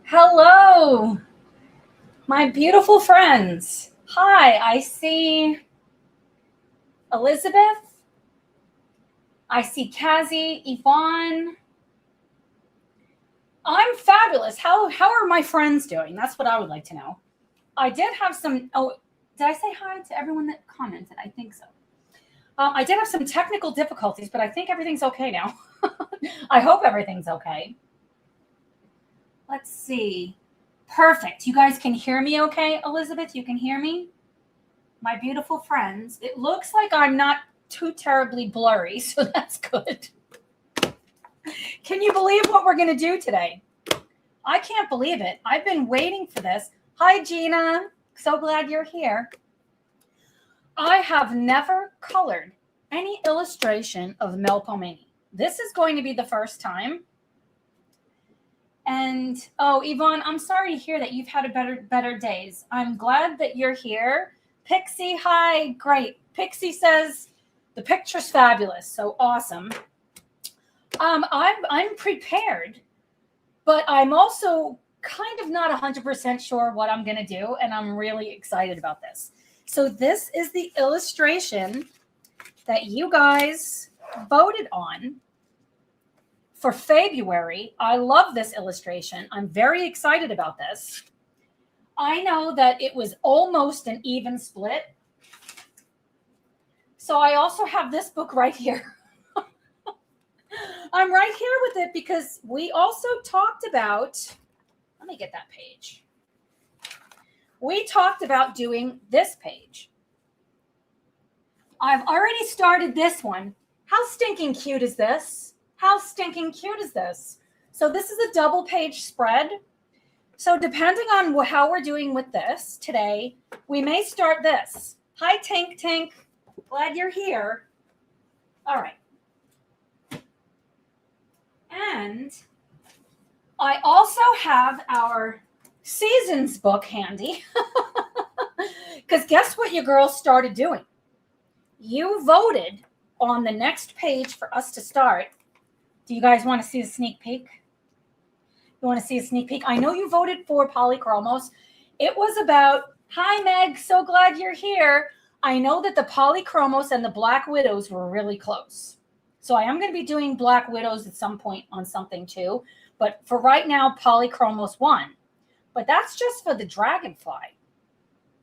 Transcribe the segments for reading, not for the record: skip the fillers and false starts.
Hello, my beautiful friends. Hi, I see Elizabeth. I see Kazi, Yvonne. I'm fabulous. How are my friends doing? That's what I would like to know. I did have some. Oh, did I say hi to everyone that commented? I think so. I did have some technical difficulties, but I think everything's okay now. I hope everything's okay. Let's see. Perfect. You guys can hear me okay, Elizabeth? You can hear me? My beautiful friends. It looks like I'm not too terribly blurry, so that's good. Can you believe what we're going to do today? I can't believe it. I've been waiting for this. Hi, Gina. So glad you're here. I have never colored any illustration of Melpomene. This is going to be the first time. And, oh, Yvonne, I'm sorry to hear that you've had a better days. I'm glad that you're here. Pixie, hi, great. Pixie says the picture's fabulous, so awesome. I'm prepared, but I'm also kind of not 100% sure what I'm going to do, and I'm really excited about this. So this is the illustration that you guys voted on for February. I love this illustration. I'm very excited about this. I know that it was almost an even split. So I also have this book right here. I'm right here with it because we also talked about, let me get that page. We talked about doing this page. I've already started this one. How stinking cute is this? How stinking cute is this? So this is a double page spread. So depending on how we're doing with this today, we may start this. Hi, Tink Tink. Glad you're here. All right. And I also have our seasons book handy. Because guess what your girls started doing? You voted on the next page for us to start. Do you guys want to see a sneak peek? You want to see a sneak peek? I know you voted for Polychromos. It was about, hi, Meg, so glad you're here. I know that the Polychromos and the Black Widows were really close. So I am going to be doing Black Widows at some point on something too. But for right now, Polychromos won. But that's just for the Dragonfly.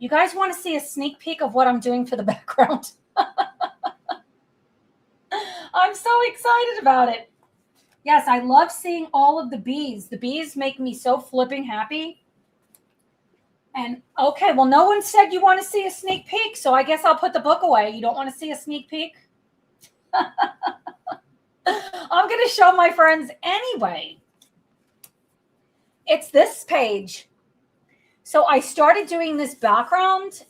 You guys want to see a sneak peek of what I'm doing for the background? I'm so excited about it. Yes, I love seeing all of the bees. The bees make me so flipping happy. And okay, well, no one said you want to see a sneak peek, so I guess I'll put the book away. You don't want to see a sneak peek? I'm going to show my friends anyway. It's this page. So I started doing this background,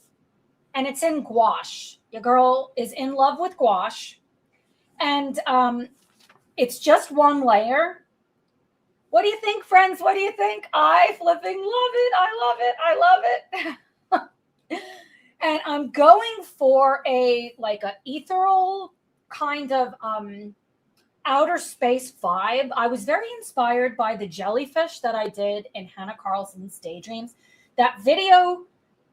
and it's in gouache. Your girl is in love with gouache. And it's just one layer. What do you think, friends? What do you think? I flipping love it. I love it. I love it. And I'm going for a ethereal kind of outer space vibe. I was very inspired by the jellyfish that I did in Hannah Carlson's Daydreams. That video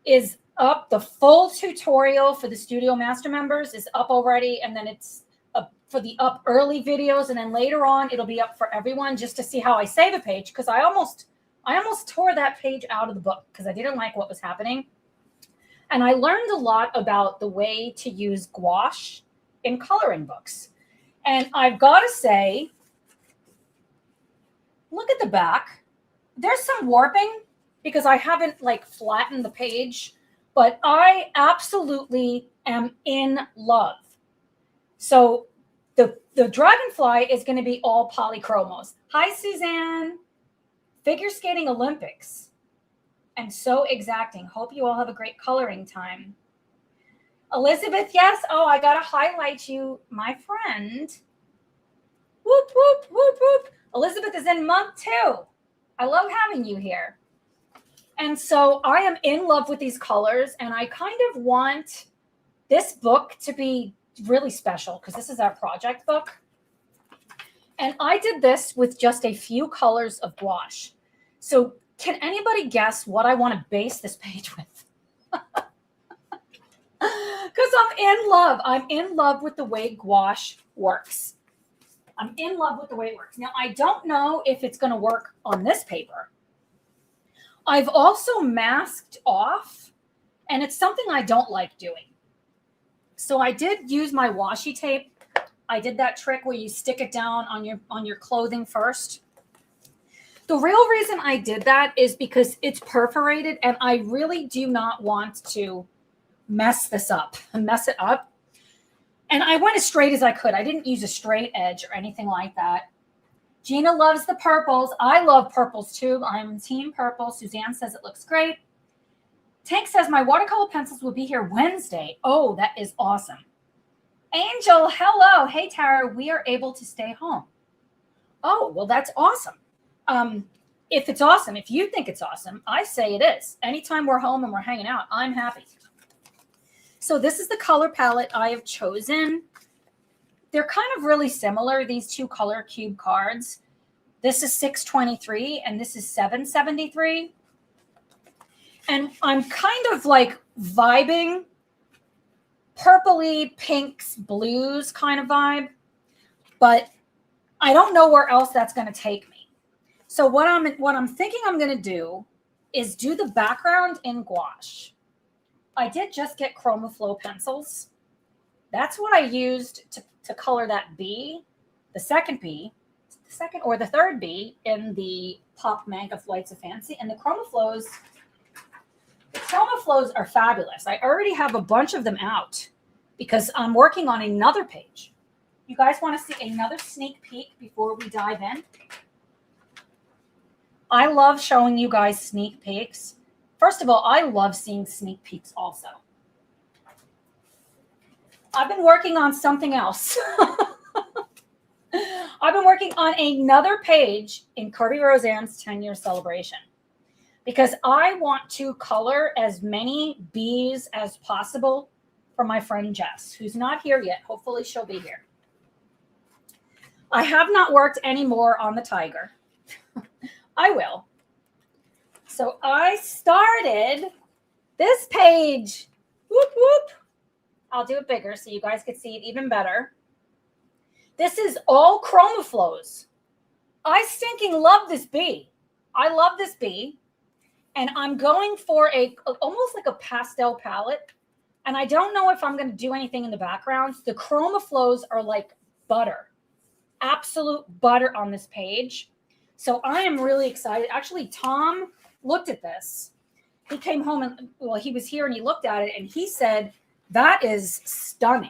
is up. The full tutorial for the Studio Master members is up already. And then it's for the up early videos, and then later on it'll be up for everyone just to see how I save a page, because I almost tore that page out of the book because I didn't like what was happening. And I learned a lot about the way to use gouache in coloring books. And I've got to say, look at the back. There's some warping because I haven't flattened the page, but I absolutely am in love. So the Dragonfly is going to be all Polychromos. Hi, Suzanne. Figure Skating Olympics. And so exacting. Hope you all have a great coloring time. Elizabeth, yes. Oh, I got to highlight you, my friend. Whoop, whoop, whoop, whoop. Elizabeth is in month 2. I love having you here. And so I am in love with these colors, and I kind of want this book to be really special because this is our project book. And I did this with just a few colors of gouache. So Can anybody guess what I want to base this page with? Because I'm in love. I'm in love with the way gouache works. I'm in love with the way it works. Now, I don't know if it's going to work on this paper. I've also masked off, and it's something I don't like doing. So I did use my washi tape. I did that trick where you stick it down on your clothing first. The real reason I did that is because it's perforated, and I really do not want to mess it up. And I went as straight as I could. I didn't use a straight edge or anything like that. Gina loves the purples. I love purples too. I'm team purple. Suzanne says it looks great. Tank says my watercolor pencils will be here Wednesday. Oh, that is awesome. Angel, hello. Hey, Tara, we are able to stay home. Oh, well, that's awesome. If it's awesome, if you think it's awesome, I say it is. Anytime we're home and we're hanging out, I'm happy. So this is the color palette I have chosen. They're kind of really similar, these two color cube cards. This is 623 and this is 773. And I'm kind of like vibing purpley, pinks, blues kind of vibe, but I don't know where else that's going to take me. So what I'm thinking I'm going to do is do the background in gouache. I did just get ChromaFlow pencils. That's what I used to color that B, the second or the third B in the Pop Manga Flights of Fancy. And the ChromaFlows are fabulous. I already have a bunch of them out because I'm working on another page. You guys want to see another sneak peek before we dive in? I love showing you guys sneak peeks. First of all, I love seeing sneak peeks also. I've been working on something else. I've been working on another page in Kirby Roseanne's 10-year celebration because I want to color as many bees as possible for my friend Jess, who's not here yet. Hopefully she'll be here. I have not worked any more on the tiger. I will. So I started this page. Whoop, whoop. I'll do it bigger so you guys can see it even better. This is all ChromaFlows. I stinking love this bee. I love this bee. And I'm going for almost like a pastel palette. And I don't know if I'm going to do anything in the background. The ChromaFlows are like butter. Absolute butter on this page. So I am really excited. Actually, Tom looked at this. He came home and, well, he was here and he looked at it and he said, that is stunning.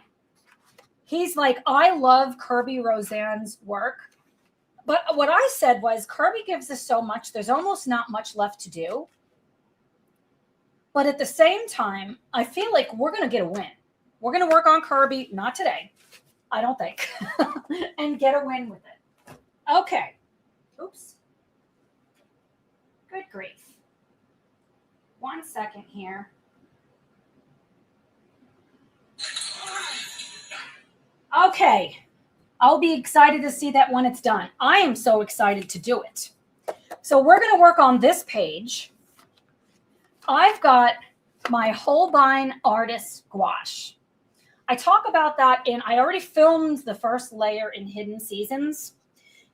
He's like, I love Kirby Roseanne's work. But what I said was, Kirby gives us so much, there's almost not much left to do. But at the same time, I feel like we're going to get a win. We're going to work on Kirby, not today, I don't think, and get a win with it. Okay. Oops. Good grief. 1 second here. Okay. I'll be excited to see that when it's done. I am so excited to do it. So we're going to work on this page. I've got my Holbein Artist Gouache. I talk about that I already filmed the first layer in Hidden Seasons.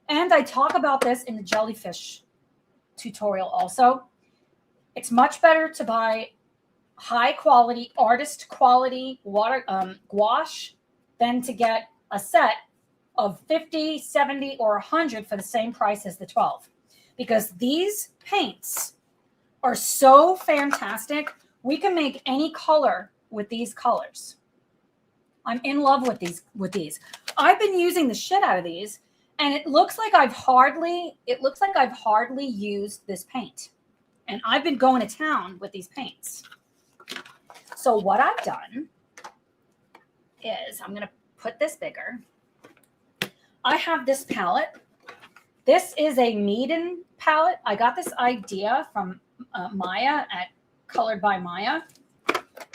And I talk about this in the jellyfish tutorial also. It's much better to buy high quality, artist quality water gouache than to get a set of 50, 70, or 100 for the same price as the 12. Because these paints are so fantastic. We can make any color with these colors. I'm in love with these. I've been using the shit out of these. And it looks like I've hardly used this paint. And I've been going to town with these paints. So what I've done is I'm going to put this bigger. I have this palette. This is a Meaden palette. I got this idea from Maya at Colored by Maya.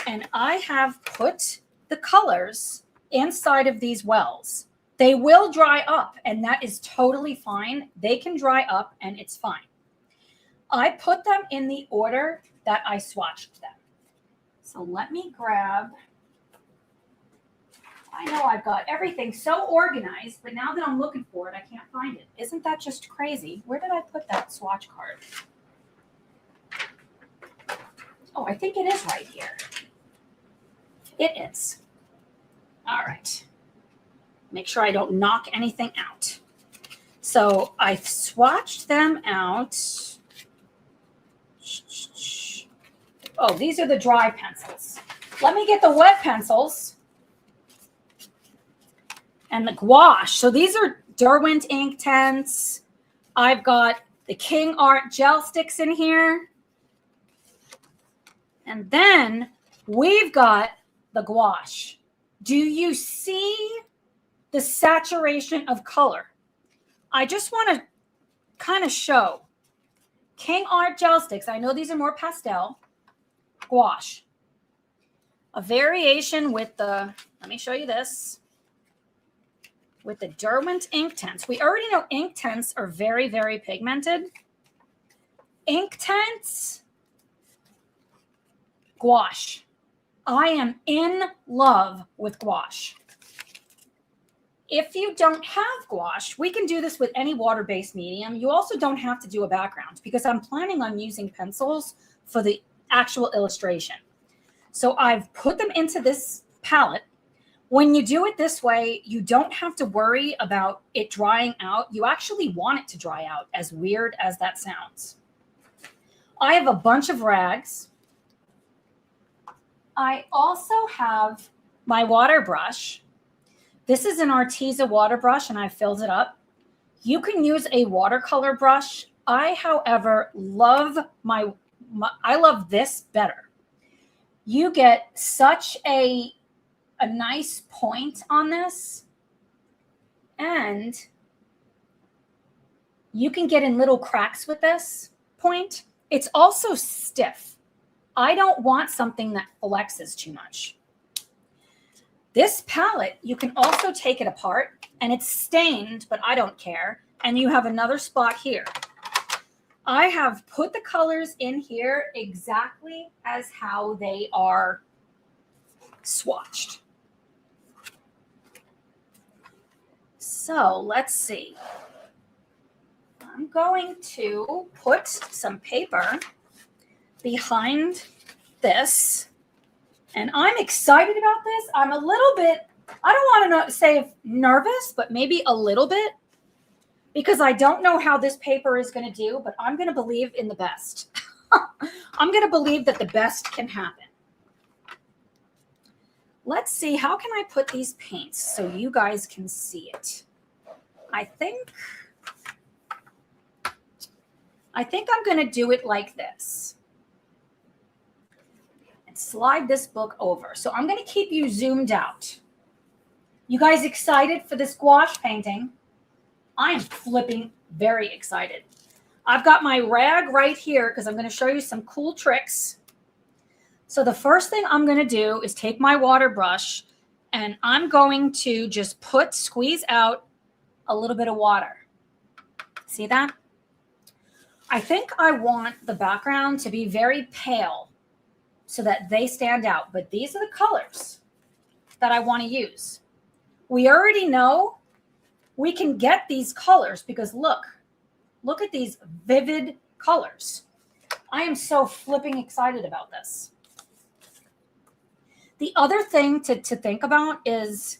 And I have put the colors inside of these wells. They will dry up, and that is totally fine. They can dry up, and it's fine. I put them in the order that I swatched them. So let me grab, I know I've got everything so organized, but now that I'm looking for it, I can't find it. Isn't that just crazy? Where did I put that swatch card? Oh, I think it is right here. It is. All right. Make sure I don't knock anything out. So I swatched them out. Oh, these are the dry pencils. Let me get the wet pencils and the gouache. So these are Derwent ink tints. I've got the King Art gel sticks in here. And then we've got the gouache. Do you see the saturation of color? I just want to kind of show King Art gel sticks. I know these are more pastel. Gouache. A variation with the, let me show you this, with the Derwent ink tints. We already know ink tints are very, very pigmented. Ink tints, gouache. I am in love with gouache. If you don't have gouache, we can do this with any water-based medium. You also don't have to do a background because I'm planning on using pencils for the actual illustration. So I've put them into this palette. When you do it this way, you don't have to worry about it drying out. You actually want it to dry out, as weird as that sounds. I have a bunch of rags. I also have my water brush. This is an Arteza water brush, and I filled it up. You can use a watercolor brush. I, however, love I love this better. You get such a nice point on this, and you can get in little cracks with this point. It's also stiff. I don't want something that flexes too much. This palette, you can also take it apart, and it's stained, but I don't care. And you have another spot here. I have put the colors in here exactly as how they are swatched. So let's see. I'm going to put some paper behind this. And I'm excited about this. I'm a little bit, I don't want to say nervous, but maybe a little bit, because I don't know how this paper is going to do, but I'm going to believe in the best. I'm going to believe that the best can happen. Let's see, how can I put these paints so you guys can see it? I think I'm going to do it like this. Slide this book over. So I'm going to keep you zoomed out. You guys excited for this gouache painting? I am flipping very excited. I've got my rag right here because I'm going to show you some cool tricks. So the first thing I'm going to do is take my water brush, and I'm going to just squeeze out a little bit of water. See that? I think I want the background to be very pale, so that they stand out. But these are the colors that I want to use. We already know we can get these colors because look at these vivid colors. I am so flipping excited about this. The other thing to think about is,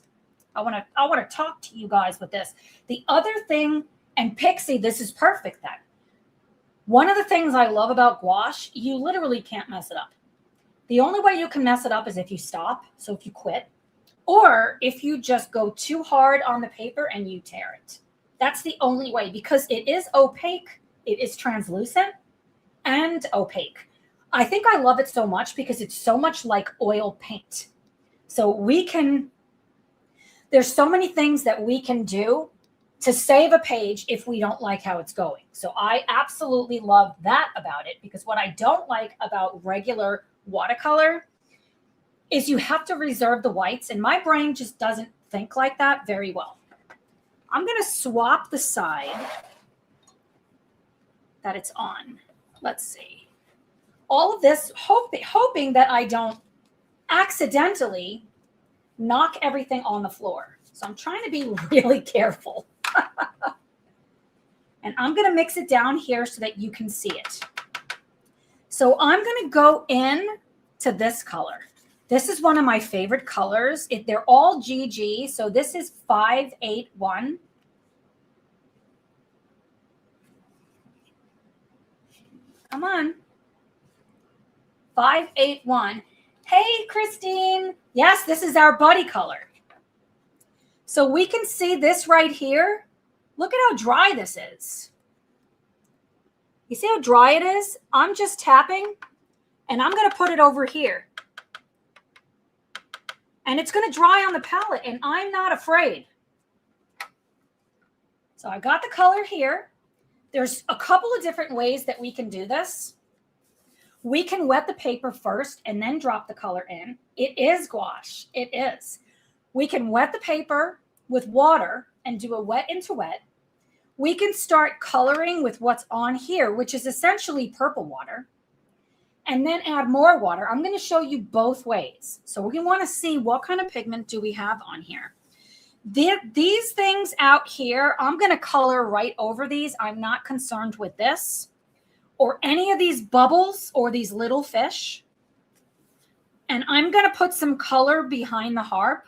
I want to talk to you guys with this. The other thing, and Pixie, this is perfect then. One of the things I love about gouache, you literally can't mess it up. The only way you can mess it up is if you stop, so if you quit, or if you just go too hard on the paper and you tear it. That's the only way, because it is opaque, it is translucent and opaque. I think I love it so much because it's so much like oil paint. So there's so many things that we can do to save a page if we don't like how it's going. So I absolutely love that about it, because what I don't like about regular watercolor is you have to reserve the whites, and my brain just doesn't think like that very well. I'm going to swap the side that it's on. let's see, all of this, hoping that I don't accidentally knock everything on the floor. So I'm trying to be really careful. And I'm going to mix it down here so that you can see it. So I'm going to go in to this color. This is one of my favorite colors. They're all GG. So this is 581. Come on. 581. Hey, Christine. Yes, this is our buddy color. So we can see this right here. Look at how dry this is. You see how dry it is? I'm just tapping, and I'm going to put it over here. And it's going to dry on the palette, and I'm not afraid. So I got the color here. There's a couple of different ways that we can do this. We can wet the paper first and then drop the color in. It is gouache. It is. We can wet the paper with water and do a wet into wet. We can start coloring with what's on here, which is essentially purple water, and then add more water. I'm going to show you both ways. So we want to see what kind of pigment do we have on here. These things out here, I'm going to color right over these. I'm not concerned with this or any of these bubbles or these little fish. And I'm going to put some color behind the harp.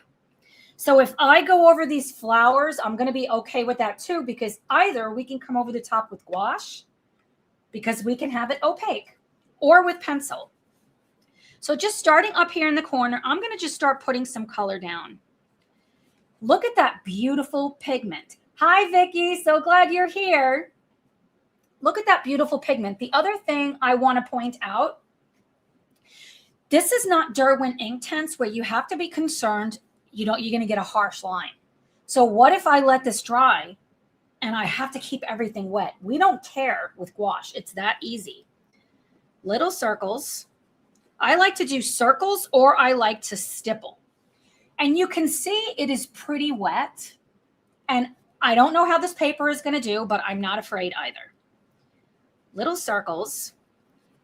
So if I go over these flowers, I'm going to be okay with that too, because either we can come over the top with gouache, because we can have it opaque, or with pencil. So just starting up here in the corner, I'm going to just start putting some color down. Look at that beautiful pigment. Hi, Vicki. So glad you're here. Look at that beautiful pigment. The other thing I want to point out, this is not Derwent Inktense where you have to be concerned you're going to get a harsh line. So what if I let this dry and I have to keep everything wet? We don't care with gouache. It's that easy. Little circles. I like to do circles, or I like to stipple. And you can see it is pretty wet. And I don't know how this paper is going to do, but I'm not afraid either. Little circles.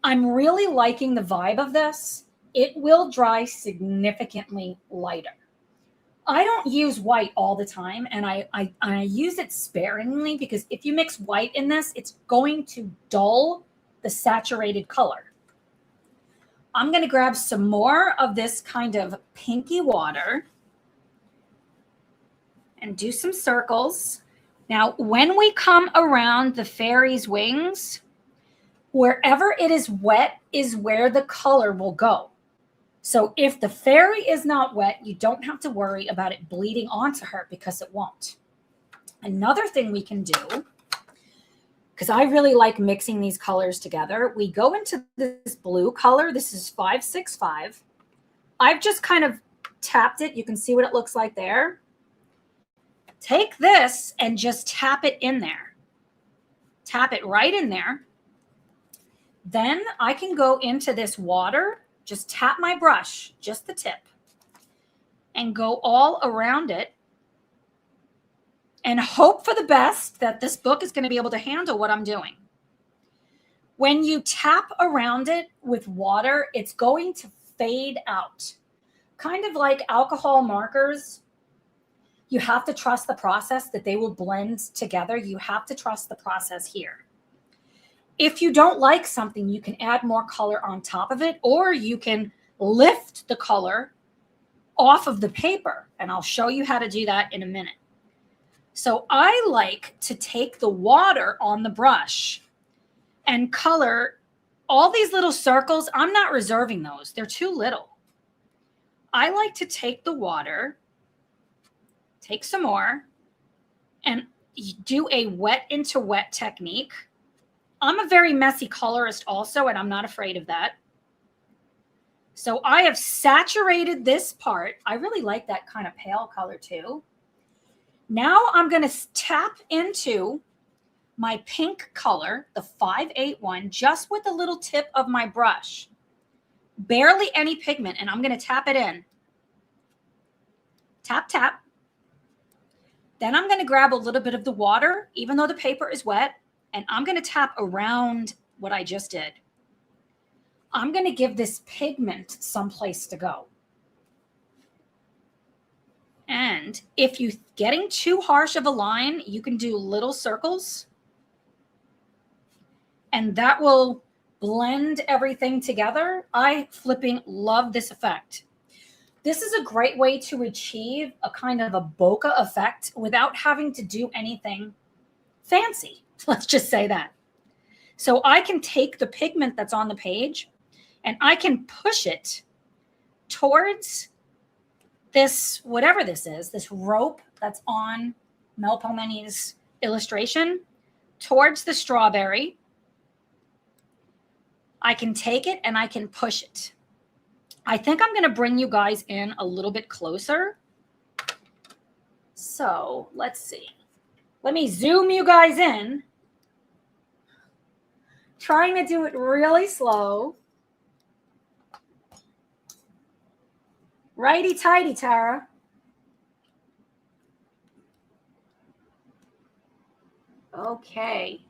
I'm really liking the vibe of this. It will dry significantly lighter. I don't use white all the time, and I use it sparingly, because if you mix white in this, it's going to dull the saturated color. I'm going to grab some more of this kind of pinky water and do some circles. Now, when we come around the fairy's wings, wherever it is wet is where the color will go. So if the fairy is not wet, you don't have to worry about it bleeding onto her, because it won't. Another thing we can do, because I really like mixing these colors together, we go into this blue color. This is 565. I've just kind of tapped it. You can see what it looks like there. Take this and just tap it in there. Tap it right in there. Then I can go into this water. Just tap my brush, just the tip, and go all around it, and hope for the best that this book is going to be able to handle what I'm doing. When you tap around it with water, it's going to fade out. Kind of like alcohol markers. You have to trust the process that they will blend together. You have to trust the process here. If you don't like something, you can add more color on top of it, or you can lift the color off of the paper. And I'll show you how to do that in a minute. So I like to take the water on the brush and color all these little circles. I'm not reserving those. They're too little. I like to take the water, take some more, and do a wet into wet technique. I'm a very messy colorist also, and I'm not afraid of that. So I have saturated this part. I really like that kind of pale color too. Now I'm going to tap into my pink color, the 581, just with the little tip of my brush. Barely any pigment, and I'm going to tap it in. Tap, tap. Then I'm going to grab a little bit of the water, even though the paper is wet, and I'm going to tap around what I just did. I'm going to give this pigment someplace to go. And if you're getting too harsh of a line, you can do little circles. And that will blend everything together. I flipping love this effect. This is a great way to achieve a kind of a bokeh effect without having to do anything fancy. Let's just say that. So I can take the pigment that's on the page and I can push it towards this, whatever this is, this rope that's on Mel Pelmeni's illustration, towards the strawberry. I can take it and I can push it. I think I'm going to bring you guys in a little bit closer. So let's see. Let me zoom you guys in. Trying to do it really slow. Righty tighty, Tara. Okay.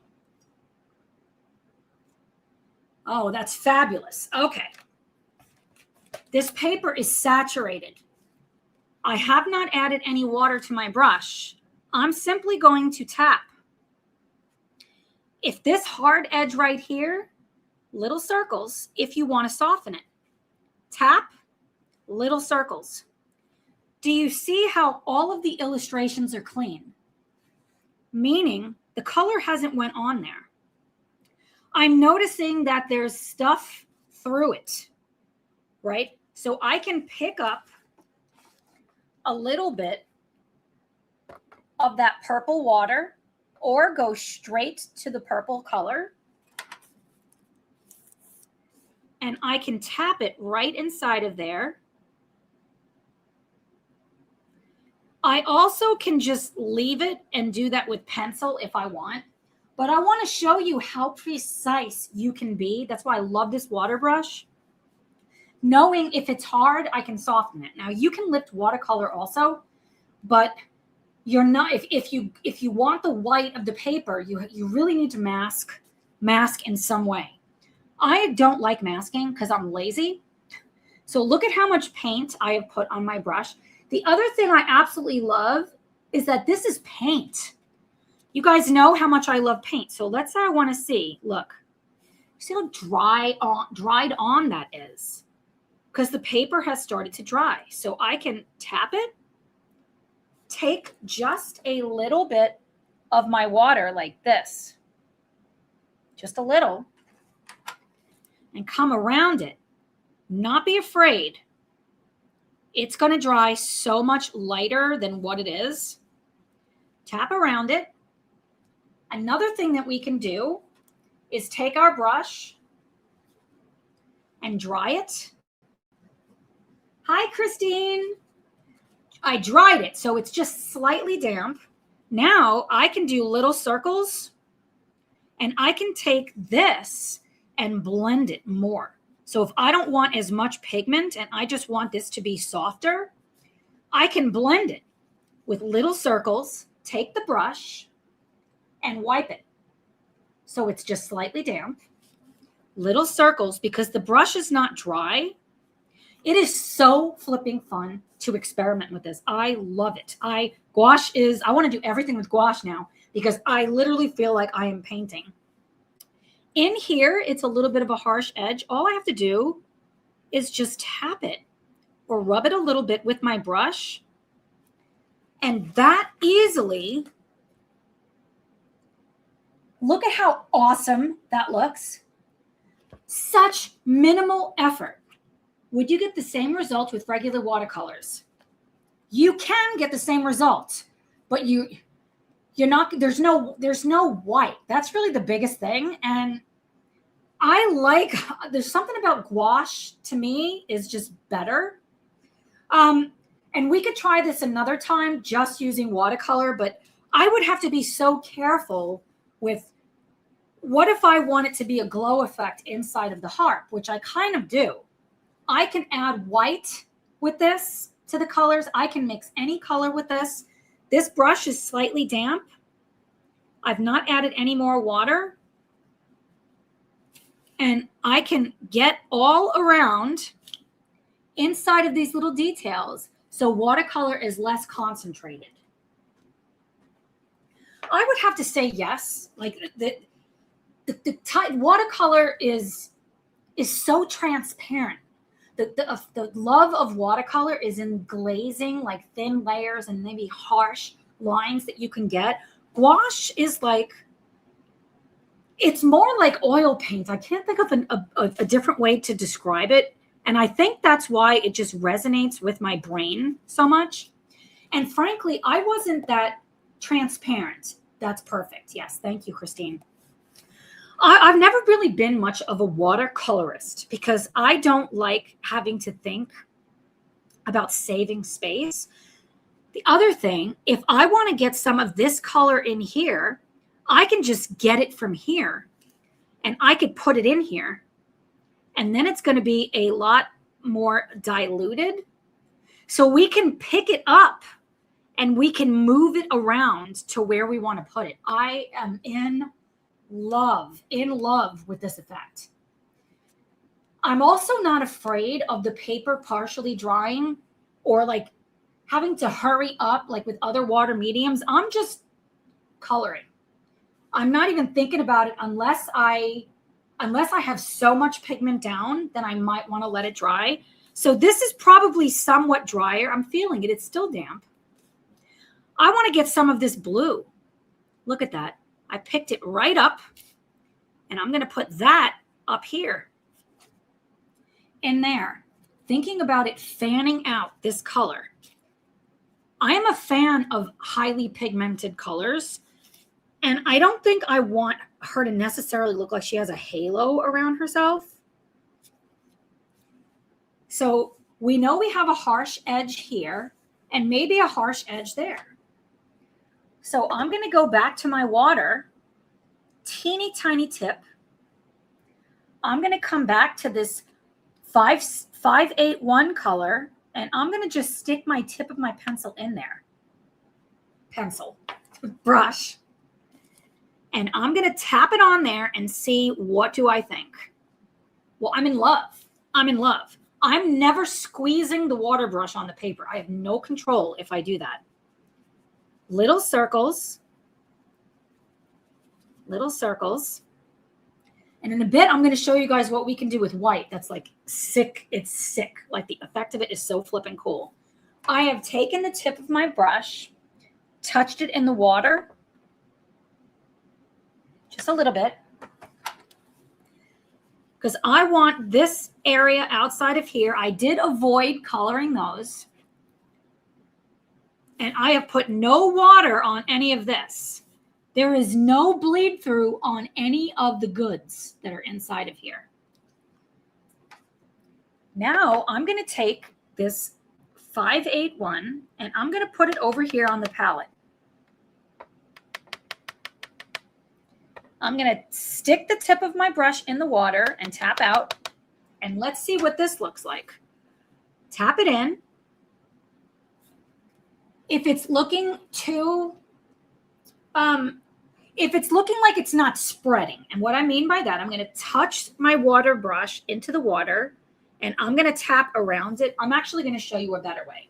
Oh, that's fabulous. Okay. This paper is saturated. I have not added any water to my brush. I'm simply going to tap. If this hard edge right here, little circles, if you want to soften it. Tap, little circles. Do you see how all of the illustrations are clean? Meaning the color hasn't went on there. I'm noticing that there's stuff through it, right? So I can pick up a little bit of that purple water or go straight to the purple color. And I can tap it right inside of there. I also can just leave it and do that with pencil if I want. But I want to show you how precise you can be. That's why I love this water brush. Knowing if it's hard, I can soften it. Now you can lift watercolor also, but you're not, if you want the white of the paper, you really need to mask in some way. I don't like masking because I'm lazy. So look at how much paint I have put on my brush. The other thing I absolutely love is that this is paint. You guys know how much I love paint. So let's say I want to see, look, see how dried on that is, because the paper has started to dry. So I can tap it, take just a little bit of my water like this, just a little, and come around it. Not be afraid. It's going to dry so much lighter than what it is. Tap around it. Another thing that we can do is take our brush and dry it. Hi, Christine. I dried it, so it's just slightly damp. Now I can do little circles, and I can take this and blend it more. So if I don't want as much pigment and I just want this to be softer, I can blend it with little circles, take the brush, and wipe it. So it's just slightly damp. Little circles, because the brush is not dry. It is so flipping fun to experiment with this. I love it. I want to do everything with gouache now because I literally feel like I am painting. In here, it's a little bit of a harsh edge. All I have to do is just tap it or rub it a little bit with my brush. And that easily, look at how awesome that looks. Such minimal effort. Would you get the same result with regular watercolors? You can get the same result, but you're not, there's no white. That's really the biggest thing. And there's something about gouache to me is just better. And we could try this another time just using watercolor, but I would have to be so careful with what if I want it to be a glow effect inside of the harp, which I kind of do. I can add white with this to the colors. I can mix any color with this. This brush is slightly damp. I've not added any more water. And I can get all around inside of these little details so watercolor is less concentrated. I would have to say yes. Like the watercolor is so transparent. The love of watercolor is in glazing, like thin layers and maybe harsh lines that you can get. Gouache is like, it's more like oil paint. I can't think of a different way to describe it. And I think that's why it just resonates with my brain so much. And frankly, I wasn't that transparent. That's perfect. Yes. Thank you, Christine. I've never really been much of a watercolorist because I don't like having to think about saving space. The other thing, if I want to get some of this color in here, I can just get it from here and I could put it in here. And then it's going to be a lot more diluted. So we can pick it up and we can move it around to where we want to put it. I am in love with this effect. I'm also not afraid of the paper partially drying or like having to hurry up like with other water mediums. I'm just coloring. I'm not even thinking about it unless I have so much pigment down, then I might want to let it dry. So this is probably somewhat drier. I'm feeling it. It's still damp. I want to get some of this blue. Look at that. I picked it right up and I'm going to put that up here in there, thinking about it fanning out this color. I am a fan of highly pigmented colors, and I don't think I want her to necessarily look like she has a halo around herself. So we know we have a harsh edge here and maybe a harsh edge there. So I'm going to go back to my water, teeny tiny tip. I'm going to come back to this 581 color, and I'm going to just stick my tip of my pencil in there. Brush. And I'm going to tap it on there and see, what do I think? Well, I'm in love. I'm never squeezing the water brush on the paper. I have no control if I do that. Little circles. And in a bit, I'm going to show you guys what we can do with white. That's like sick. It's sick. Like the effect of it is so flippin' cool. I have taken the tip of my brush, touched it in the water, just a little bit, because I want this area outside of here. I did avoid coloring those. And I have put no water on any of this. There is no bleed through on any of the goods that are inside of here. Now I'm going to take this 581 and I'm going to put it over here on the palette. I'm going to stick the tip of my brush in the water and tap out. And let's see what this looks like. Tap it in. If it's looking too, if it's looking like it's not spreading, and what I mean by that, I'm going to touch my water brush into the water and I'm going to tap around it. I'm actually going to show you a better way.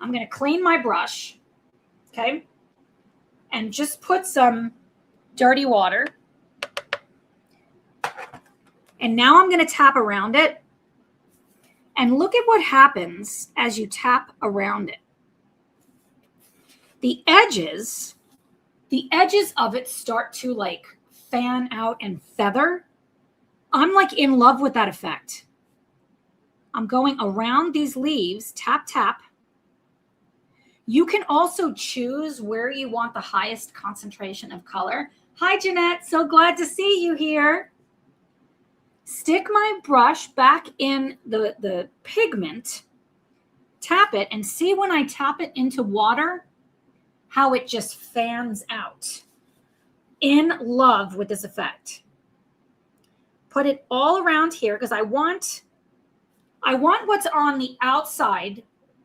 I'm going to clean my brush, okay, and just put some dirty water. And now I'm going to tap around it. And look at what happens as you tap around it. The edges of it start to like fan out and feather. I'm like in love with that effect. I'm going around these leaves, tap, tap. You can also choose where you want the highest concentration of color. Hi, Jeanette. So glad to see you here. Stick my brush back in the pigment, tap it, and see when I tap it into water, how it just fans out. In love with this effect. Put it all around here because I want what's on the outside,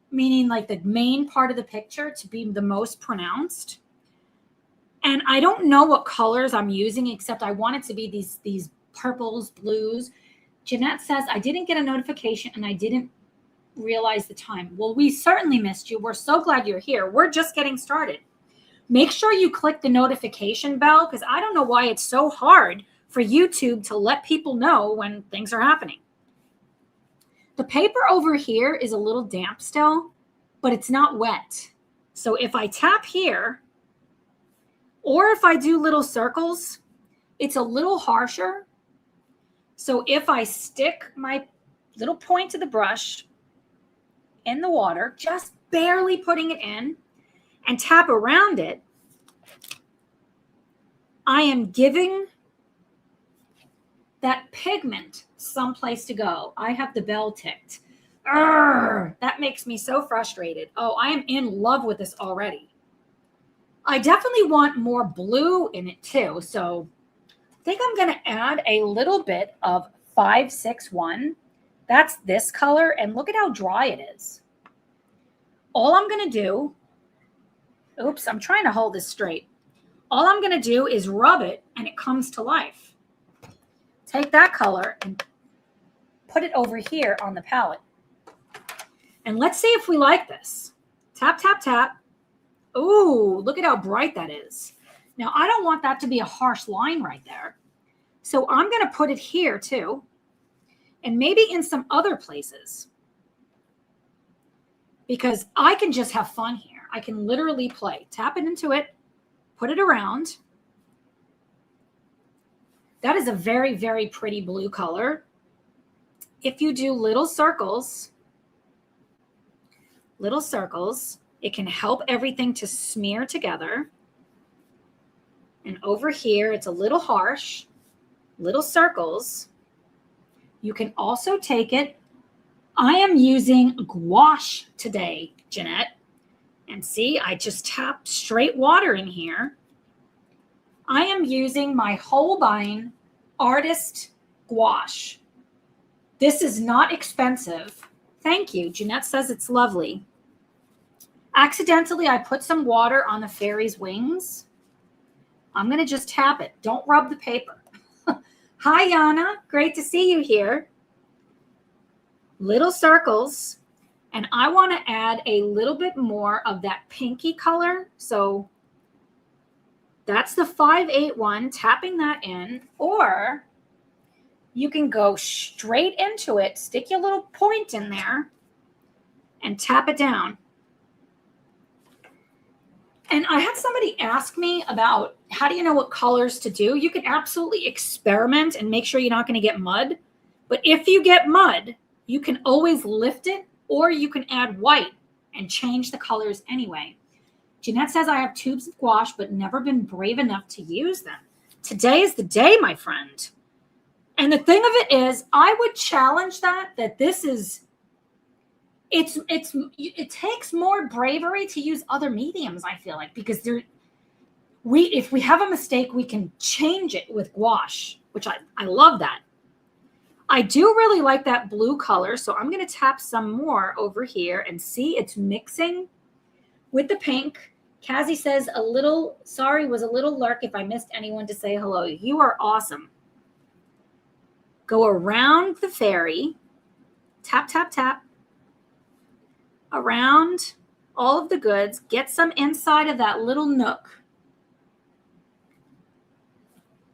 meaning like the main part of the picture, to be the most pronounced. And I don't know what colors I'm using, except I want it to be these purples, blues. Jeanette says, I didn't get a notification and I didn't realize the time. Well, we certainly missed you. We're so glad you're here. We're just getting started. Make sure you click the notification bell because I don't know why it's so hard for YouTube to let people know when things are happening. The paper over here is a little damp still, but it's not wet. So if I tap here, or if I do little circles, it's a little harsher. So if I stick my little point of the brush in the water, just barely putting it in, and tap around it, I am giving that pigment someplace to go. I have the bell ticked. Urgh, that makes me so frustrated. Oh, I am in love with this already. I definitely want more blue in it too. So I think I'm going to add a little bit of 561. That's this color. And look at how dry it is. All I'm going to do, oops, I'm trying to hold this straight. All I'm going to do is rub it and it comes to life. Take that color and put it over here on the palette. And let's see if we like this. Tap, tap, tap. Ooh, look at how bright that is. Now, I don't want that to be a harsh line right there. So I'm going to put it here too. And maybe in some other places. Because I can just have fun here. I can literally play. Tap it into it. Put it around. That is a very, very pretty blue color. If you do little circles, it can help everything to smear together. And over here, it's a little harsh, little circles. You can also take it. I am using gouache today, Jeanette. And see, I just tapped straight water in here. I am using my Holbein Artist Gouache. This is not expensive. Thank you. Jeanette says it's lovely. Accidentally, I put some water on the fairy's wings. I'm going to just tap it. Don't rub the paper. Hi, Yana. Great to see you here. Little circles. And I want to add a little bit more of that pinky color. So that's the 581, tapping that in. Or you can go straight into it, stick your little point in there, and tap it down. And I had somebody ask me about how do you know what colors to do? You can absolutely experiment and make sure you're not going to get mud. But if you get mud, you can always lift it, or you can add white and change the colors anyway. Jeanette says, I have tubes of gouache, but never been brave enough to use them. Today is the day, my friend. And the thing of it is, I would challenge that this is, it takes more bravery to use other mediums, I feel like, because if we have a mistake, we can change it with gouache, which I love that. I do really like that blue color, so I'm going to tap some more over here and see it's mixing with the pink. Cassie says, was a little lurk if I missed anyone to say hello. You are awesome. Go around the fairy, tap, tap, tap, around all of the goods, get some inside of that little nook.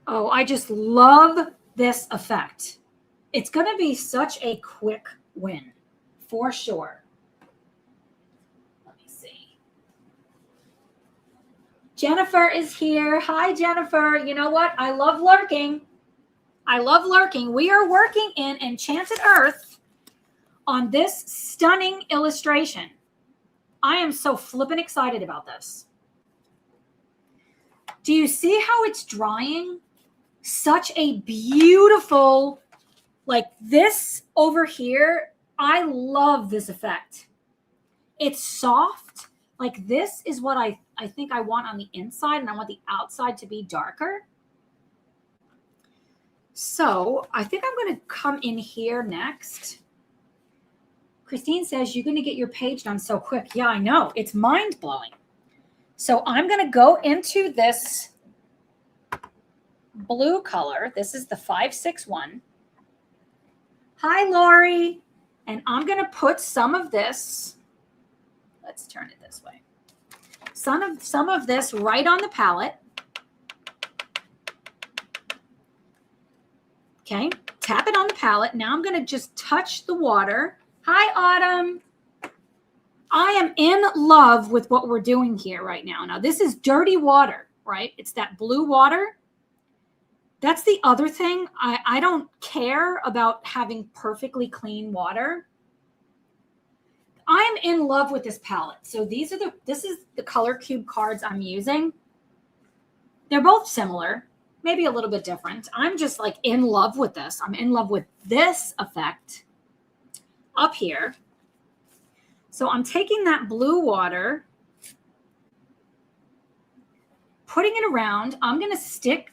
Oh, I just love this effect. It's going to be such a quick win, for sure. Let me see. Jennifer is here. Hi, Jennifer. You know what? I love lurking. I love lurking. We are working in Enchanted Earth on this stunning illustration. I am so flippin' excited about this. Do you see how it's drying? Such a beautiful, like this over here. I love this effect. It's soft. Like this is what I think I want on the inside, and I want the outside to be darker. So I think I'm going to come in here next. Christine says, you're going to get your page done so quick. Yeah, I know. It's mind-blowing. So I'm going to go into this blue color. This is the 561. Hi, Lori. And I'm going to put some of this. Let's turn it this way. Some of this right on the palette. Okay, tap it on the palette. Now I'm going to just touch the water. Hi, Autumn. I am in love with what we're doing here right now. Now, this is dirty water, right? It's that blue water. That's the other thing. I don't care about having perfectly clean water. I'm in love with this palette. So this is the color cube cards I'm using. They're both similar, maybe a little bit different. I'm just like in love with this. I'm in love with this effect up here. So I'm taking that blue water, putting it around. I'm going to stick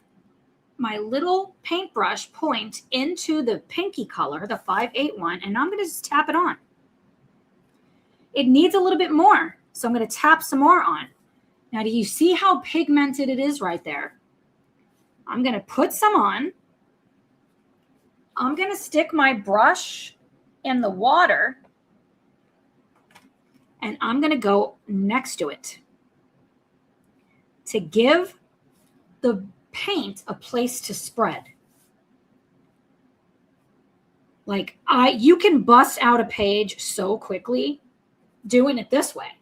my little paintbrush point into the pinky color, the 581, and I'm going to just tap it on. It needs a little bit more, so I'm going to tap some more on. Now, do you see how pigmented it is right there? I'm going to put some on. I'm going to stick my brush in the water, and I'm going to go next to it to give the paint a place to spread. Like you can bust out a page so quickly doing it this way.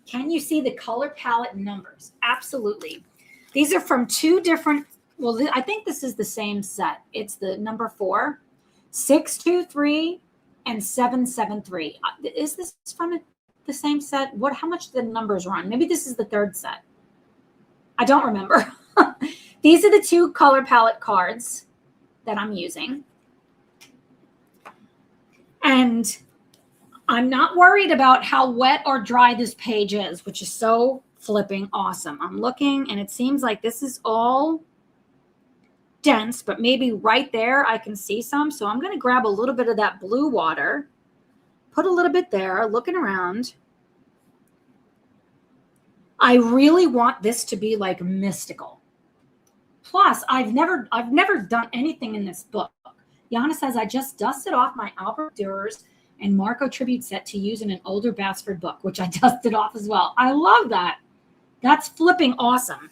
Can you see the color palette numbers? Absolutely. These are from two different, well, I think this is the same set. It's the number 4, 623 and 773. Is this from the same set? How much the numbers run? Maybe this is the third set. I don't remember. These are the two color palette cards that I'm using. And I'm not worried about how wet or dry this page is, which is so flipping awesome. I'm looking and it seems like this is all dense, but maybe right there I can see some. So I'm going to grab a little bit of that blue water, put a little bit there, looking around. I really want this to be like mystical. Plus, I've never done anything in this book. Yana says, I just dusted off my Albert Durers and Marco tribute set to use in an older Bassford book, which I dusted off as well. I love that. That's flipping awesome.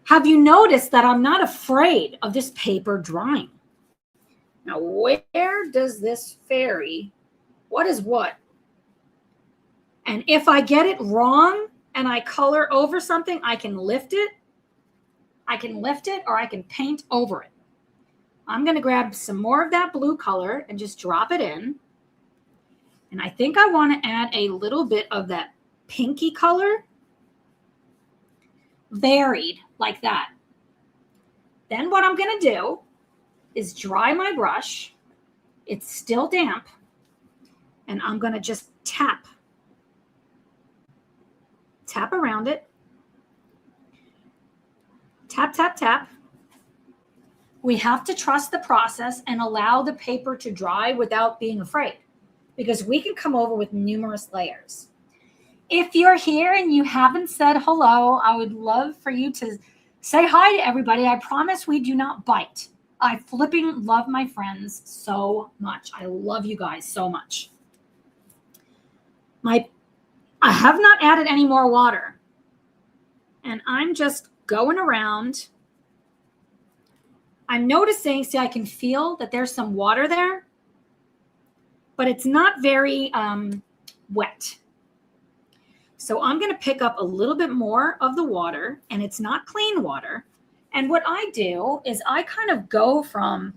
Have you noticed that I'm not afraid of this paper drying? Now, where does this vary? What is what? And if I get it wrong and I color over something, I can lift it. I can lift it or I can paint over it. I'm going to grab some more of that blue color and just drop it in. And I think I want to add a little bit of that pinky color, varied like that. Then what I'm going to do is dry my brush. It's still damp. And I'm going to just tap around it. Tap, tap, tap. We have to trust the process and allow the paper to dry without being afraid, because we can come over with numerous layers. If you're here and you haven't said hello, I would love for you to say hi to everybody. I promise we do not bite. I flipping love my friends so much. I love you guys so much. I have not added any more water. And I'm just going around. I'm noticing, see, I can feel that there's some water there, but it's not very wet. So I'm going to pick up a little bit more of the water, and it's not clean water. And what I do is I kind of go from,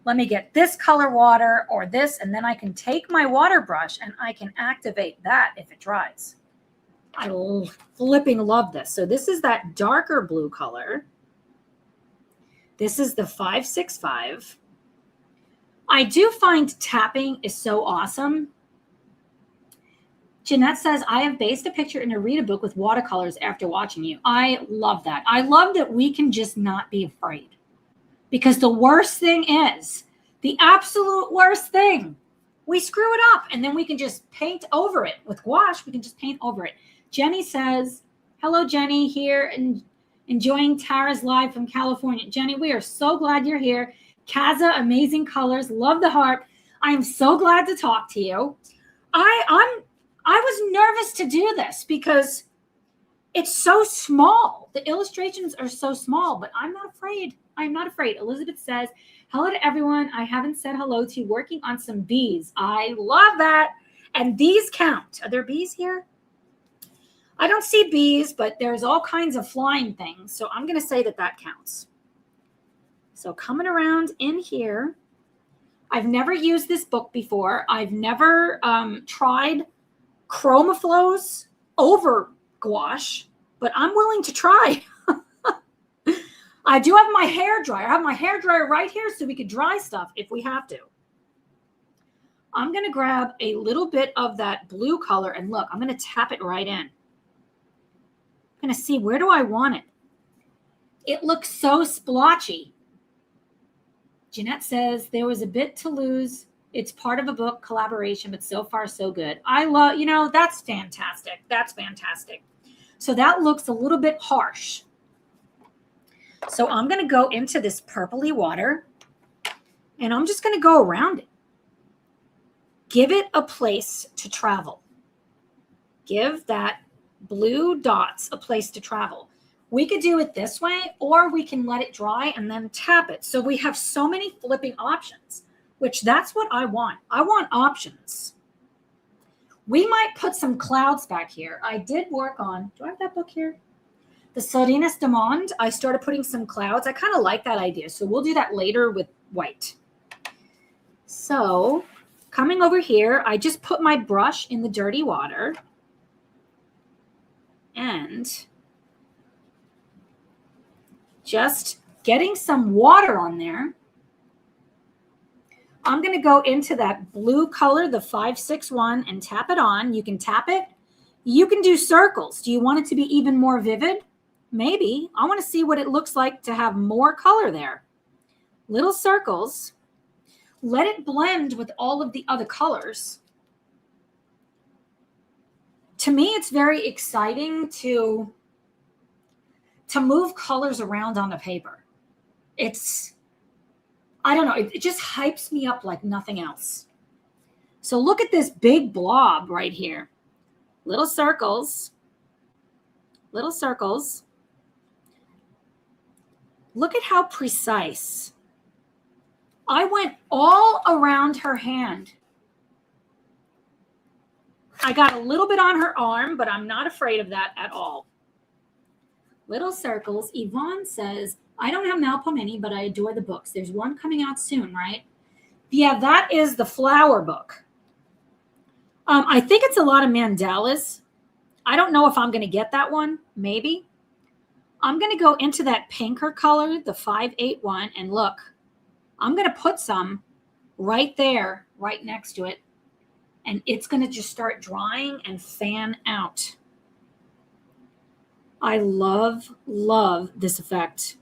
let me get this color water or this, and then I can take my water brush and I can activate that if it dries. I flipping love this. So this is that darker blue color. This is the 565. I do find tapping is so awesome. Jeanette says, I have based a picture in a read a book with watercolors after watching you. I love that. I love that we can just not be afraid. Because the worst thing is, the absolute worst thing, we screw it up and then we can just paint over it. With gouache, we can just paint over it. Jenny says, hello, Jenny, here in Enjoying Tara's live from California. Jenny, we are so glad you're here. Kaza, amazing colors. Love the heart. I am so glad to talk to you. I was nervous to do this because it's so small. The illustrations are so small, but I'm not afraid. I'm not afraid. Elizabeth says, hello to everyone. I haven't said hello to you. Working on some bees. I love that. And these count. Are there bees here? I don't see bees, but there's all kinds of flying things. So I'm going to say that that counts. So coming around in here, I've never used this book before. I've never tried ChromaFlows over gouache, but I'm willing to try. I do have my hair dryer. I have my hair dryer right here so we could dry stuff if we have to. I'm going to grab a little bit of that blue color and look, I'm going to tap it right in. I'm going to see, where do I want it? It looks so splotchy. Jeanette says, there was a bit to lose. It's part of a book collaboration, but so far so good. I love, you know, that's fantastic. That's fantastic. So that looks a little bit harsh. So I'm going to go into this purpley water and I'm just going to go around it. Give it a place to travel. Give that blue dots a place to travel. We could do it this way, or we can let it dry and then tap it. So we have so many flipping options, which that's what I want. I want options. We might put some clouds back here. I did work on, do I have that book here? The Sweetest du Monde. I started putting some clouds. I kind of like that idea. So we'll do that later with white. So coming over here, I just put my brush in the dirty water and just getting some water on there. I'm going to go into that blue color, the 561, and tap it on. You can tap it. You can do circles. Do you want it to be even more vivid? Maybe. I want to see what it looks like to have more color there. Little circles. Let it blend with all of the other colors. To me, it's very exciting to move colors around on the paper. I don't know, it just hypes me up like nothing else. So look at this big blob right here. Little circles. Little circles. Look at how precise. I went all around her hand. I got a little bit on her arm, but I'm not afraid of that at all. Little circles. Yvonne says, I don't have Malpomene, but I adore the books. There's one coming out soon, right? Yeah, that is the flower book. I think it's a lot of mandalas. I don't know if I'm going to get that one. Maybe. I'm going to go into that pinker color, the 581, and look. I'm going to put some right there, right next to it. And it's going to just start drying and fan out. I love, love this effect.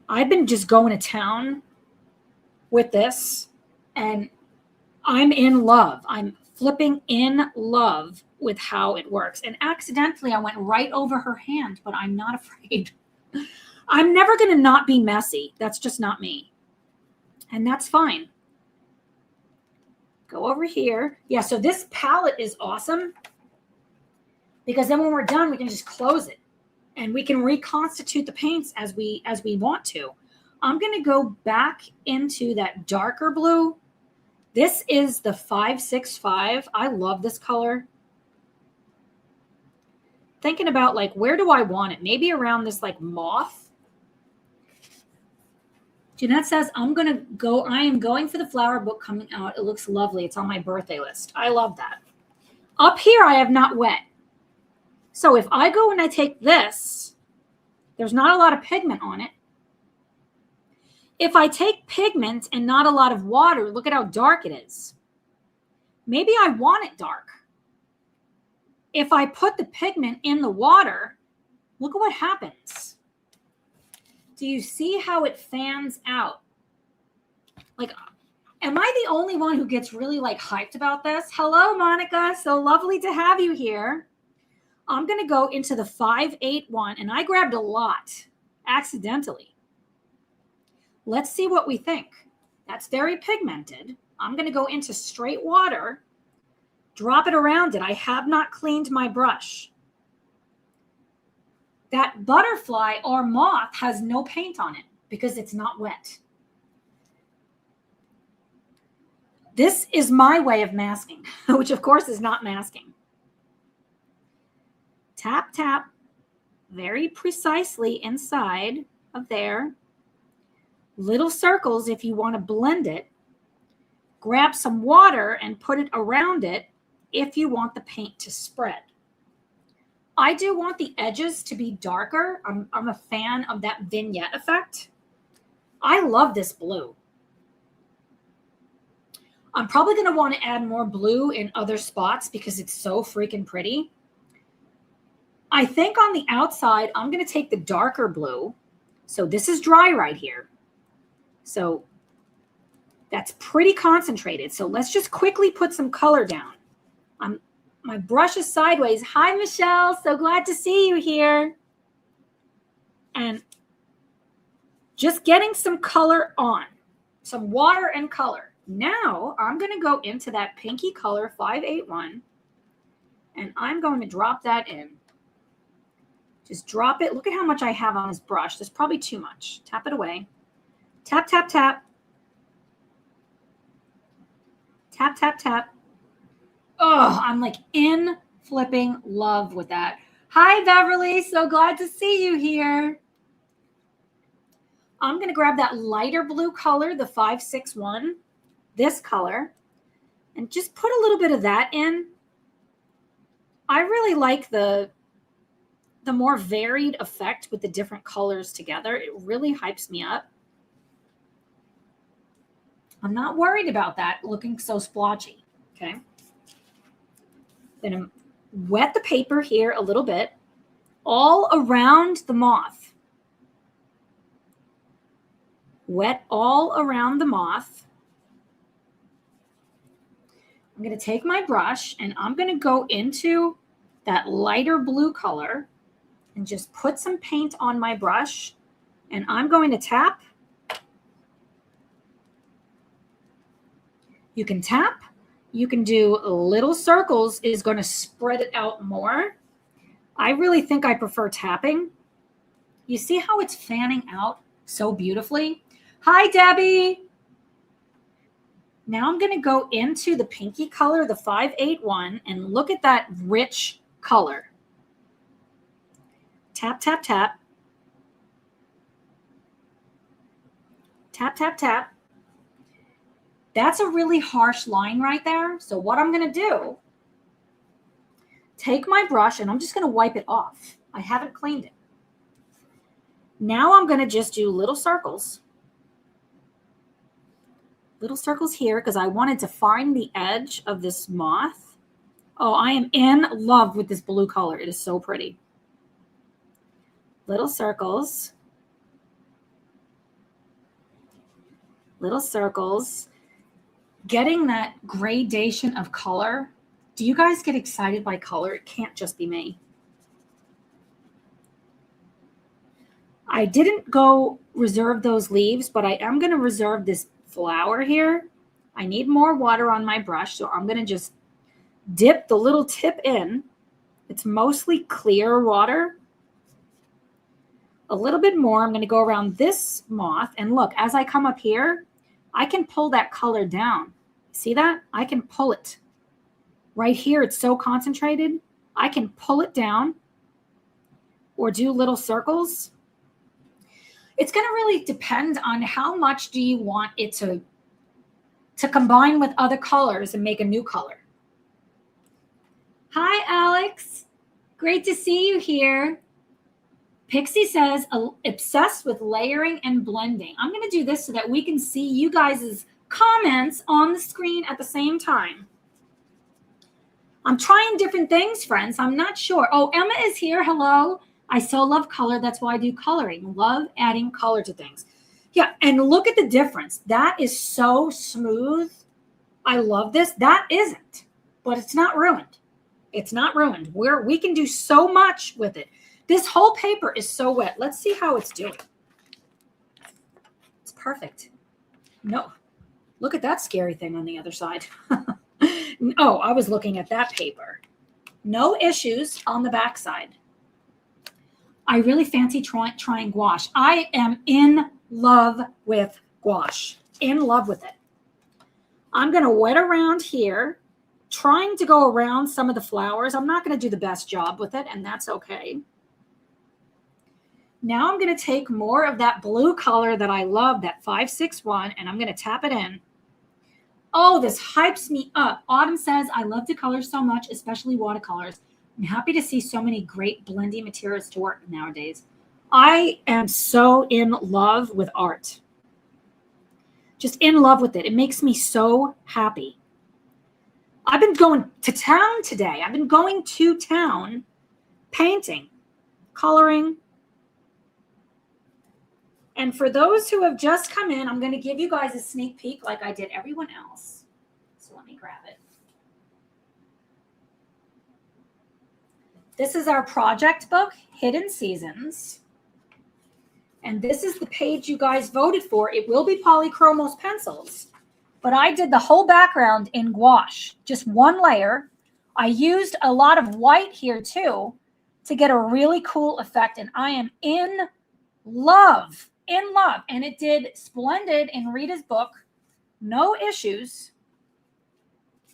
I've been just going to town with this, and I'm in love. I'm flipping in love with how it works. And accidentally, I went right over her hand, but I'm not afraid. I'm never going to not be messy. That's just not me. And that's fine. Go over here. Yeah, so this palette is awesome because then when we're done, we can just close it and we can reconstitute the paints as we want to. I'm going to go back into that darker blue. This is the 565. I love this color. Thinking about like, where do I want it? Maybe around this like moth. Jeanette says, I am going for the flower book coming out. It looks lovely. It's on my birthday list. I love that. Up here, I have not wet. So if I go and I take this, there's not a lot of pigment on it. If I take pigment and not a lot of water, look at how dark it is. Maybe I want it dark. If I put the pigment in the water, look at what happens. Do you see how it fans out? Like, am I the only one who gets really like hyped about this? Hello, Monica. So lovely to have you here. I'm going to go into the 581, and I grabbed a lot accidentally. Let's see what we think. That's very pigmented. I'm going to go into straight water, drop it around it. I have not cleaned my brush. That butterfly or moth has no paint on it because it's not wet. This is my way of masking, which of course is not masking. Tap, tap, very precisely inside of there. Little circles if you want to blend it. Grab some water and put it around it if you want the paint to spread. I do want the edges to be darker. I'm a fan of that vignette effect. I love this blue. I'm probably going to want to add more blue in other spots because it's so freaking pretty. I think on the outside, I'm going to take the darker blue. So this is dry right here. So that's pretty concentrated. So let's just quickly put some color down. My brush is sideways. Hi, Michelle. So glad to see you here. And just getting some color on, some water and color. Now I'm going to go into that pinky color 581, and I'm going to drop that in. Just drop it. Look at how much I have on this brush. There's probably too much. Tap it away. Tap, tap, tap. Tap, tap, tap. Oh, I'm like in flipping love with that. Hi, Beverly. So glad to see you here. I'm going to grab that lighter blue color, the 561, this color, and just put a little bit of that in. I really like the more varied effect with the different colors together. It really hypes me up. I'm not worried about that looking so splotchy, okay? Then wet the paper here a little bit, all around the moth. Wet all around the moth. I'm going to take my brush and I'm going to go into that lighter blue color and just put some paint on my brush. And I'm going to tap. You can tap. You can do little circles, is going to spread it out more. I really think I prefer tapping. You see how it's fanning out so beautifully? Hi, Debbie. Now I'm going to go into the pinky color, the 581, and look at that rich color. Tap, tap, tap. Tap, tap, tap. That's a really harsh line right there. So what I'm going to do, take my brush and I'm just going to wipe it off. I haven't cleaned it. Now I'm going to just do little circles. Little circles here because I wanted to find the edge of this moth. Oh, I am in love with this blue color. It is so pretty. Little circles. Little circles. Getting that gradation of color. Do you guys get excited by color? It can't just be me. I didn't go reserve those leaves, but I am going to reserve this flower here. I need more water on my brush, so I'm going to just dip the little tip in. It's mostly clear water. A little bit more. I'm going to go around this moth, and look, as I come up here, I can pull that color down. See that? I can pull it. Right here, it's so concentrated. I can pull it down or do little circles. It's going to really depend on how much do you want it to combine with other colors and make a new color. Hi, Alex. Great to see you here. Pixie says, obsessed with layering and blending. I'm going to do this so that we can see you guys' comments on the screen at the same time. I'm trying different things, friends. I'm not sure. Oh, Emma is here. Hello. I so love color. That's why I do coloring. Love adding color to things. Yeah, and look at the difference. That is so smooth. I love this. That isn't, but it's not ruined. It's not ruined. We can do so much with it. This whole paper is so wet. Let's see how it's doing. It's perfect. No, look at that scary thing on the other side. Oh, I was looking at that paper. No issues on the back side. I really fancy trying gouache. I am in love with gouache. In love with it. I'm going to wet around here, trying to go around some of the flowers. I'm not going to do the best job with it, and that's okay. Now I'm going to take more of that blue color that I love, that 561, and I'm going to tap it in. Oh, this hypes me up. Autumn says, I love the colors so much, especially watercolors. I'm happy to see so many great blending materials to work with nowadays. I am so in love with art. Just in love with it. It makes me so happy. I've been going to town today. I've been going to town painting, coloring. And for those who have just come in, I'm going to give you guys a sneak peek like I did everyone else. So let me grab it. This is our project book, Hidden Seasons. And this is the page you guys voted for. It will be polychromos pencils. But I did the whole background in gouache, just one layer. I used a lot of white here too to get a really cool effect. And I am in love. In love. And it did splendid in Rita's book. No issues.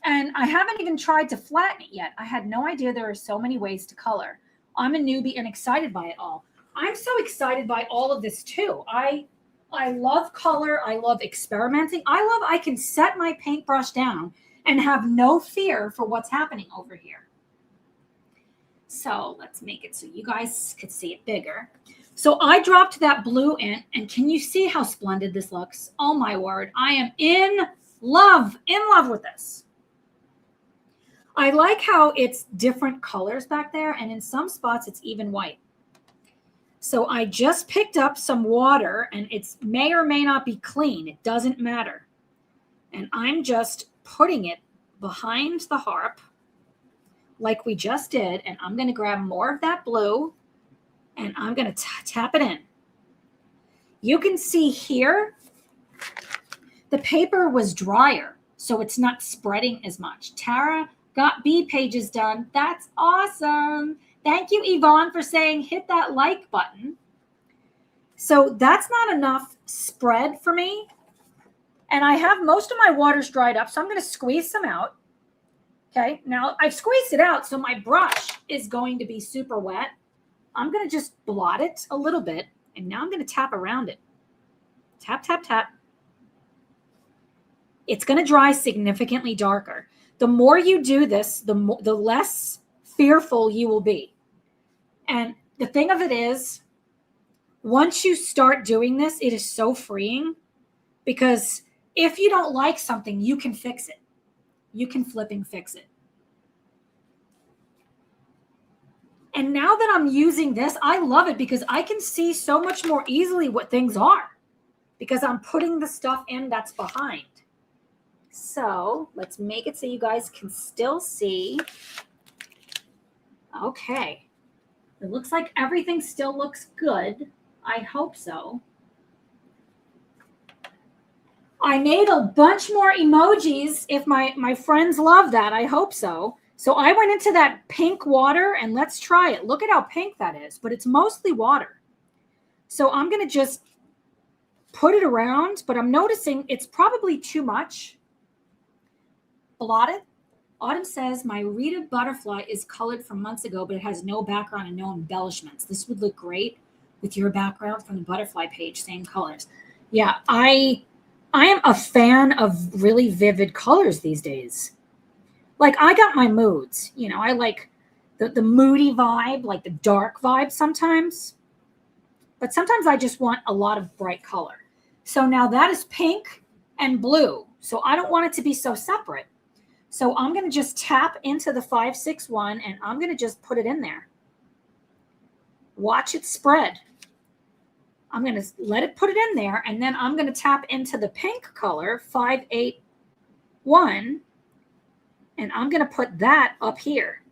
And I haven't even tried to flatten it yet. I had no idea there are so many ways to color. I'm a newbie and excited by it all. I'm so excited by all of this too. I love color. I love experimenting. I can set my paintbrush down and have no fear for what's happening over here. So let's make it so you guys could see it bigger. So I dropped that blue in, and can you see how splendid this looks? Oh my word. I am in love with this. I like how it's different colors back there, and in some spots it's even white. So I just picked up some water, and it may or may not be clean. It doesn't matter. And I'm just putting it behind the harp like we just did, and I'm going to grab more of that blue, and I'm going to tap it in. You can see here, the paper was drier, so it's not spreading as much. Tara got B pages done. That's awesome. Thank you, Yvonne, for saying hit that like button. So that's not enough spread for me. And I have most of my waters dried up, so I'm going to squeeze some out. Okay, now I've squeezed it out, so my brush is going to be super wet. I'm going to just blot it a little bit, and now I'm going to tap around it. Tap, tap, tap. It's going to dry significantly darker. The more you do this, the less fearful you will be. And the thing of it is, once you start doing this, it is so freeing, because if you don't like something, you can fix it. You can flipping fix it. And now that I'm using this, I love it because I can see so much more easily what things are, because I'm putting the stuff in that's behind. So let's make it so you guys can still see. Okay. It looks like everything still looks good. I hope so. I made a bunch more emojis. If my friends love that, I hope so. So I went into that pink water, and let's try it. Look at how pink that is, but it's mostly water. So I'm going to just put it around, but I'm noticing it's probably too much. Blot it. Autumn says, my Rita butterfly is colored from months ago, but it has no background and no embellishments. This would look great with your background from the butterfly page, same colors. Yeah, I am a fan of really vivid colors these days. Like, I got my moods. You know, I like the moody vibe, like the dark vibe sometimes. But sometimes I just want a lot of bright color. So now that is pink and blue. So I don't want it to be so separate. So I'm going to just tap into the 561, and I'm going to just put it in there. Watch it spread. I'm going to let it put it in there, and then I'm going to tap into the pink color, 581, and I'm going to put that up here.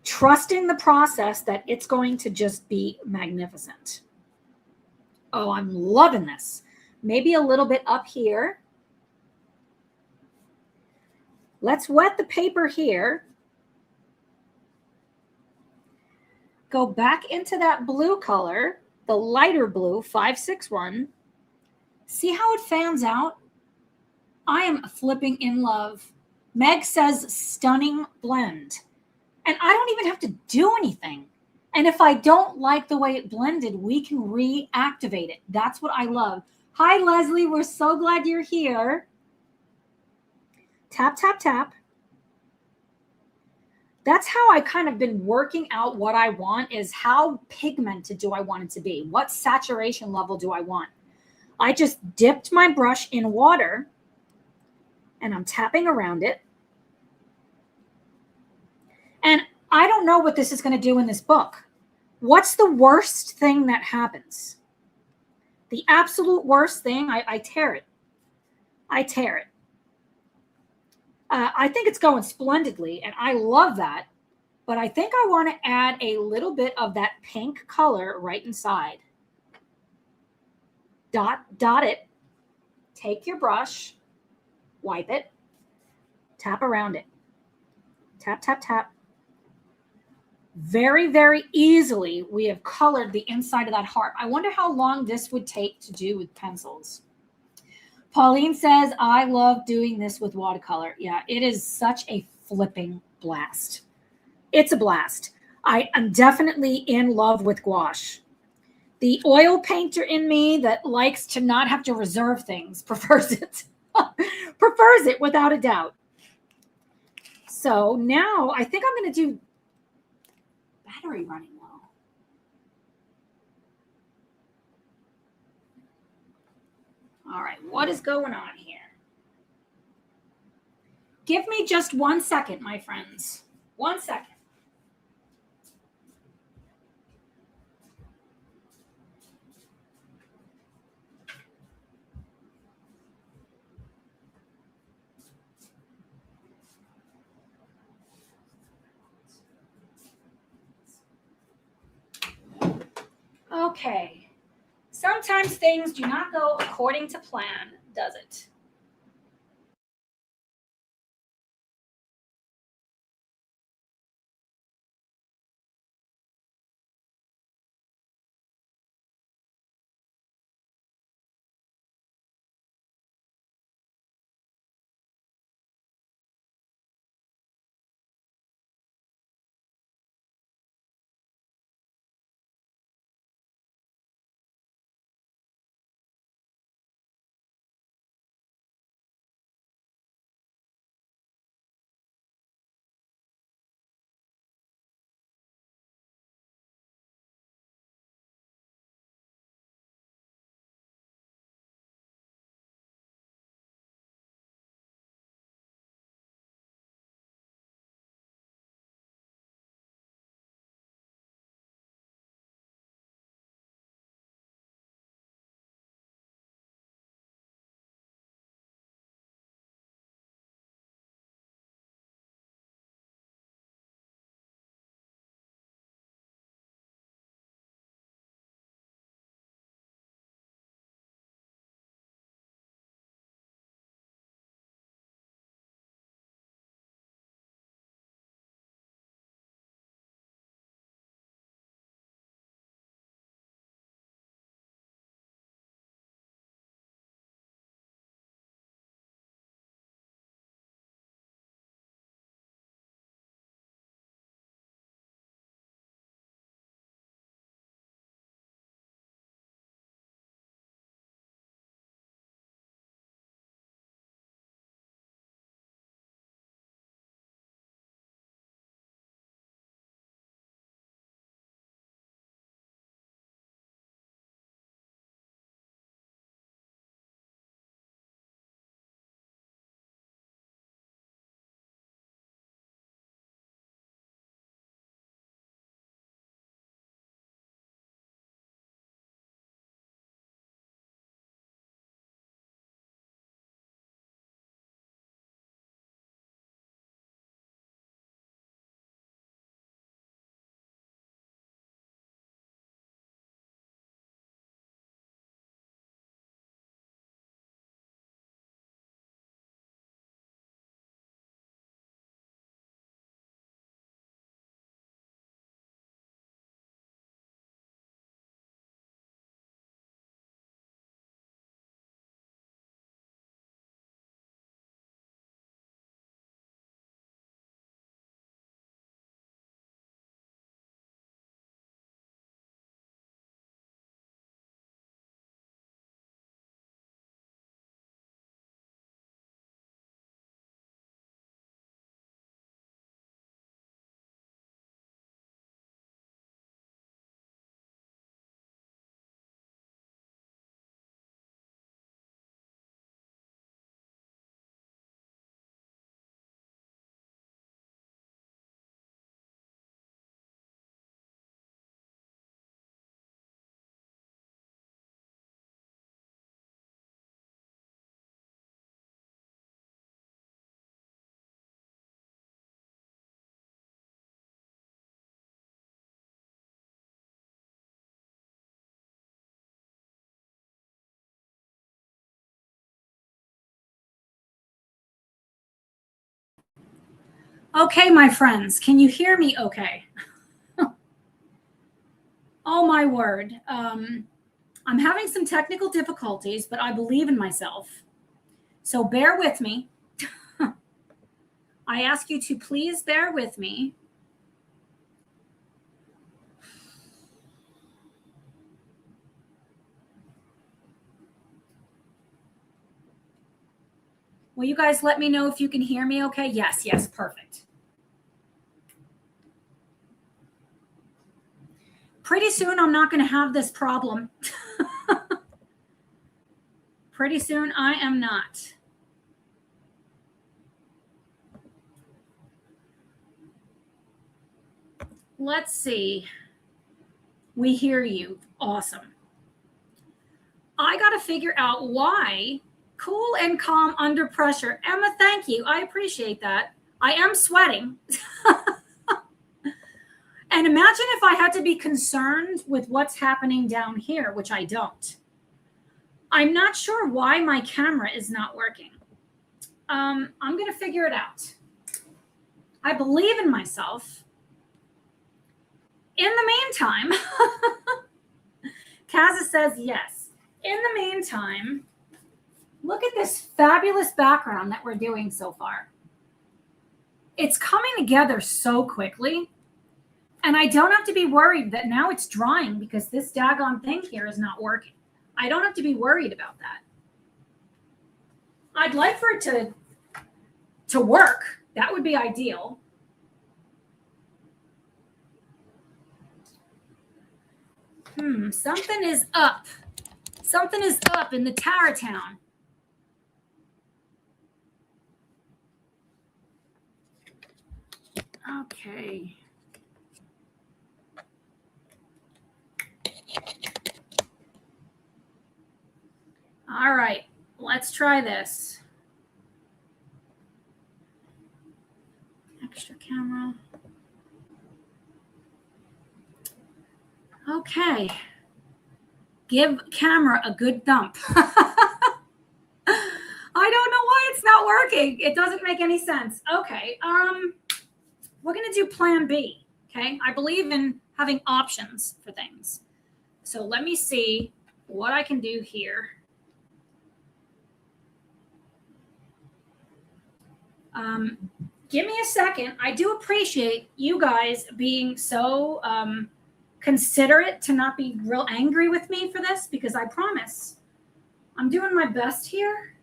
trusting the process that it's going to just be magnificent. Oh, I'm loving this. Maybe a little bit up here. Let's wet the paper here. Go back into that blue color, the lighter blue, 561. See how it fans out? I am flipping in love. Meg says stunning blend. And I don't even have to do anything. And if I don't like the way it blended, we can reactivate it. That's what I love. Hi, Leslie. We're so glad you're here. Tap, tap, tap. That's how I kind of been working out what I want, is how pigmented do I want it to be? What saturation level do I want? I just dipped my brush in water and I'm tapping around it. And I don't know what this is going to do in this book. What's the worst thing that happens? The absolute worst thing, I tear it. I tear it. I think it's going splendidly, and I love that. But I think I want to add a little bit of that pink color right inside. Dot it. Take your brush, wipe it, tap around it. Tap, tap, tap. Very, very easily, we have colored the inside of that heart. I wonder how long this would take to do with pencils. Pauline says, I love doing this with watercolor. Yeah, it is such a flipping blast. It's a blast. I am definitely in love with gouache. The oil painter in me that likes to not have to reserve things prefers it. Prefers it without a doubt. So now I think I'm going to do battery running low. All right, what is going on here? Give me just 1 second, my friends. 1 second. Okay. Sometimes things do not go according to plan, does it? Okay, my friends, can you hear me okay? Oh my word. I'm having some technical difficulties, but I believe in myself. So bear with me. I ask you to please bear with me. Will you guys let me know if you can hear me okay? Yes, yes, perfect. Pretty soon, I'm not going to have this problem. Pretty soon, I am not. Let's see. We hear you. Awesome. I got to figure out why cool and calm under pressure. Emma, thank you. I appreciate that. I am sweating. And imagine if I had to be concerned with what's happening down here, which I don't. I'm not sure why my camera is not working. I'm going to figure it out. I believe in myself. In the meantime, Kaza says yes. In the meantime, look at this fabulous background that we're doing so far. It's coming together so quickly. And I don't have to be worried that now it's drying because this daggone thing here is not working. I don't have to be worried about that. I'd like for it to work. That would be ideal. Something is up. Something is up in the Tower Town. Okay. All right, let's try this. Extra camera. Okay. Give camera a good thump. I don't know why it's not working. It doesn't make any sense. Okay. We're going to do plan B. Okay. I believe in having options for things. So let me see what I can do here. Give me a second. I do appreciate you guys being so considerate to not be real angry with me for this, because I promise I'm doing my best here.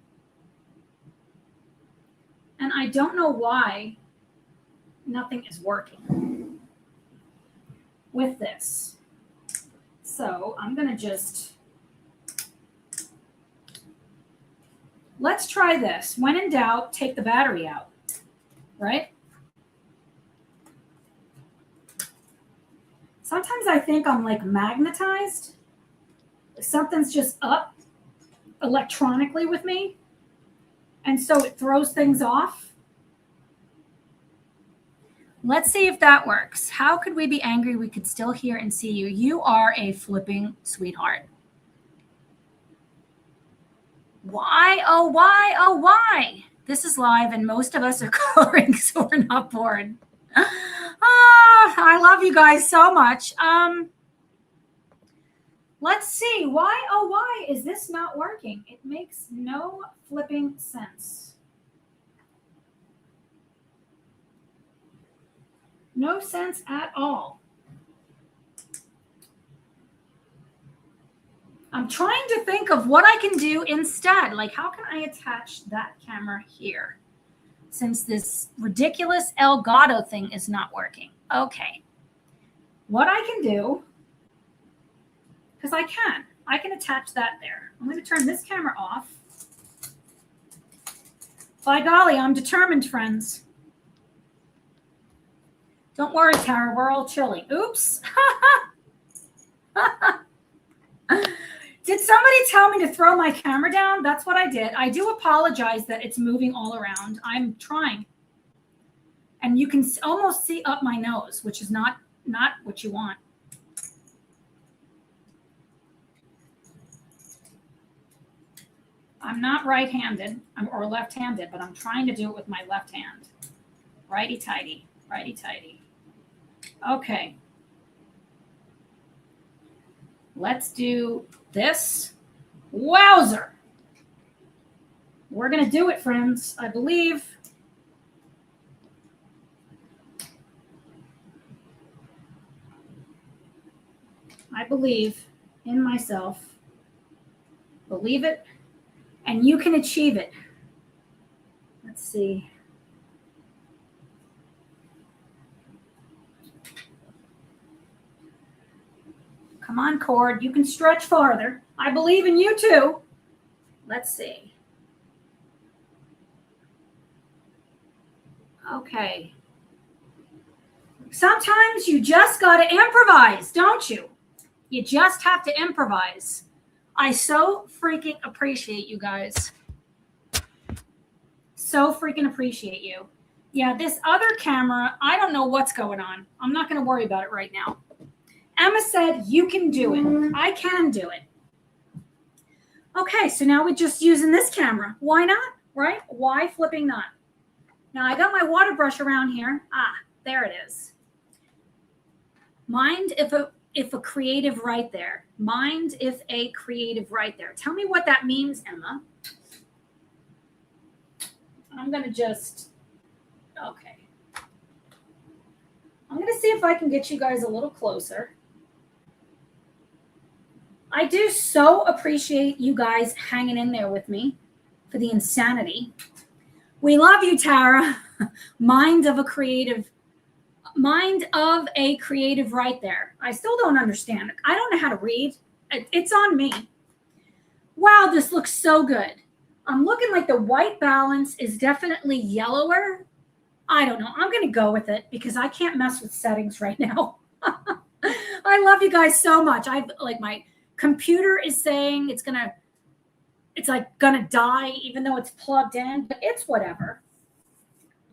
And I don't know why nothing is working with this. So I'm going to just, let's try this. When in doubt, take the battery out, right? Sometimes I think I'm like magnetized. Something's just up electronically with me. And so it throws things off. Let's see if that works. How could we be angry? We could still hear and see you. You are a flipping sweetheart. Why? Oh, why? Oh, why? This is live and most of us are coloring, so we're not bored. I love you guys so much. Let's see. Why? Oh, why is this not working? It makes no flipping sense. No sense at all. I'm trying to think of what I can do instead. Like, how can I attach that camera here? Since this ridiculous Elgato thing is not working. Okay. What I can do, because I can attach that there. I'm going to turn this camera off. By golly, I'm determined, friends. Don't worry, Tara, we're all chilling. Oops. Did somebody tell me to throw my camera down? That's what I did. I do apologize that it's moving all around. I'm trying. And you can almost see up my nose, which is not what you want. I'm not right-handed or left-handed, but I'm trying to do it with my left hand. Righty-tighty, righty-tighty. Okay. Let's do this. Wowzer. We're going to do it, friends. I believe. I believe in myself. Believe it, and you can achieve it. Let's see. Come on, cord. You can stretch farther. I believe in you too. Let's see. Okay. Sometimes you just got to improvise, don't you? You just have to improvise. I so freaking appreciate you guys. So freaking appreciate you. Yeah, this other camera, I don't know what's going on. I'm not going to worry about it right now. Emma said, you can do it. I can do it. Okay, so now we're just using this camera. Why not, right? Why flipping not? Now, I got my water brush around here. Ah, there it is. Mind if a creative right there. Mind if a creative right there. Tell me what that means, Emma. I'm going to just, okay. I'm going to see if I can get you guys a little closer. I do so appreciate you guys hanging in there with me for the insanity. We love you, Tara. Mind of a creative right there. I still don't understand it. I don't know how to read. It's on me. Wow, this looks so good. I'm looking like the white balance is definitely yellower. I don't know. I'm going to go with it because I can't mess with settings right now. I love you guys so much. My computer is saying it's like gonna die even though it's plugged in, but it's whatever.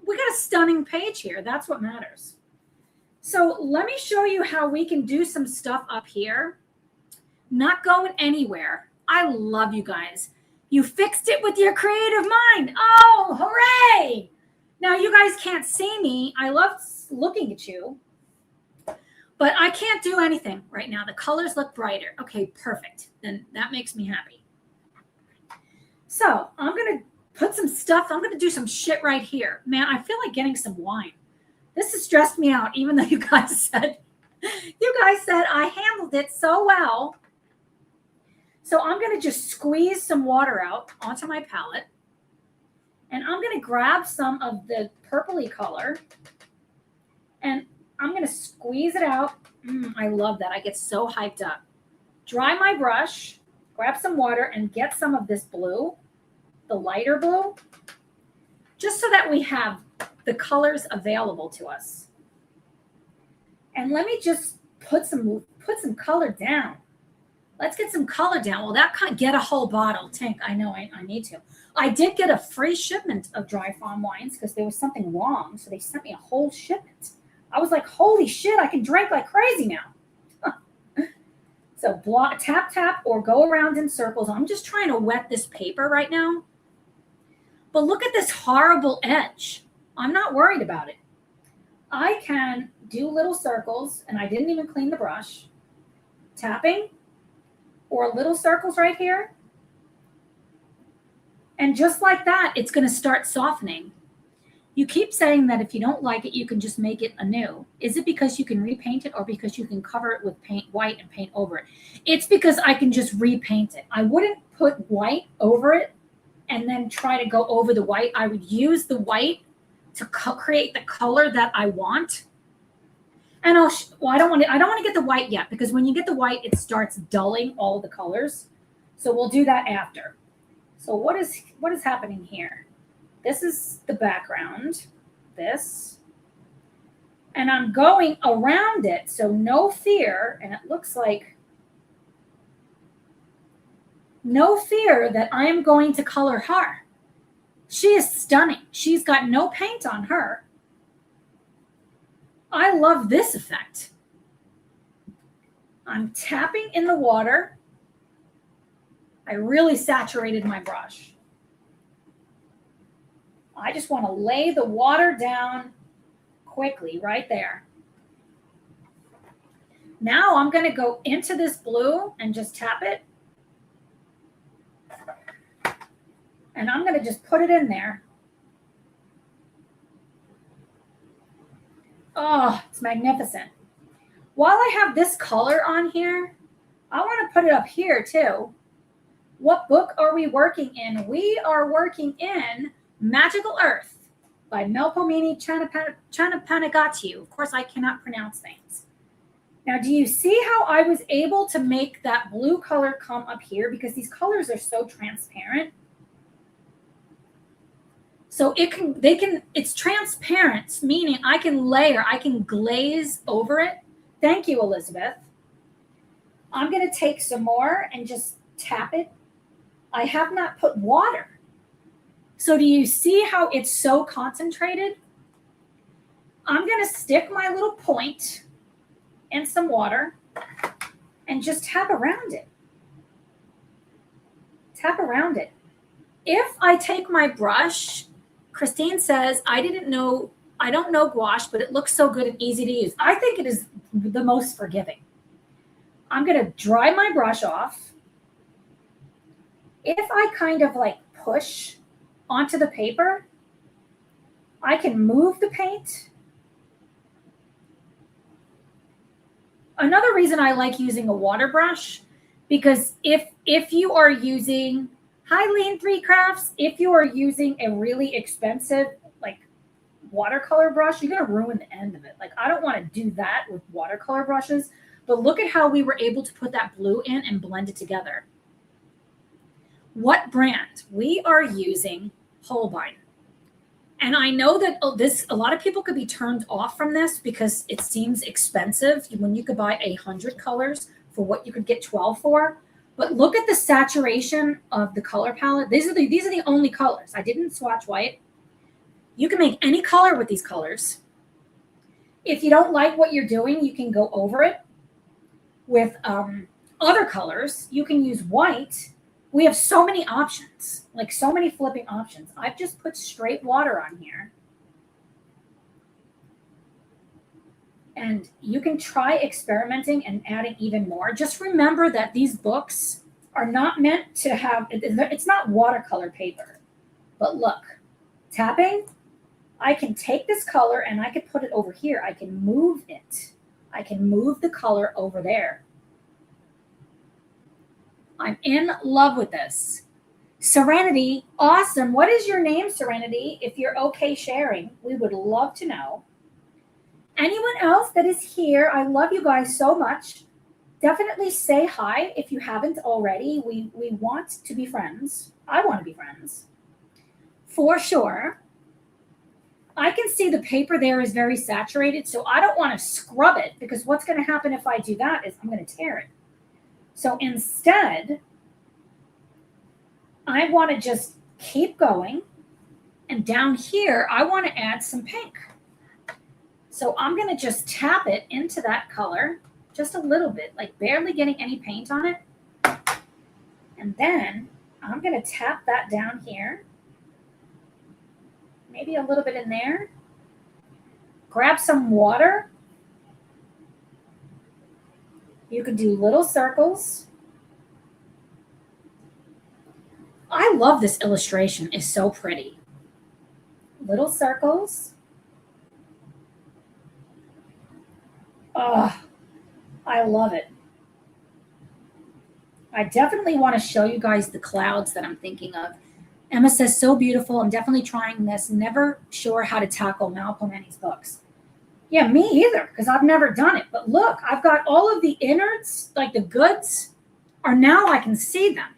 We got a stunning page here. That's what matters. So let me show you how we can do some stuff up here. Not going anywhere. I love you guys. You fixed it with your creative mind. Oh, hooray! Now you guys can't see me. I love looking at you. But I can't do anything right now. The colors look brighter. Okay, perfect. Then that makes me happy. So I'm going to put some stuff. I'm going to do some shit right here. Man, I feel like getting some wine. This has stressed me out, even though you guys said I handled it so well. So I'm going to just squeeze some water out onto my palette. And I'm going to grab some of the purpley color. And I'm going to squeeze it out. I love that. I get so hyped up. Dry my brush, grab some water, and get some of this blue, the lighter blue, just so that we have the colors available to us. And let me just put some color down. Let's get some color down. Well, that can't get a whole bottle. Tink, I know I need to. I did get a free shipment of Dry Farm wines because there was something wrong. So they sent me a whole shipment. I was like, holy shit, I can drink like crazy now. So tap, tap, or go around in circles. I'm just trying to wet this paper right now. But look at this horrible edge. I'm not worried about it. I can do little circles, and I didn't even clean the brush. Tapping, or little circles right here. And just like that, it's going to start softening. You keep saying that if you don't like it, you can just make it anew. Is it because you can repaint it or because you can cover it with white and paint over it? It's because I can just repaint it. I wouldn't put white over it and then try to go over the white. I would use the white to create the color that I want. And I don't want to get the white yet because when you get the white, it starts dulling all the colors. So we'll do that after. So what is happening here? This is the background, this, and I'm going around it, so no fear, and it looks like no fear that I am going to color her. She is stunning. She's got no paint on her. I love this effect. I'm tapping in the water. I really saturated my brush. I just want to lay the water down quickly right there. Now I'm going to go into this blue and just tap it. And I'm going to just put it in there. Oh, it's magnificent. While I have this color on here, I want to put it up here too. What book are we working in? We are working in Magical Earth by Melpomene Chanapanigathiou. Of course, I cannot pronounce things. Now, do you see how I was able to make that blue color come up here? Because these colors are so transparent. So it's transparent, meaning I can layer, I can glaze over it. Thank you, Elizabeth. I'm going to take some more and just tap it. I have not put water. So do you see how it's so concentrated? I'm going to stick my little point in some water and just tap around it. Tap around it. If I take my brush, Christine says, I don't know gouache, but it looks so good and easy to use. I think it is the most forgiving. I'm going to dry my brush off. If I kind of like push onto the paper, I can move the paint. Another reason I like using a water brush, because if you are using, hi Lean 3 Crafts, if you are using a really expensive like watercolor brush, you're going to ruin the end of it. Like, I don't want to do that with watercolor brushes, but look at how we were able to put that blue in and blend it together. What brand? We are using Holbein. And I know that a lot of people could be turned off from this because it seems expensive when you could buy 100 colors for what you could get 12 for. But look at the saturation of the color palette. These are the only colors. I didn't swatch white. You can make any color with these colors. If you don't like what you're doing, you can go over it with other colors. You can use white. We have so many options, like so many flipping options. I've just put straight water on here. And you can try experimenting and adding even more. Just remember that these books are not meant to have, it's not watercolor paper. But look, tapping, I can take this color and I can put it over here. I can move it. I can move the color over there. I'm in love with this. Serenity, awesome. What is your name, Serenity? If you're okay sharing, we would love to know. Anyone else that is here, I love you guys so much. Definitely say hi if you haven't already. We want to be friends. I want to be friends. For sure. I can see the paper there is very saturated, so I don't want to scrub it because what's going to happen if I do that is I'm going to tear it. So instead, I want to just keep going. And down here, I want to add some pink. So I'm going to just tap it into that color just a little bit, like barely getting any paint on it. And then I'm going to tap that down here. Maybe a little bit in there. Grab some water. You can do little circles. I love this illustration. It's so pretty. Little circles. Oh, I love it. I definitely want to show you guys the clouds that I'm thinking of. Emma says, so beautiful. I'm definitely trying this. Never sure how to tackle Melpomene's books. Yeah, me either, because I've never done it. But look, I've got all of the innards, like the goods, are now I can see them.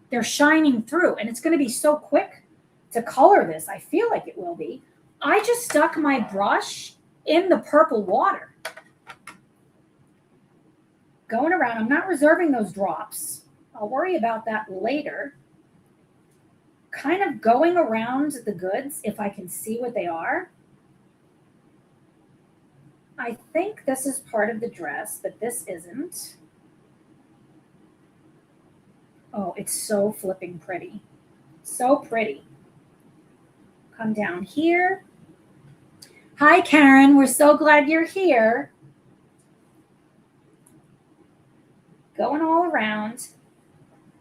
They're shining through, and it's going to be so quick to color this. I feel like it will be. I just stuck my brush in the purple water. Going around, I'm not reserving those drops. I'll worry about that later. Kind of going around the goods if I can see what they are. I think this is part of the dress, but this isn't. Oh, it's so flipping pretty. So pretty. Come down here. Hi, Karen. We're so glad you're here. Going all around.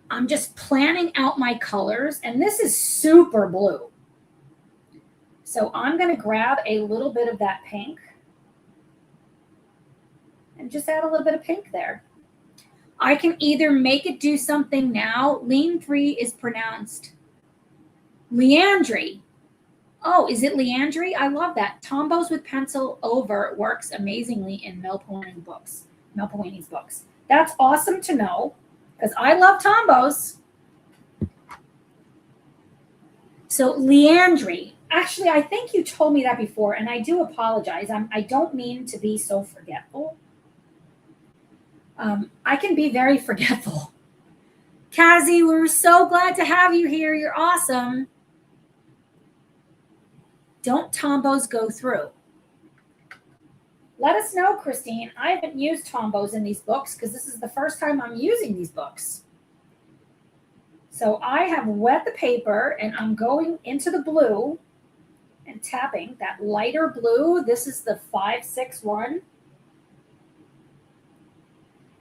I'm just planning out my colors, and this is super blue. So I'm going to grab a little bit of that pink and just add a little bit of pink there. I can either make it do something now. Lean 3 is pronounced Leandry. Oh, is it Leandry? I love that. Tombos with pencil over works amazingly in Mel Polanyi's books. That's awesome to know because I love Tombos. So Leandry, actually, I think you told me that before, and I do apologize. I don't mean to be so forgetful. I can be very forgetful. Kazi, we're so glad to have you here. You're awesome. Don't Tombos go through? Let us know, Christine. I haven't used Tombos in these books because this is the first time I'm using these books. So I have wet the paper and I'm going into the blue and tapping that lighter blue. This is the 561.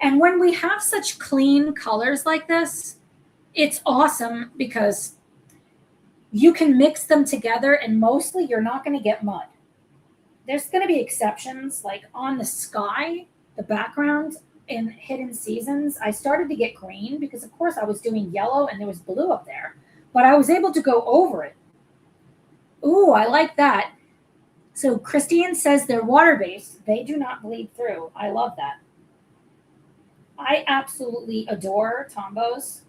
And when we have such clean colors like this, it's awesome because you can mix them together and mostly you're not going to get mud. There's going to be exceptions, like on the sky, the background in Hidden Seasons, I started to get green because of course I was doing yellow and there was blue up there, but I was able to go over it. Ooh, I like that. So Christine says they're water-based. They do not bleed through. I love that. I absolutely adore Tombos.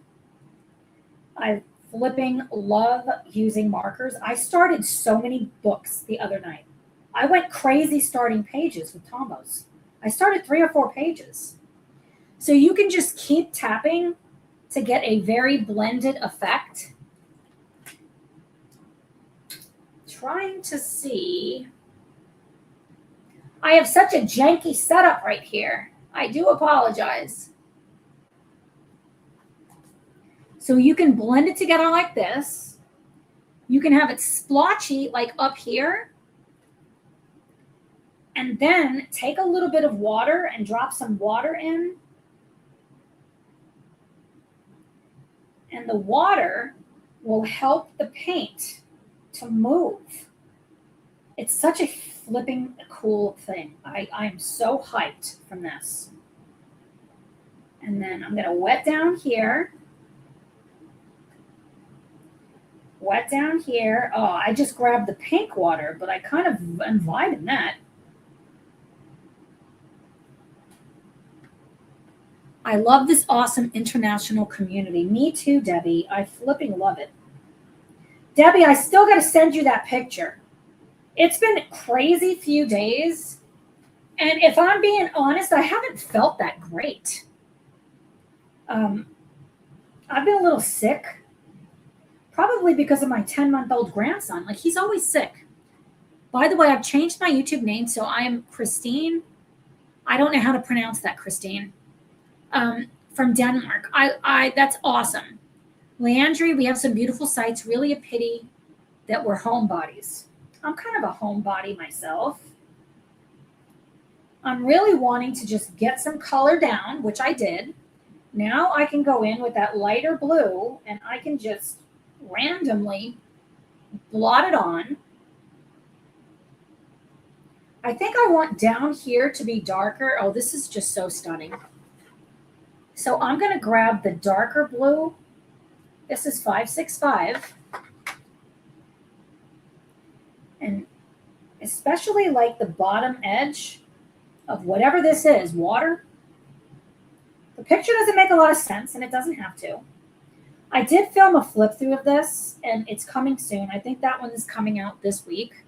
I flipping love using markers. I started so many books the other night. I went crazy starting pages with Tombos. I started 3 or 4 pages. So you can just keep tapping to get a very blended effect. Trying to see. I have such a janky setup right here. I do apologize. So you can blend it together like this. You can have it splotchy like up here. And then take a little bit of water and drop some water in. And the water will help the paint to move. It's such a flipping cool thing. I am so hyped from this. And then I'm going to wet down here. Wet down here. Oh, I just grabbed the pink water, but I kind of am vibing that. I love this awesome international community. Me too, Debbie. I flipping love it. Debbie, I still got to send you that picture. It's been a crazy few days. And if I'm being honest, I haven't felt that great. I've been a little sick. Probably because of my 10-month-old grandson. Like, he's always sick. By the way, I've changed my YouTube name, so I am Christine. I don't know how to pronounce that, Christine. From Denmark. That's awesome. Leandry, we have some beautiful sites. Really a pity that we're homebodies. I'm kind of a homebody myself. I'm really wanting to just get some color down, which I did. Now I can go in with that lighter blue and I can just randomly blot it on. I think I want down here to be darker. Oh, this is just so stunning. So I'm going to grab the darker blue. This is 565. And especially like the bottom edge of whatever this is, water. The picture doesn't make a lot of sense, and it doesn't have to. I did film a flip through of this, and it's coming soon. I think that one is coming out this week.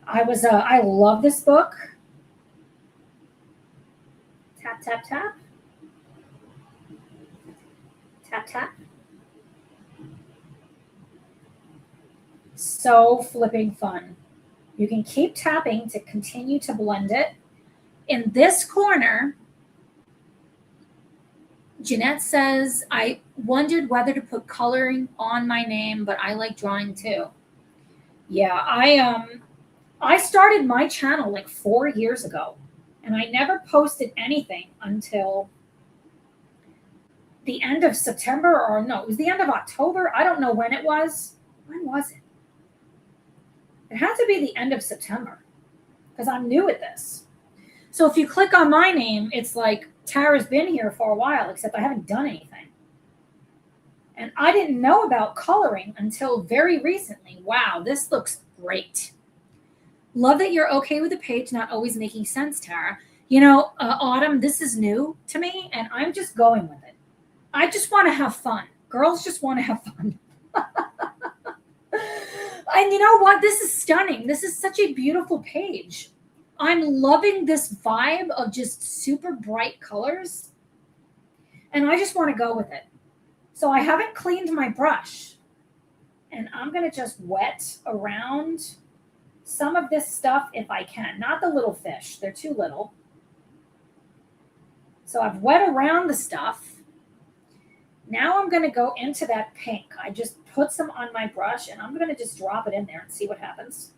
I love this book. Tap, tap, tap. Tap, tap. So flipping fun. You can keep tapping to continue to blend it. In this corner, Jeanette says, I wondered whether to put coloring on my name, but I like drawing too. Yeah, I I started my channel like 4 years ago, and I never posted anything until the end of September, or no, it was the end of October. I don't know when it was. When was it? It had to be the end of September because I'm new at this. So if you click on my name, it's like Tara's been here for a while, except I haven't done anything. And I didn't know about coloring until very recently. Wow, this looks great. Love that you're okay with the page not always making sense, Tara. You know, Autumn, this is new to me, and I'm just going with it. I just want to have fun. Girls just want to have fun. And you know what? This is stunning. This is such a beautiful page. I'm loving this vibe of just super bright colors. And I just want to go with it. So I haven't cleaned my brush. And I'm going to just wet around some of this stuff if I can. Not the little fish. They're too little. So I've wet around the stuff. Now I'm going to go into that pink. I just put some on my brush, and I'm going to just drop it in there and see what happens.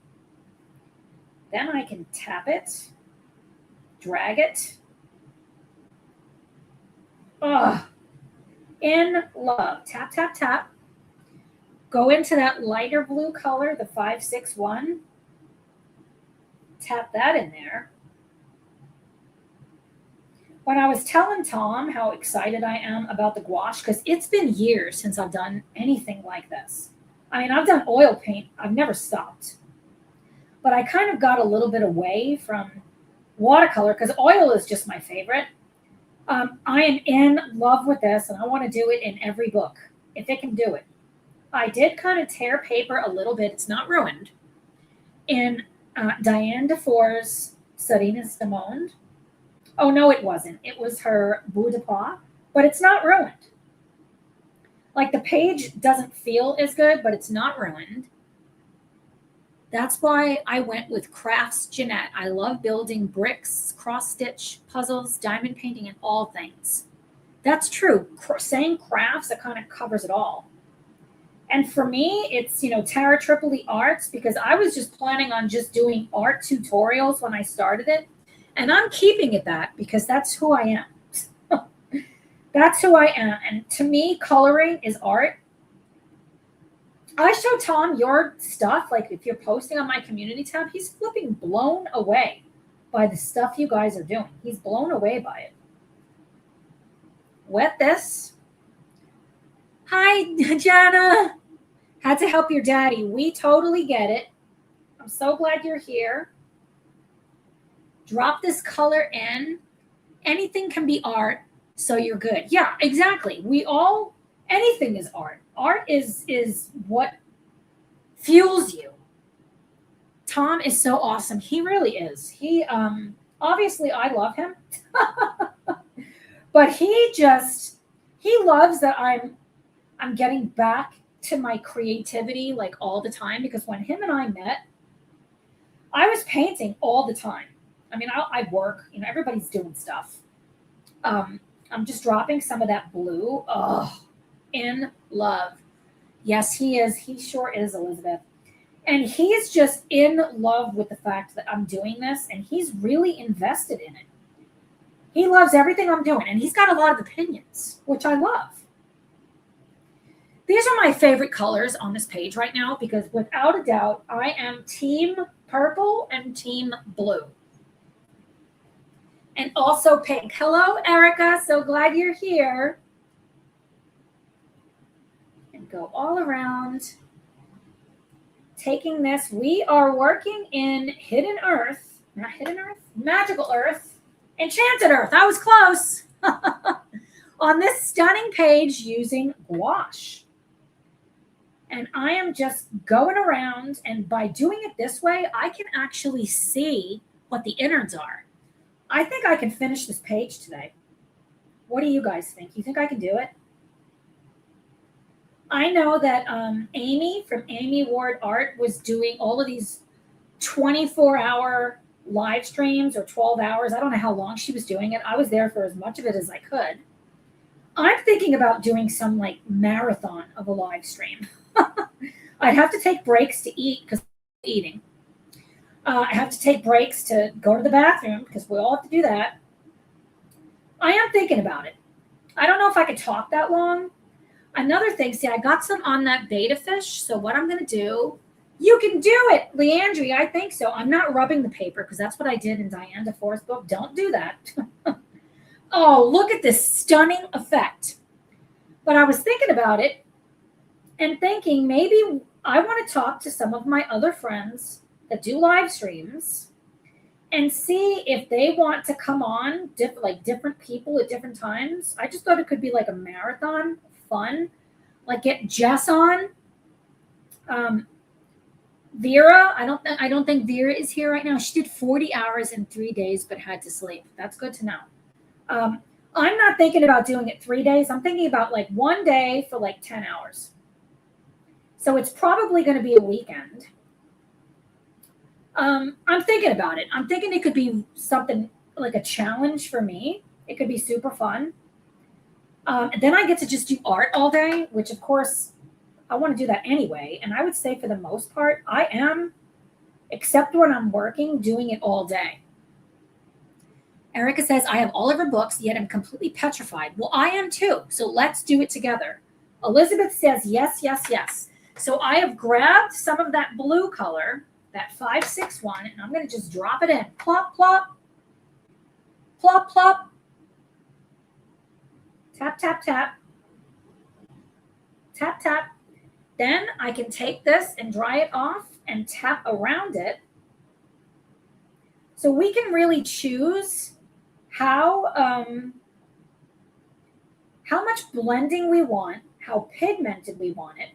Then I can tap it, drag it. Ugh. In love. Tap, tap, tap. Go into that lighter blue color, the 561. Tap that in there. When I was telling Tom how excited I am about the gouache, because it's been years since I've done anything like this. I mean, I've done oil paint. I've never stopped. But I kind of got a little bit away from watercolor because oil is just my favorite. I am in love with this, and I want to do it in every book, if it can do it. I did kind of tear paper a little bit. It's not ruined. In Diane DeFore's Serenas de Monde. Oh, no, it wasn't. It was her Bout de Pas, but it's not ruined. Like, the page doesn't feel as good, but it's not ruined. That's why I went with Crafts Jeanette. I love building bricks, cross-stitch puzzles, diamond painting, and all things. That's true. Saying crafts, that kind of covers it all. And for me, it's, you know, Tara Tripoli Arts, because I was just planning on just doing art tutorials when I started it. And I'm keeping it that because that's who I am. That's who I am. And to me, coloring is art. I show Tom your stuff, like if you're posting on my community tab, he's flipping blown away by the stuff you guys are doing. He's blown away by it. Wet this. Hi, Jana. Had to help your daddy. We totally get it. I'm so glad you're here. Drop this color in. Anything can be art, so you're good. Yeah, exactly. Anything is art. Art is what fuels you. Tom is so awesome. He really is. He obviously I love him. But he loves that I'm getting back to my creativity like all the time, because when him and I met, I was painting all the time. I mean, I work, you know, everybody's doing stuff. I'm just dropping some of that blue. Oh, in love. Yes, he is. He sure is, Elizabeth. And he's just in love with the fact that I'm doing this, and he's really invested in it. He loves everything I'm doing, and he's got a lot of opinions, which I love. These are my favorite colors on this page right now, because without a doubt, I am team purple and team blue. And also pink. Hello, Erica. So glad you're here. And go all around. Taking this. We are working in Hidden Earth. Not Hidden Earth. Magical Earth. Enchanted Earth. I was close. On this stunning page using gouache. And I am just going around. And by doing it this way, I can actually see what the innards are. I think I can finish this page today. What do you guys think? You think I can do it? I know that Amy from Amy Ward Art was doing all of these 24-hour live streams, or 12 hours. I don't know how long she was doing it. I was there for as much of it as I could. I'm thinking about doing some like marathon of a live stream. I'd have to take breaks to eat because I'm eating. I have to take breaks to go to the bathroom because we all have to do that. I am thinking about it. I don't know if I could talk that long. Another thing, see, I got some on that beta fish. So what I'm going to do, you can do it, Leandri. I think so. I'm not rubbing the paper because that's what I did in Diane DeFore's book. Don't do that. Oh, look at this stunning effect. But I was thinking about it and thinking maybe I want to talk to some of my other friends that do live streams and see if they want to come on, different people at different times. I just thought it could be like a marathon, fun, like get Jess on. Vera, I don't think Vera is here right now. She did 40 hours in 3 days, but had to sleep. That's good to know. I'm not thinking about doing it 3 days. I'm thinking about like 1 day for like 10 hours. So it's probably going to be a weekend. I'm thinking about it. I'm thinking it could be something like a challenge for me. It could be super fun. And then I get to just do art all day, which of course I want to do that anyway. And I would say for the most part, I am, except when I'm working, doing it all day. Erica says, I have all of her books, yet I'm completely petrified. Well, I am too. So let's do it together. Elizabeth says, yes, yes, yes. So I have grabbed some of that blue color, that 561, and I'm going to just drop it in. Plop, plop. Plop, plop. Tap, tap, tap. Tap, tap. Then I can take this and dry it off and tap around it. So we can really choose how much blending we want, how pigmented we want it.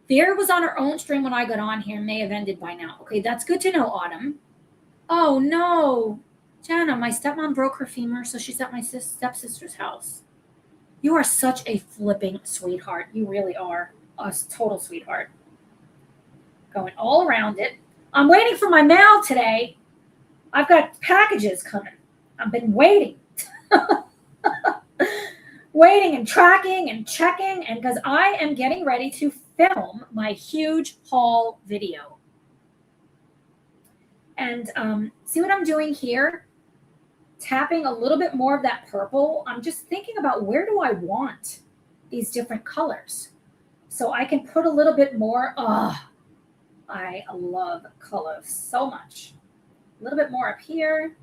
Vera was on her own stream when I got on here, may have ended by now. Okay, that's good to know, Autumn. Oh, no. Jana, my stepmom broke her femur, so she's at my stepsister's house. You are such a flipping sweetheart. You really are a total sweetheart. Going all around it. I'm waiting for my mail today. I've got packages coming. I've been waiting. Waiting and tracking and checking, and because I am getting ready to film my huge haul video. And see what I'm doing here? Tapping a little bit more of that purple. I'm just thinking about where do I want these different colors. So I can put a little bit more. I love color so much. A little bit more up here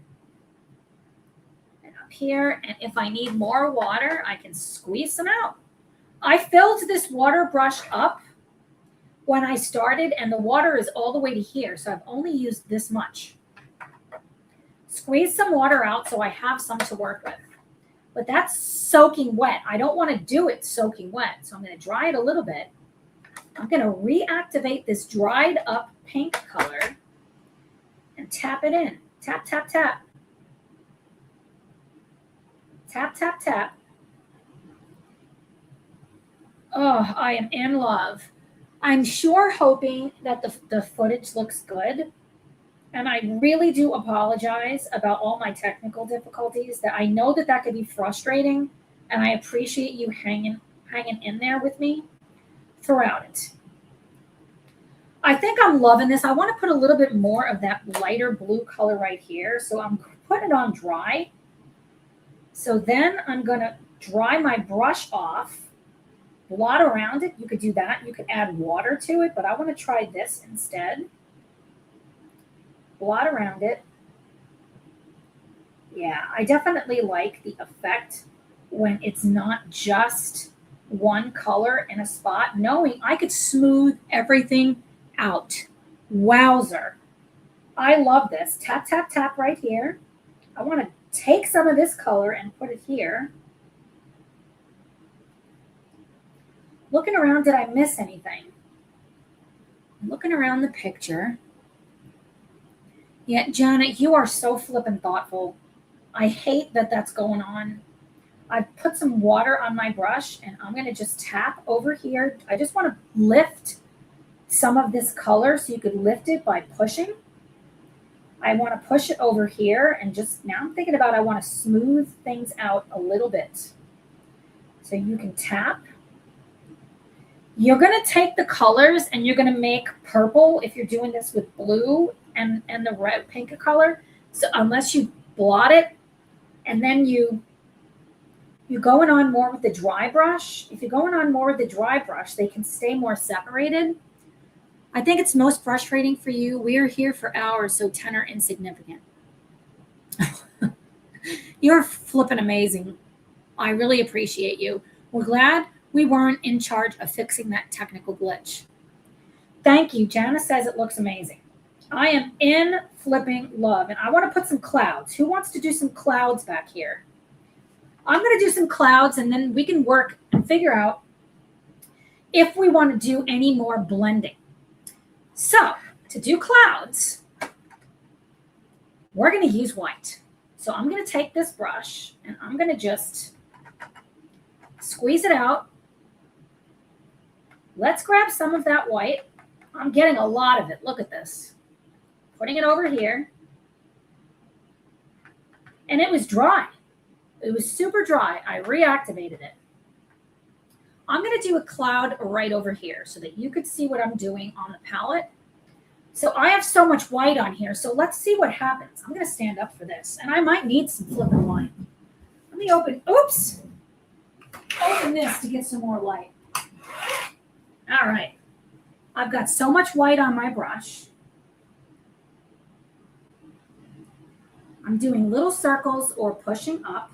and up here. And if I need more water, I can squeeze some out. I filled this water brush up when I started, and the water is all the way to here. So I've only used this much. Squeeze some water out so I have some to work with. But that's soaking wet. I don't want to do it soaking wet. So I'm going to dry it a little bit. I'm going to reactivate this dried up pink color and tap it in. Tap, tap, tap. Tap, tap, tap. Oh, I am in love. I'm sure hoping that the footage looks good. And I really do apologize about all my technical difficulties. That I know that could be frustrating, and I appreciate you hanging in there with me throughout it. I think I'm loving this. I want to put a little bit more of that lighter blue color right here. So I'm putting it on dry. So then I'm going to dry my brush off, blot around it. You could do that. You could add water to it, but I want to try this instead. Blot around it. Yeah, I definitely like the effect when it's not just one color in a spot, knowing I could smooth everything out. Wowzer. I love this. Tap, tap, tap right here. I want to take some of this color and put it here. Looking around, did I miss anything? I'm looking around the picture. Yeah, Janet, you are so flippin' thoughtful. I hate that that's going on. I put some water on my brush, and I'm going to just tap over here. I just want to lift some of this color so you could lift it by pushing. I want to push it over here, and just now I'm thinking about I want to smooth things out a little bit. So you can tap. You're going to take the colors and you're going to make purple if you're doing this with blue and the red pink color. So unless you blot it, and then you're going on more with the dry brush. If you're going on more with the dry brush, they can stay more separated. I think it's most frustrating for you. We're here for hours, so 10 are insignificant. You're flipping amazing. I really appreciate you. We're glad we weren't in charge of fixing that technical glitch. Thank you. Jana says it looks amazing. I am in flipping love, and I want to put some clouds. Who wants to do some clouds back here? I'm going to do some clouds, and then we can work and figure out if we want to do any more blending. So to do clouds, we're going to use white. So I'm going to take this brush, and I'm going to just squeeze it out. Let's grab some of that white. I'm getting a lot of it. Look at this. Putting it over here. And it was dry. It was super dry. I reactivated it. I'm going to do a cloud right over here so that you could see what I'm doing on the palette. So I have so much white on here. So let's see what happens. I'm going to stand up for this. And I might need some flipping light. Let me open. Oops. Open this to get some more light. All right. I've got so much white on my brush. I'm doing little circles or pushing up.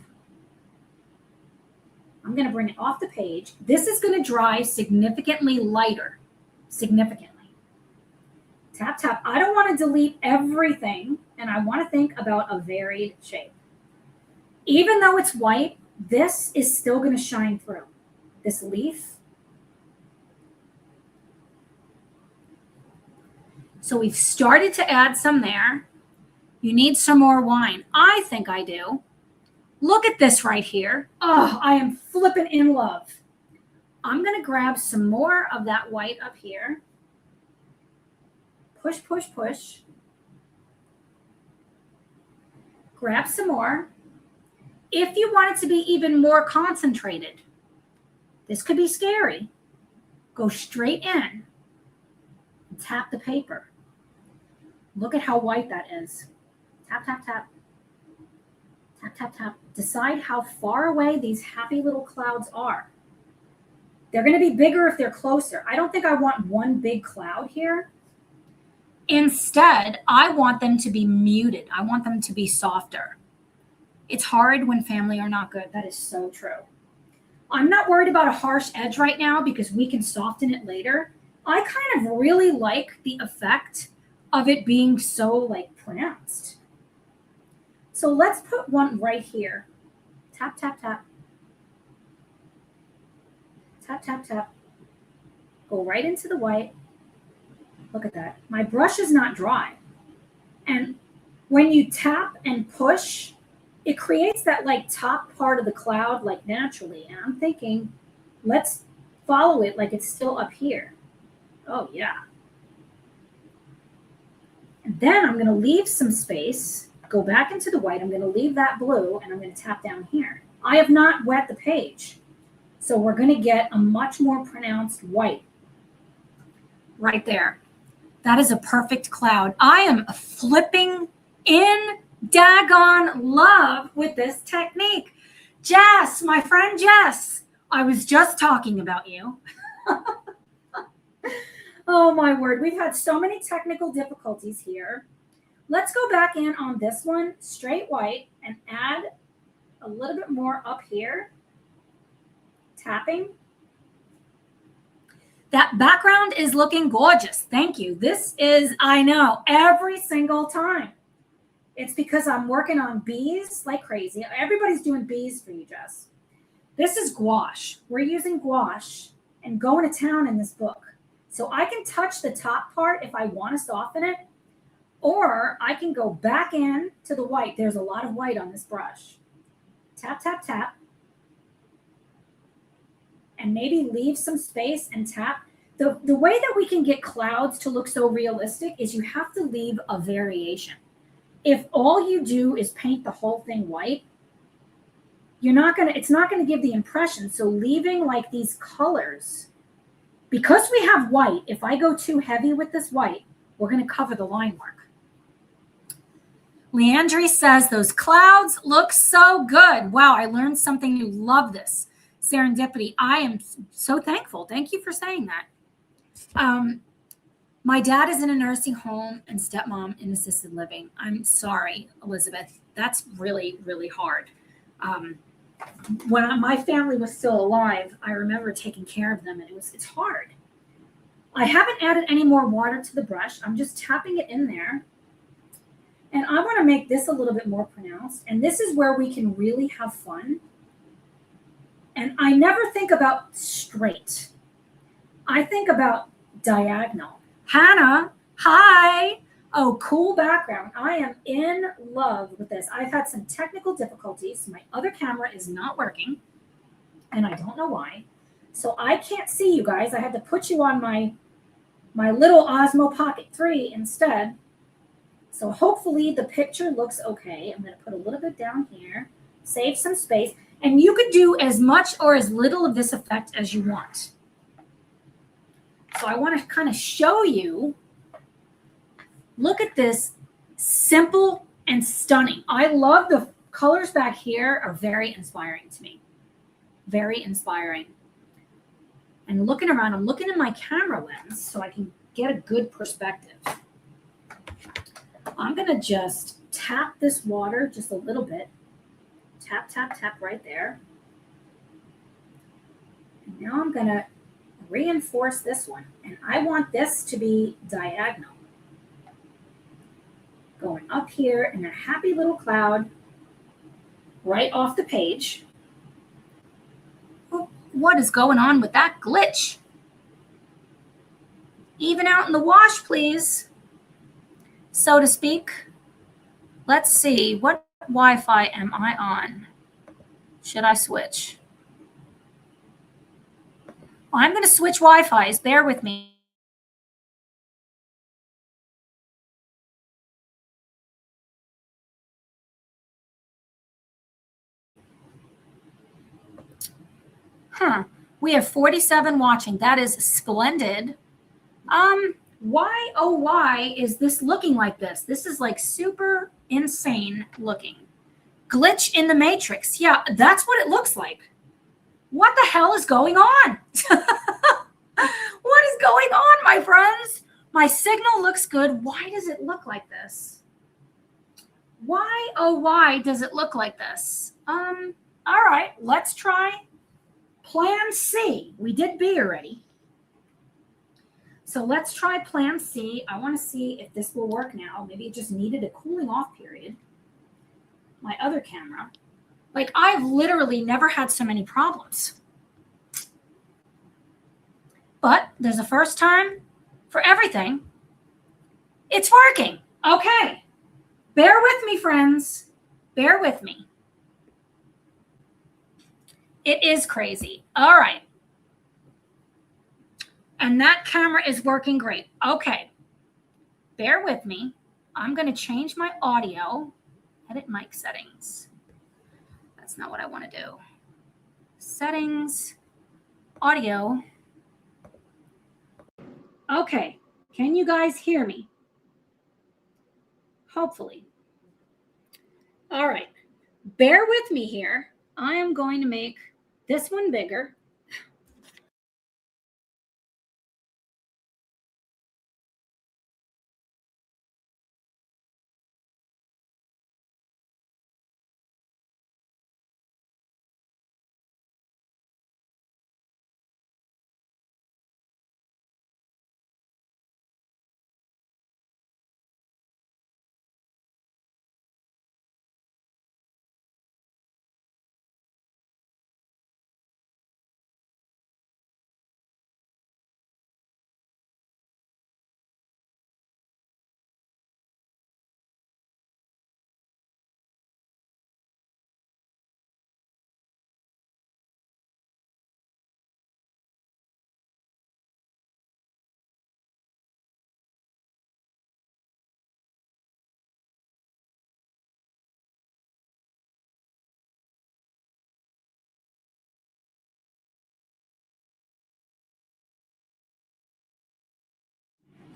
I'm going to bring it off the page. This is going to dry significantly lighter. Significantly. Tap, tap. I don't want to delete everything, and I want to think about a varied shape. Even though it's white, this is still going to shine through. This leaf. So we've started to add some there. You need some more wine. I think I do. Look at this right here. Oh, I am flipping in love. I'm going to grab some more of that white up here. Push, push, push. Grab some more. If you want it to be even more concentrated, this could be scary. Go straight in and tap the paper. Look at how white that is. Tap, tap, tap. Tap, tap, tap. Decide how far away these happy little clouds are. They're going to be bigger if they're closer. I don't think I want one big cloud here. Instead, I want them to be muted. I want them to be softer. It's hard when family are not good. That is so true. I'm not worried about a harsh edge right now because we can soften it later. I kind of really like the effect of it being so like pronounced. So let's put one right here. Tap, tap, tap. Tap, tap, tap. Go right into the white. Look at that. My brush is not dry. And when you tap and push, it creates that like top part of the cloud like naturally. And I'm thinking, let's follow it like it's still up here. Oh, yeah. And then I'm going to leave some space, go back into the white. I'm going to leave that blue, and I'm going to tap down here. I have not wet the page. So we're going to get a much more pronounced white right there. That is a perfect cloud. I am flipping in daggone love with this technique. Jess, my friend Jess, I was just talking about you. Oh my word, we've had so many technical difficulties here. Let's go back in on this one, straight white, and add a little bit more up here. Tapping. That background is looking gorgeous. Thank you. This is, I know, every single time. It's because I'm working on bees like crazy. Everybody's doing bees for you, Jess. This is gouache. We're using gouache and going to town in this book. So I can touch the top part if I want to soften it, or I can go back in to the white. There's a lot of white on this brush. Tap, tap, tap. And maybe leave some space and tap. The way that we can get clouds to look so realistic is you have to leave a variation. If all you do is paint the whole thing white, it's not gonna give the impression. So leaving like these colors Because we have white, if I go too heavy with this white, we're going to cover the line work. Leandri says, those clouds look so good. Wow, I learned something new. Love this. Serendipity. I am so thankful. Thank you for saying that. My dad is in a nursing home and stepmom in assisted living. I'm sorry, Elizabeth. That's really, really hard. When my family was still alive, I remember taking care of them, and it's hard. I haven't added any more water to the brush. I'm just tapping it in there. And I want to make this a little bit more pronounced. And this is where we can really have fun. And I never think about straight. I think about diagonal. Hannah, hi. Oh, cool background. I am in love with this. I've had some technical difficulties. My other camera is not working, and I don't know why. So I can't see you guys. I had to put you on my little Osmo Pocket 3 instead. So hopefully the picture looks okay. I'm going to put a little bit down here, save some space, and you could do as much or as little of this effect as you want. So I want to kind of show you, look at this, simple and stunning. I love the colors back here, are very inspiring to me. Very inspiring. And looking around, I'm looking in my camera lens so I can get a good perspective. I'm going to just tap this water just a little bit. Tap, tap, tap right there. And now I'm going to reinforce this one. And I want this to be diagonal. Going up here in a happy little cloud right off the page. Oh, what is going on with that glitch? Even out in the wash, please, so to speak. Let's see, what Wi-Fi am I on? Should I switch? I'm going to switch Wi-Fis. Bear with me. We have 47 watching. That is splendid. Why, oh, why is this looking like this? This is like super insane looking. Glitch in the matrix. Yeah, that's what it looks like. What the hell is going on? What is going on, my friends? My signal looks good. Why does it look like this? Why, oh, why does it look like this? All right, let's try Plan C. We did B already. So let's try Plan C. I want to see if this will work now. Maybe it just needed a cooling off period. My other camera. Like, I've literally never had so many problems. But there's a first time for everything. It's working. Okay. Bear with me, friends. Bear with me. It is crazy. All right. And that camera is working great. Okay. Bear with me. I'm going to change my audio. Edit mic settings. That's not what I want to do. Settings. Audio. Okay. Can you guys hear me? Hopefully. All right. Bear with me here. I am going to make this one bigger.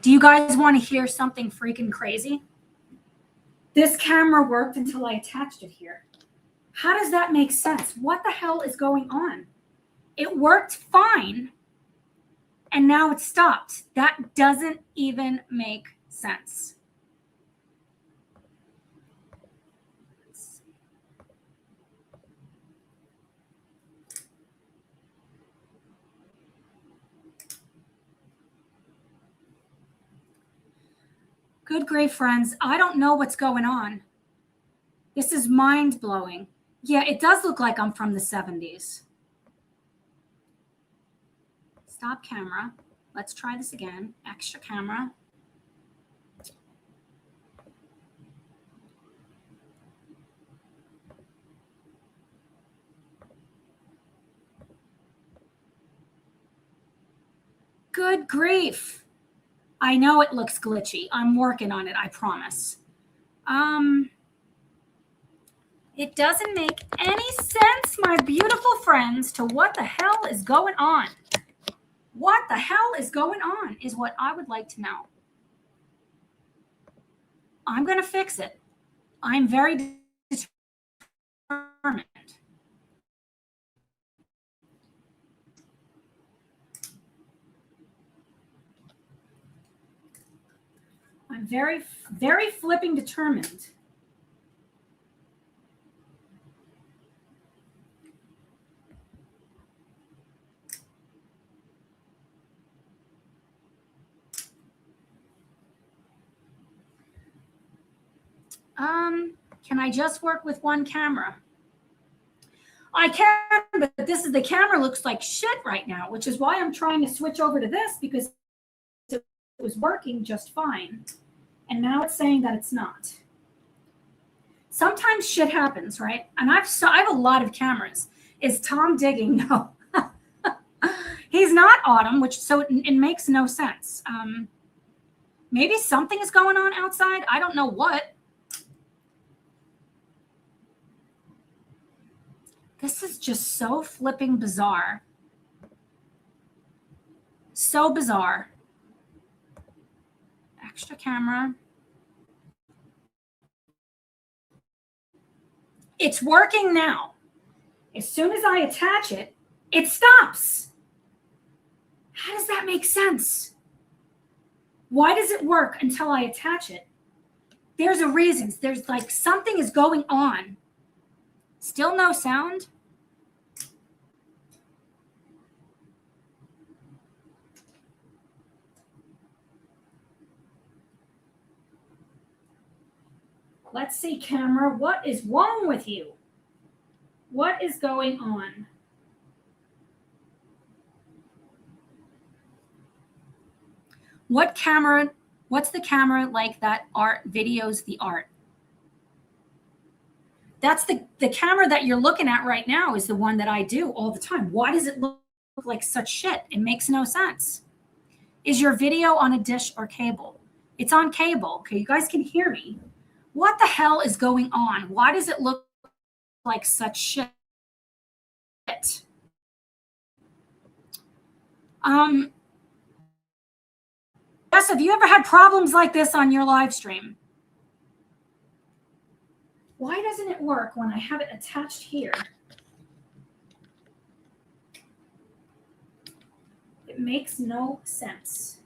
Do you guys want to hear something freaking crazy? This camera worked until I attached it here. How does that make sense? What the hell is going on? It worked fine, and now it stopped. That doesn't even make sense. Good grief, friends. I don't know what's going on. This is mind-blowing. Yeah, it does look like I'm from the 70s. Stop camera. Let's try this again. Extra camera. Good grief. I know it looks glitchy. I'm working on it, I promise. It doesn't make any sense, my beautiful friends, to what the hell is going on. What the hell is going on is what I would like to know. I'm going to fix it. I'm very determined. I'm very, very flipping determined. Can I just work with one camera? I can, but the camera looks like shit right now, which is why I'm trying to switch over to this, because it was working just fine. And now it's saying that it's not. Sometimes shit happens, right? And I have a lot of cameras. Is Tom digging? No. He's not Autumn, so it makes no sense. Maybe something is going on outside. I don't know what. This is just so flipping bizarre. So bizarre. Extra camera. It's working now. As soon as I attach it, it stops. How does that make sense? Why does it work until I attach it? There's a reason. There's like something is going on. Still no sound. Let's see, camera. What is wrong with you? What is going on? What camera? What's the camera like that art videos the art? That's the camera that you're looking at right now is the one that I do all the time. Why does it look like such shit? It makes no sense. Is your video on a dish or cable? It's on cable. Okay, you guys can hear me. What the hell is going on? Why does it look like such shit? Jess, have you ever had problems like this on your live stream? Why doesn't it work when I have it attached here? It makes no sense.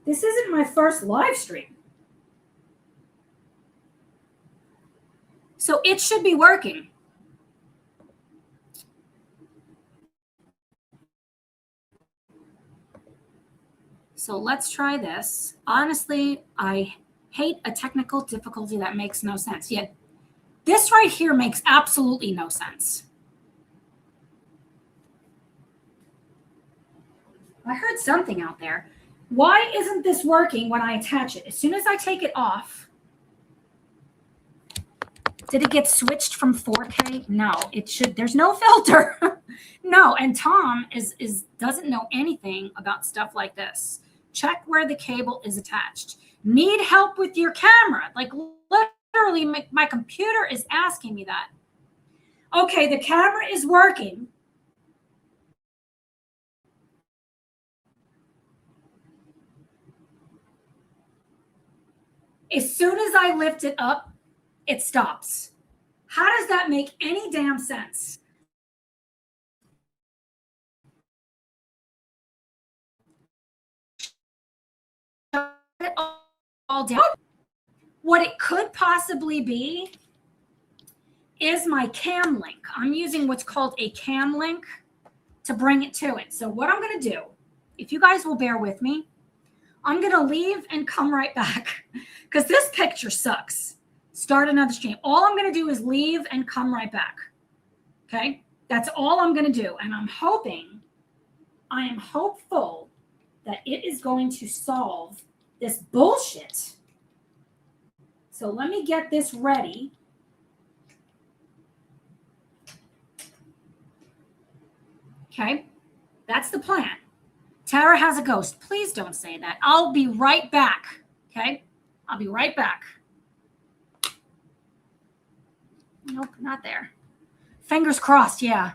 This isn't my first live stream. So it should be working. So let's try this. Honestly, I hate a technical difficulty that makes no sense. Yet this right here makes absolutely no sense. I heard something out there. Why isn't this working when I attach it? As soon as I take it off, did it get switched from 4K? No, it should. There's no filter. No, and Tom doesn't know anything about stuff like this. Check where the cable is attached. Need help with your camera? Like literally, my computer is asking me that. Okay, the camera is working. As soon as I lift it up, it stops. How does that make any damn sense? It all down. What it could possibly be is my cam link. I'm using what's called a cam link to bring it to it. So what I'm going to do, if you guys will bear with me, I'm going to leave and come right back because this picture sucks. Start another stream. All I'm going to do is leave and come right back. Okay. That's all I'm going to do. And I am hopeful that it is going to solve this bullshit. So let me get this ready. Okay. That's the plan. Tara has a ghost. Please don't say that. I'll be right back. Okay. I'll be right back. Nope, not there. Fingers crossed. Yeah.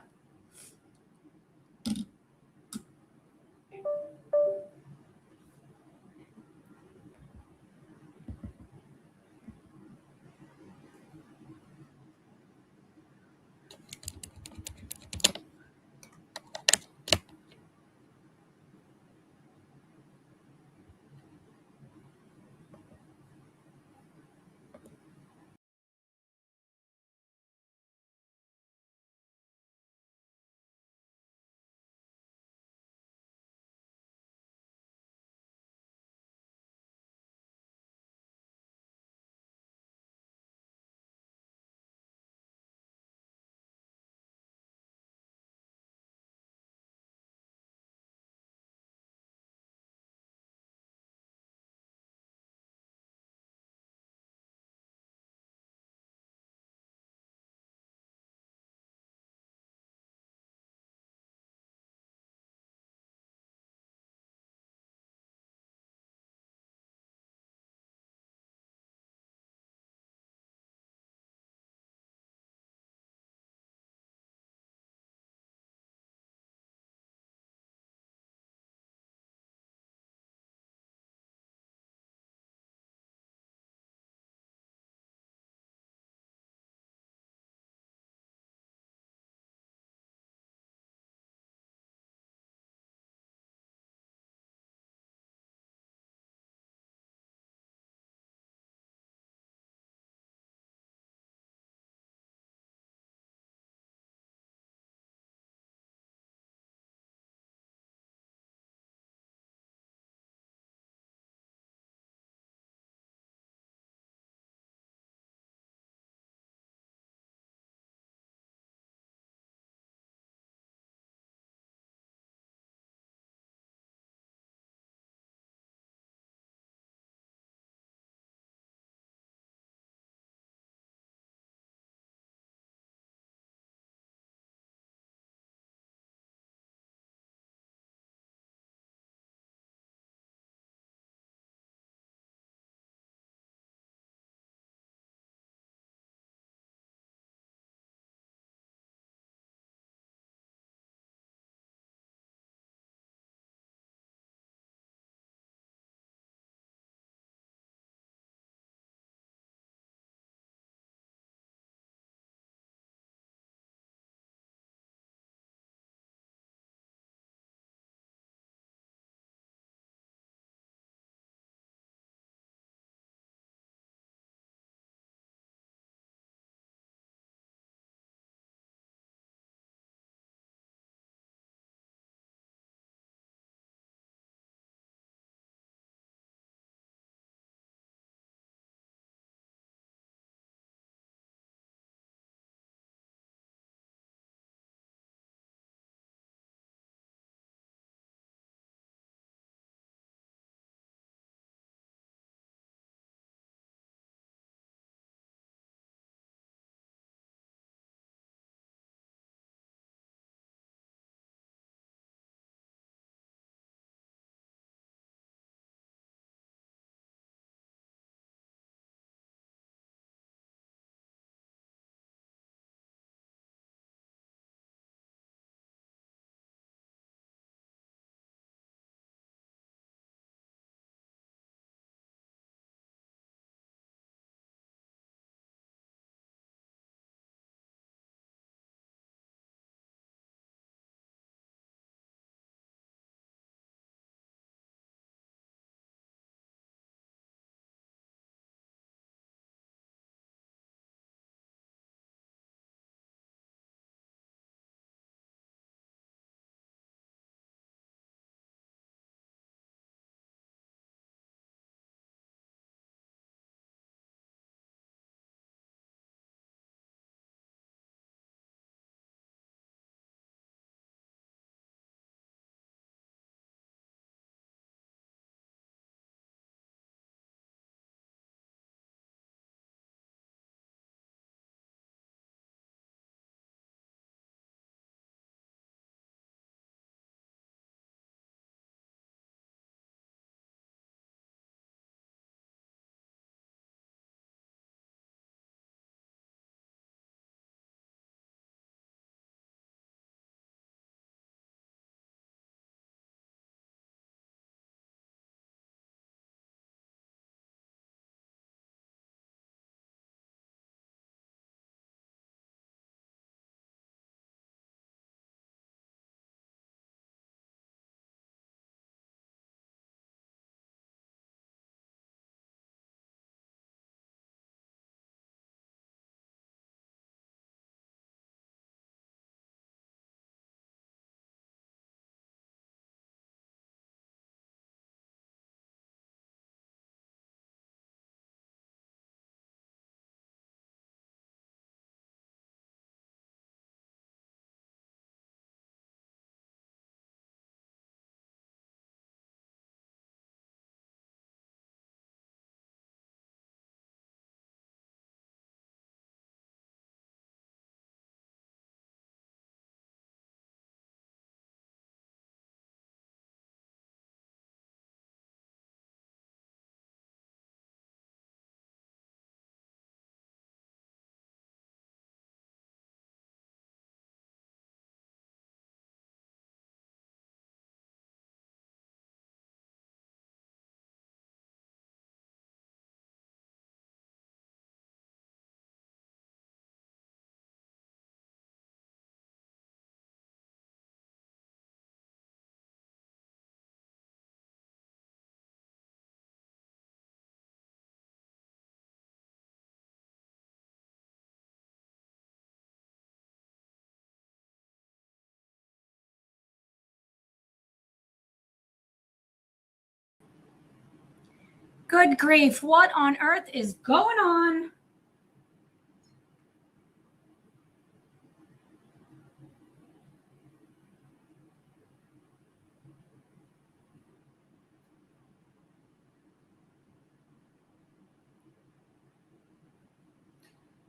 Good grief. What on earth is going on?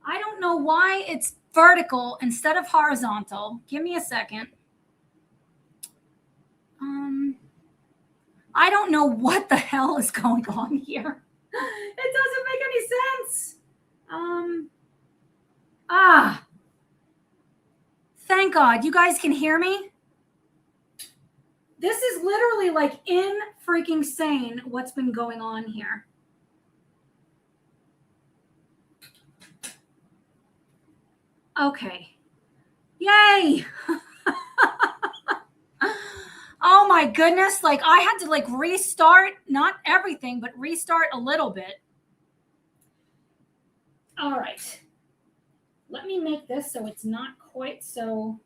I don't know why it's vertical instead of horizontal. Give me a second. I don't know what the hell is going on here. It doesn't make any sense. Thank God. You guys can hear me? This is literally like in freaking sane what's been going on here. Okay. Yay. Oh my goodness. Like I had to like restart, not everything, but restart a little bit. All right. Let me make this so it's not quite so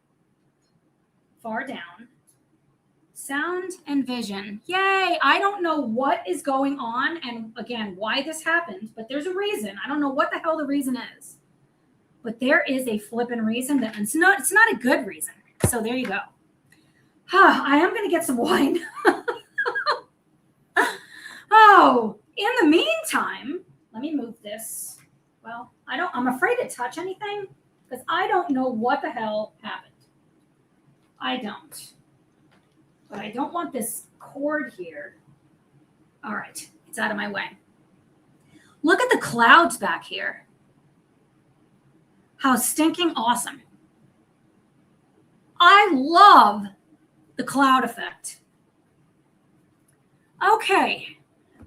far down. Sound and vision. Yay. I don't know what is going on and again, why this happened, but there's a reason. I don't know what the hell the reason is. But there is a flippin' reason that it's not a good reason. So there you go. I am going to get some wine. Oh, in the meantime, let me move this. Well, I'm afraid to touch anything because I don't know what the hell happened. I don't. But I don't want this cord here. All right, it's out of my way. Look at the clouds back here. How stinking awesome. I love the cloud effect. Okay.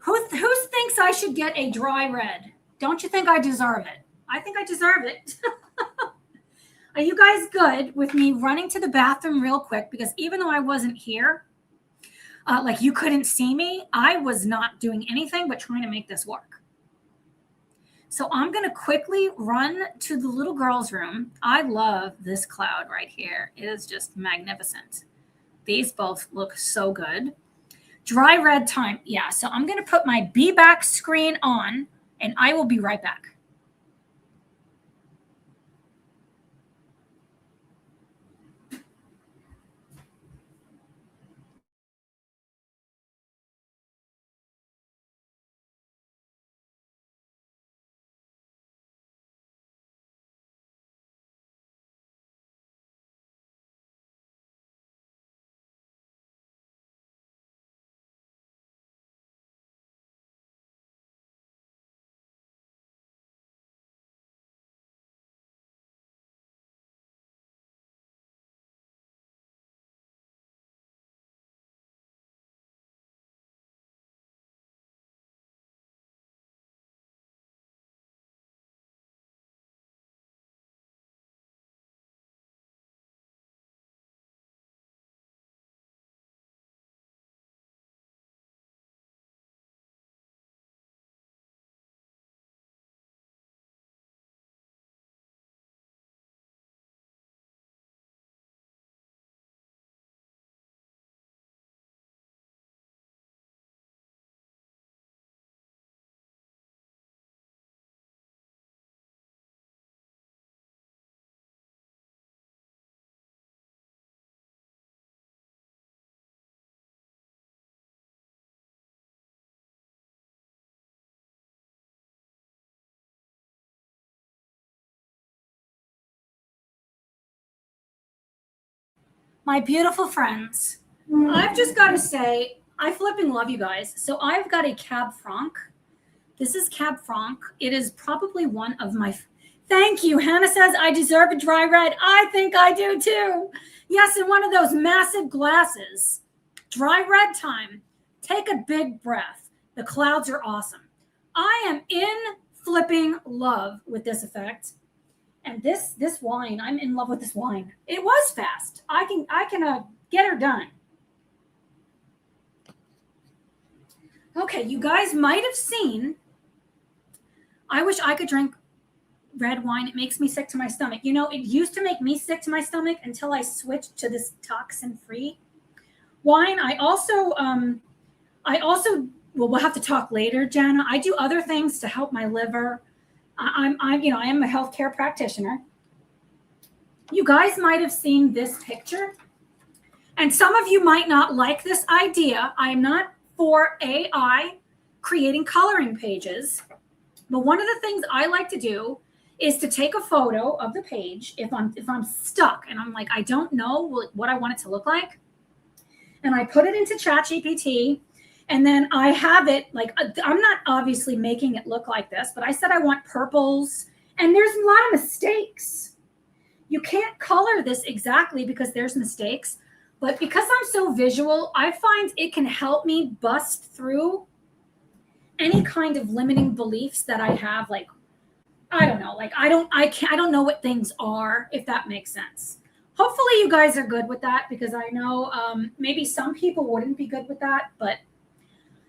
Who thinks I should get a dry red? Don't you think I deserve it? I think I deserve it. Are you guys good with me running to the bathroom real quick? Because even though I wasn't here, like you couldn't see me, I was not doing anything but trying to make this work. So I'm going to quickly run to the little girl's room. I love this cloud right here. It is just magnificent. These both look so good. Dry red time. Yeah, so I'm going to put my Be Back screen on, and I will be right back. My beautiful friends, I've just got to say, I flipping love you guys. So I've got a Cab Franc. This is Cab Franc. It is probably one of my... Thank you. Hannah says, I deserve a dry red. I think I do too. Yes, in one of those massive glasses. Dry red time. Take a big breath. The clouds are awesome. I am in flipping love with this effect. And this wine, I'm in love with this wine. It was fast. I can get her done. Okay, you guys might have seen. I wish I could drink red wine. It makes me sick to my stomach. You know, it used to make me sick to my stomach until I switched to this toxin-free wine. I also well, we'll have to talk later, Jana. I do other things to help my liver. I am a healthcare practitioner. You guys might have seen this picture, and some of you might not like this idea. I am not for AI creating coloring pages, but one of the things I like to do is to take a photo of the page if I'm stuck and I'm like, I don't know what I want it to look like, and I put it into ChatGPT, and then I have it like, I'm not obviously making it look like this, but I said I want purples, and there's a lot of mistakes. You can't color this exactly because there's mistakes, but because I'm so visual, I find it can help me bust through any kind of limiting beliefs that I have. Like, I don't know, like I don't know what things are, if that makes sense. Hopefully you guys are good with that, because I know maybe some people wouldn't be good with that, but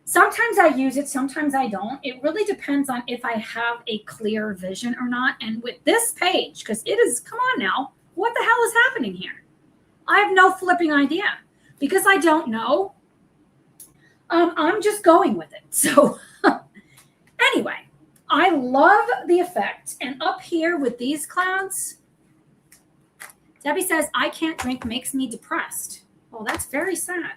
sometimes I use it, sometimes I don't. It really depends on if I have a clear vision or not. And with this page, because it is, come on now, what the hell is happening here? I have no flipping idea, because I don't know. I'm just going with it. So anyway, I love the effect. And up here with these clouds, Debbie says, I can't drink, makes me depressed. Well, that's very sad.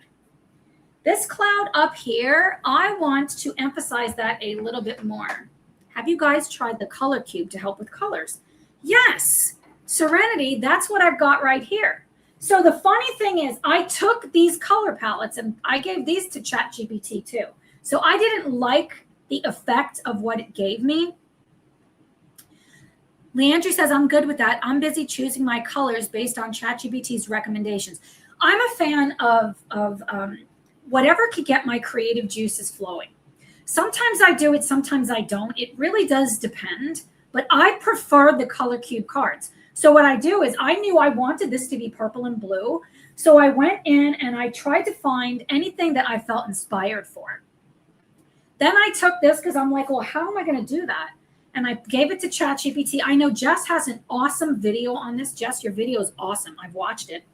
This cloud up here, I want to emphasize that a little bit more. Have you guys tried the color cube to help with colors? Yes, Serenity, that's what I've got right here. So the funny thing is, I took these color palettes and I gave these to ChatGPT too. So I didn't like the effect of what it gave me. Leandri says, I'm good with that. I'm busy choosing my colors based on ChatGPT's recommendations. I'm a fan of whatever could get my creative juices flowing. Sometimes I do it, sometimes I don't. It really does depend, but I prefer the color cube cards. So what I do is, I knew I wanted this to be purple and blue. So I went in and I tried to find anything that I felt inspired for. Then I took this because I'm like, well, how am I going to do that? And I gave it to ChatGPT. I know Jess has an awesome video on this. Jess, your video is awesome. I've watched it.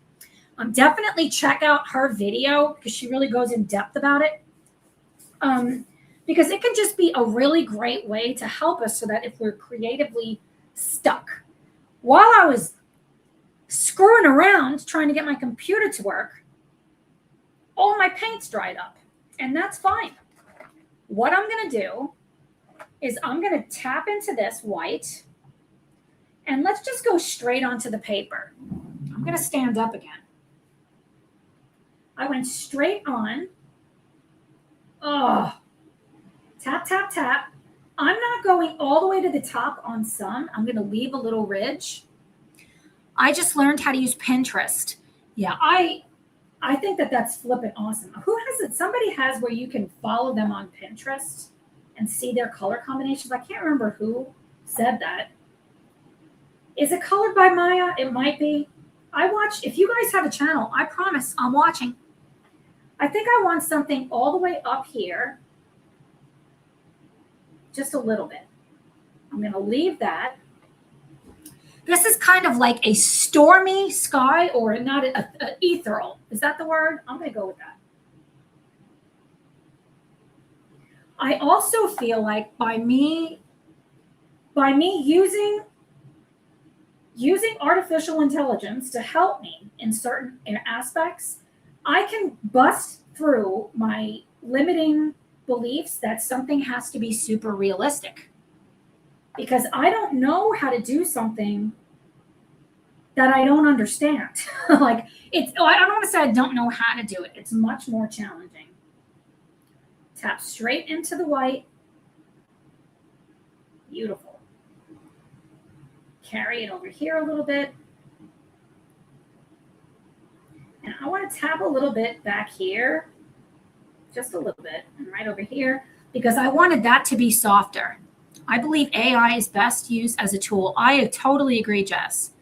Definitely check out her video, because she really goes in depth about it. Because it can just be a really great way to help us, so that if we're creatively stuck. While I was screwing around trying to get my computer to work, all my paint's dried up, and that's fine. What I'm going to do is I'm going to tap into this white, and let's just go straight onto the paper. I'm going to stand up again. I went straight on. Oh, tap, tap, tap. I'm not going all the way to the top on some. I'm going to leave a little ridge. I just learned how to use Pinterest. Yeah, I think that that's flipping awesome. Who has it? Somebody has where you can follow them on Pinterest and see their color combinations. I can't remember who said that. Is it Colored by Maya? It might be. I watch. If you guys have a channel, I promise I'm watching. I think I want something all the way up here. Just a little bit. I'm going to leave that. This is kind of like a stormy sky, or not an ethereal. Is that the word? I'm going to go with that. I also feel like by me using artificial intelligence to help me in certain aspects, I can bust through my limiting beliefs that something has to be super realistic, because I don't know how to do something that I don't understand. Like, I don't want to say I don't know how to do it. It's much more challenging. Tap straight into the white. Beautiful. Carry it over here a little bit. And I want to tap a little bit back here, just a little bit, and right over here, because I wanted that to be softer. I believe AI is best used as a tool. I totally agree, Jess.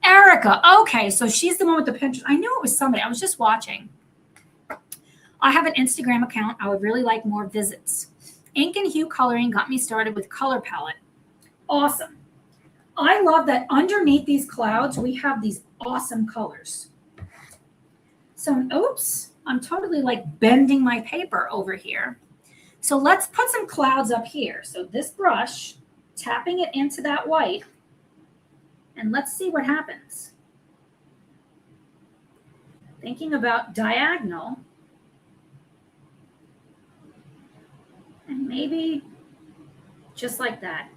Erica, okay, so she's the one with the Pinterest. I knew it was somebody. I was just watching. I have an Instagram account. I would really like more visits. Ink and hue coloring got me started with color palette. Awesome. I love that underneath these clouds, we have these awesome colors. So, oops, I'm totally like bending my paper over here. So let's put some clouds up here. So this brush, tapping it into that white, and let's see what happens. Thinking about diagonal, and maybe just like that,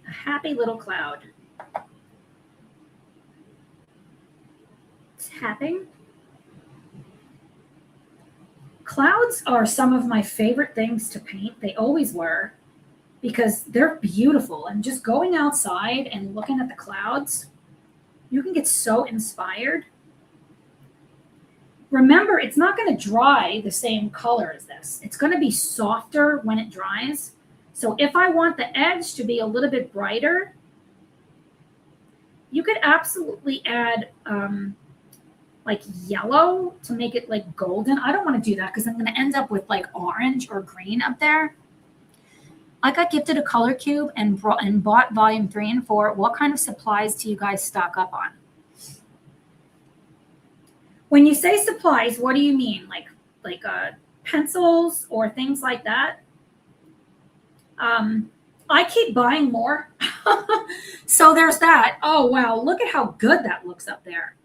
a happy little cloud. Tapping. Clouds are some of my favorite things to paint. They always were, because they're beautiful. And just going outside and looking at the clouds, you can get so inspired. Remember, it's not going to dry the same color as this. It's going to be softer when it dries. So if I want the edge to be a little bit brighter, you could absolutely add like yellow to make it like golden. I don't want to do that because I'm going to end up with like orange or green up there. I got gifted a color cube and bought volume 3 and 4. What kind of supplies do you guys stock up on? When you say supplies, what do you mean? Like pencils or things like that? I keep buying more. So there's that. Oh, wow. Look at how good that looks up there.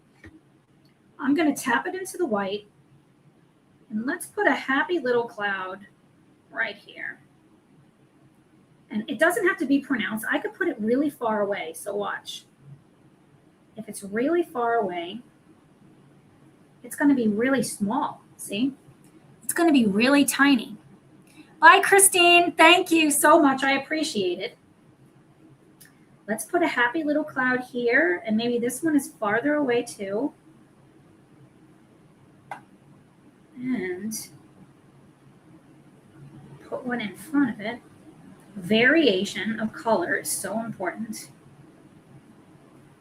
I'm going to tap it into the white. And let's put a happy little cloud right here. And it doesn't have to be pronounced. I could put it really far away. So watch. If it's really far away, it's going to be really small. See? It's going to be really tiny. Bye, Christine. Thank you so much. I appreciate it. Let's put a happy little cloud here. And maybe this one is farther away too. And put one in front of it. Variation of color is so important.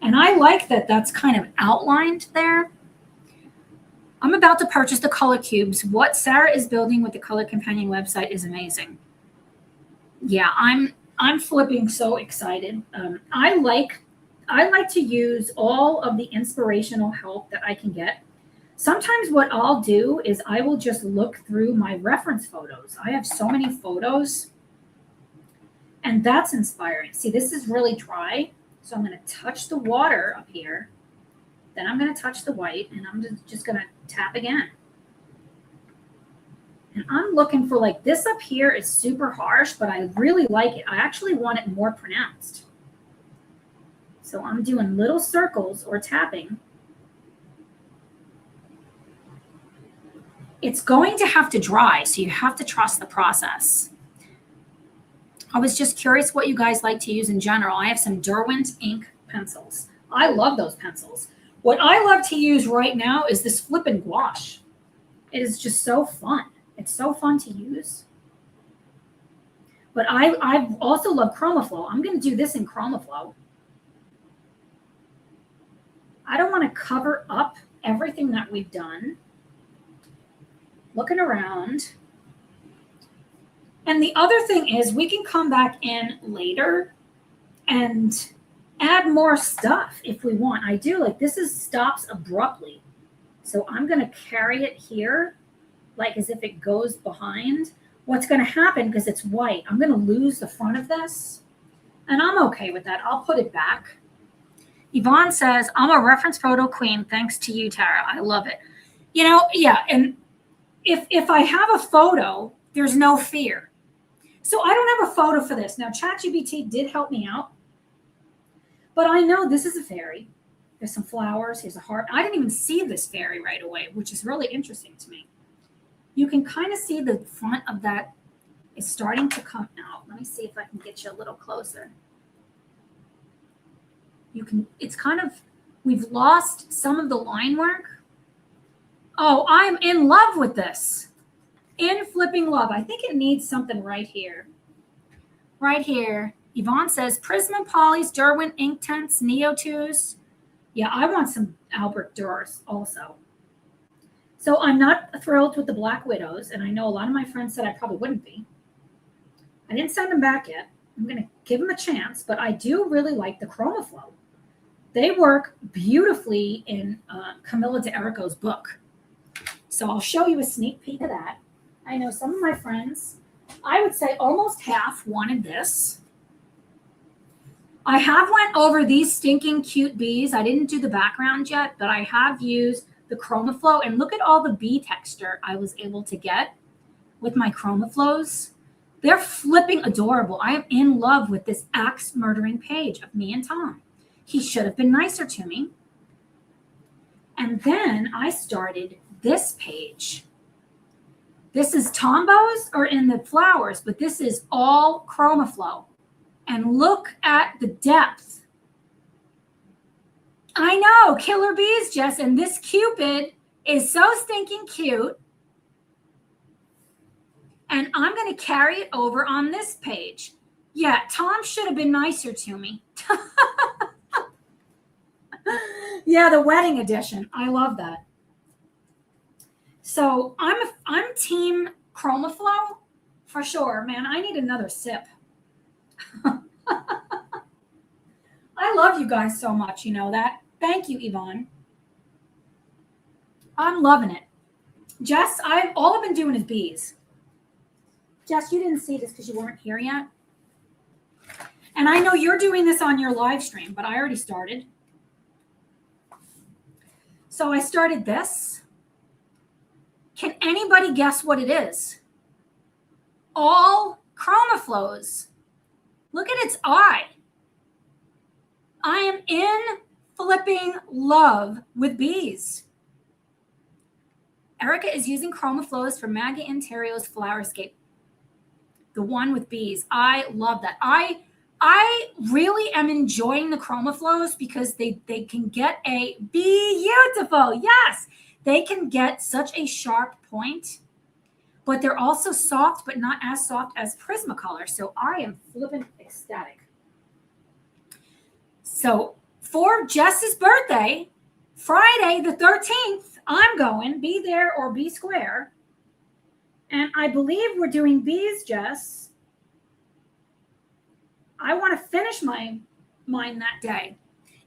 And I like that that's kind of outlined there. I'm about to purchase the color cubes. What Sarah is building with the Color Companion website is amazing. Yeah, I'm flipping so excited. I like to use all of the inspirational help that I can get. Sometimes what I'll do is I will just look through my reference photos. I have so many photos, and that's inspiring. See, this is really dry, so I'm going to touch the water up here. Then I'm going to touch the white, and I'm just going to tap again. And I'm looking for, like, this up here is super harsh, but I really like it. I actually want it more pronounced. So I'm doing little circles or tapping. It's going to have to dry, so you have to trust the process. I was just curious what you guys like to use in general. I have some Derwent ink pencils. I love those pencils. What I love to use right now is this flippin' gouache. It is just so fun. It's so fun to use. But I also love ChromaFlow. I'm going to do this in ChromaFlow. I don't want to cover up everything that we've done. Looking around. And the other thing is we can come back in later and add more stuff if we want. I do, like, this stops abruptly. So I'm going to carry it here, like as if it goes behind. What's going to happen, because it's white, I'm going to lose the front of this. And I'm okay with that. I'll put it back. Yvonne says, I'm a reference photo queen. Thanks to you, Tara. I love it. You know, yeah. And if I have a photo, there's no fear. So I don't have a photo for this. Now, ChatGPT did help me out. But I know this is a fairy. There's some flowers. Here's a heart. I didn't even see this fairy right away, which is really interesting to me. You can kind of see the front of that is starting to come out. Let me see if I can get you a little closer. You can, it's kind of, we've lost some of the line work. Oh, I'm in love with this. In flipping love. I think it needs something right here. Right here. Yvonne says, Prisma Polys, Derwent Ink Tints, Neo 2s. Yeah, I want some Albert Durs also. So I'm not thrilled with the Black Widows, and I know a lot of my friends said I probably wouldn't be. I didn't send them back yet. I'm going to give them a chance, but I do really like the ChromaFlow. They work beautifully in Camilla D'Errico's book. So I'll show you a sneak peek of that. I know some of my friends I would say almost half wanted this. I have went over these stinking cute bees. I didn't do the background yet, but I have used the ChromaFlow, and look at all the bee texture I was able to get with my ChromaFlows. They're flipping adorable. I am in love with this axe murdering page of me and Tom. He should have been nicer to me. And then I started this page. This is Tombows or in the flowers, but this is all ChromaFlow. And look at the depth. I know, killer bees, Jess, and this Cupid is so stinking cute. And I'm going to carry it over on this page. Yeah, Tom should have been nicer to me. Yeah, the wedding edition. I love that. So I'm team ChromaFlow for sure, man. I need another sip. I love you guys so much, you know that. Thank you, Yvonne. I'm loving it. Jess, all I've been doing is bees. Jess, you didn't see this because you weren't here yet. And I know you're doing this on your live stream, but I already started. So I started this. Can anybody guess what it is? All ChromaFlows. Look at its eye. I am in flipping love with bees. Erica is using ChromaFlows for Maggie Ontario's Flowerscape. The one with bees. I love that. I really am enjoying the ChromaFlows because they can get a beautiful. Yes, they can get such a sharp point, but they're also soft, but not as soft as Prismacolor. So I am flipping ecstatic. So for Jess's birthday, Friday the 13th, I'm going, be there or be square. And I believe we're doing bees, Jess. I want to finish mine that day.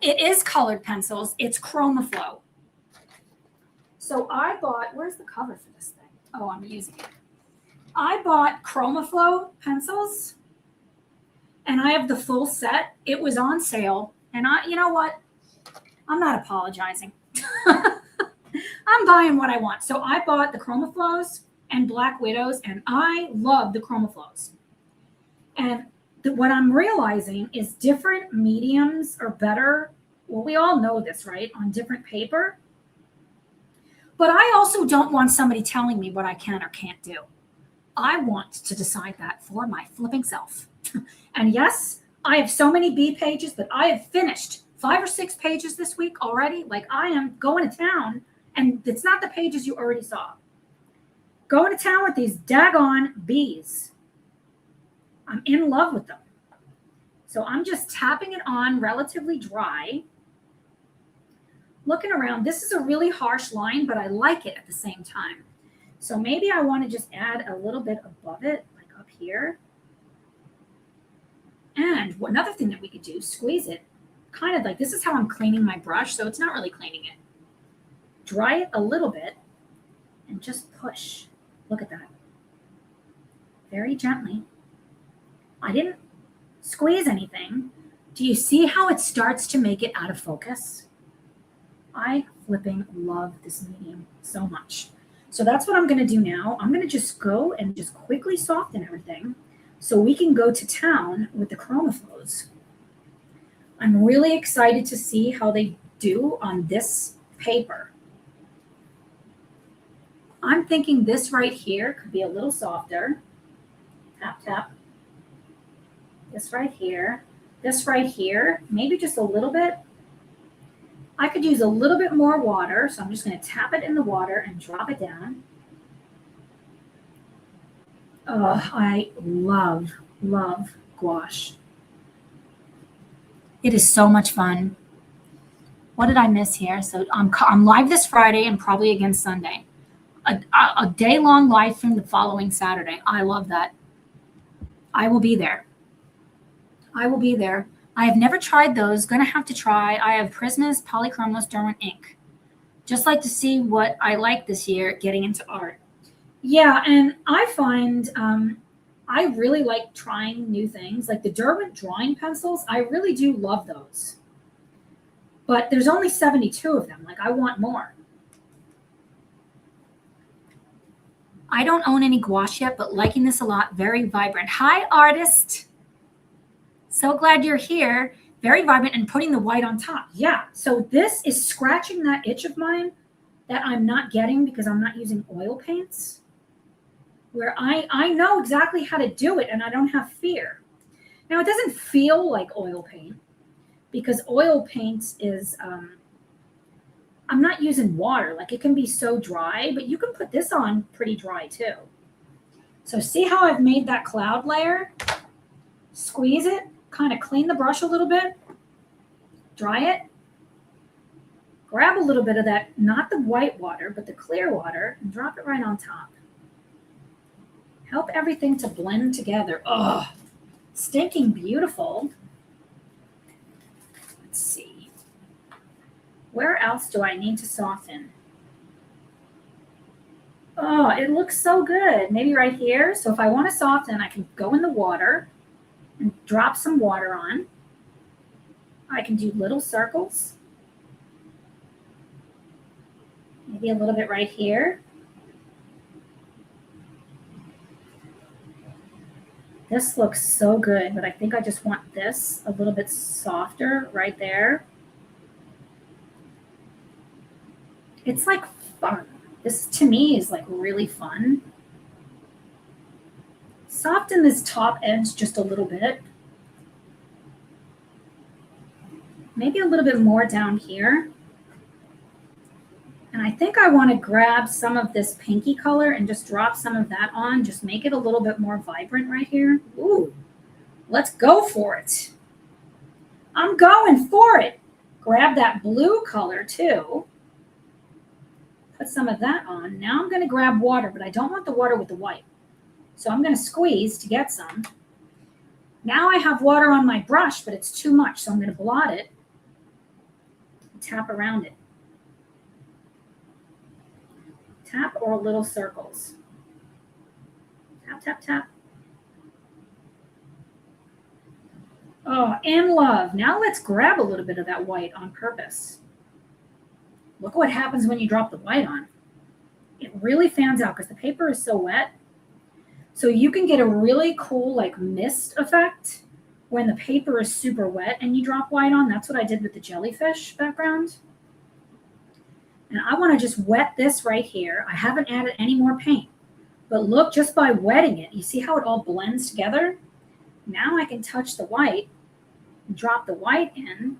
It is colored pencils. It's ChromaFlow. So I bought, where's the cover for this thing? Oh, I'm using it. I bought ChromaFlow pencils, and I have the full set. It was on sale, and you know what? I'm not apologizing. I'm buying what I want. So I bought the ChromaFlows and Black Widows, and I love the ChromaFlows. And what I'm realizing is different mediums are better. Well, we all know this, right? On different paper. But I also don't want somebody telling me what I can or can't do. I want to decide that for my flipping self. And yes, I have so many B pages, but I have finished 5 or 6 pages this week already. Like I am going to town, and it's not the pages you already saw. Going to town with these daggone bees. I'm in love with them. So I'm just tapping it on relatively dry. Looking around, this is a really harsh line, but I like it at the same time. So maybe I want to just add a little bit above it, like up here. And another thing that we could do, squeeze it, kind of like, this is how I'm cleaning my brush, so it's not really cleaning it. Dry it a little bit and just push. Look at that. Very gently. I didn't squeeze anything. Do you see how it starts to make it out of focus? I flipping love this medium so much. So that's what I'm going to do now. I'm going to just go and just quickly soften everything so we can go to town with the ChromaFlows. I'm really excited to see how they do on this paper. I'm thinking this right here could be a little softer. Tap, tap. This right here. This right here. Maybe just a little bit. I could use a little bit more water, so I'm just going to tap it in the water and drop it down. Oh, I love, love gouache. It is so much fun. What did I miss here? So I'm live this Friday and probably again Sunday. A day-long live from the following Saturday. I love that. I will be there. I will be there. I have never tried those. Going to have to try. I have Prisma's Polychromos Derwent ink. Just like to see what I like this year getting into art. Yeah, and I find I really like trying new things. Like the Derwent drawing pencils, I really do love those. But there's only 72 of them. Like I want more. I don't own any gouache yet, but liking this a lot. Very vibrant. Hi, artist. So glad you're here. Very vibrant and putting the white on top. Yeah. So this is scratching that itch of mine that I'm not getting because I'm not using oil paints, where I know exactly how to do it and I don't have fear. Now, it doesn't feel like oil paint because oil paint is, I'm not using water. Like it can be so dry, but you can put this on pretty dry too. So see how I've made that cloud layer? Squeeze it, kind of clean the brush a little bit, dry it, grab a little bit of that, not the white water, but the clear water, and drop it right on top. Help everything to blend together. Oh, stinking beautiful. Let's see. Where else do I need to soften? Oh, it looks so good. Maybe right here. So if I want to soften, I can go in the water and drop some water on. I can do little circles. Maybe a little bit right here. This looks so good, but I think I just want this a little bit softer right there. It's like fun. This to me is like really fun. Soften this top edge just a little bit. Maybe a little bit more down here. And I think I want to grab some of this pinky color and just drop some of that on. Just make it a little bit more vibrant right here. Ooh, let's go for it. I'm going for it. Grab that blue color too. Put some of that on. Now I'm going to grab water, but I don't want the water with the white. So I'm going to squeeze to get some. Now I have water on my brush, but it's too much. So I'm going to blot it and tap around it. Tap or little circles. Tap, tap, tap. Oh, and love. Now let's grab a little bit of that white on purpose. Look what happens when you drop the white on. It really fans out because the paper is so wet. So you can get a really cool like mist effect when the paper is super wet and you drop white on. That's what I did with the jellyfish background. And I want to just wet this right here. I haven't added any more paint. But look, just by wetting it, you see how it all blends together? Now I can touch the white and drop the white in.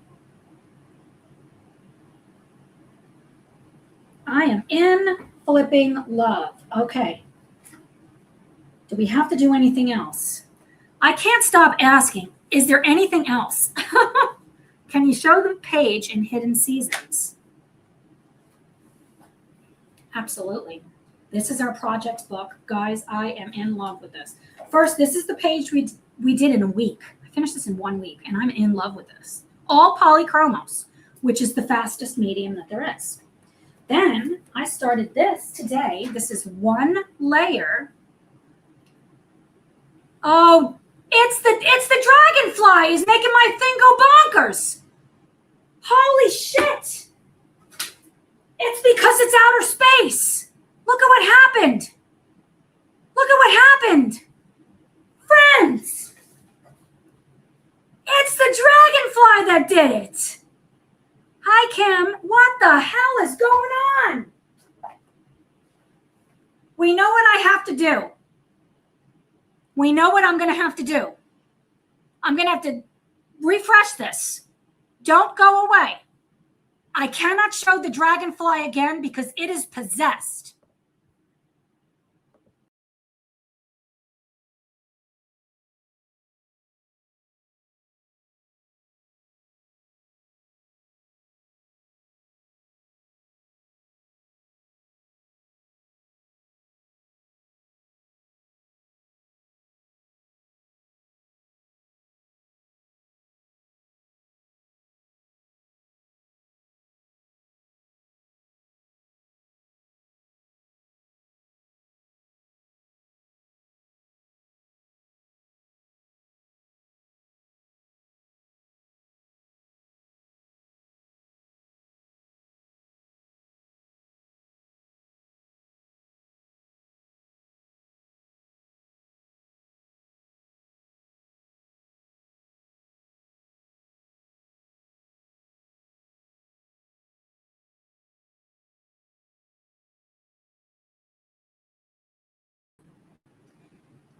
I am in flipping love. Okay. Do we have to do anything else? I can't stop asking, is there anything else? Can you show the page in Hidden Seasons? Absolutely. This is our project book. Guys, I am in love with this. First, this is the page we did in a week. I finished this in 1 week, and I'm in love with this. All polychromos, which is the fastest medium that there is. Then I started this today. This is one layer. Oh, it's the dragonfly is making my thing go bonkers. Holy shit. It's because it's outer space. Look at what happened. Look at what happened. Friends, it's the dragonfly that did it. Hi, Kim. What the hell is going on? We know what I have to do. We know what I'm going to have to do. I'm going to have to refresh this. Don't go away. I cannot show the dragonfly again because it is possessed.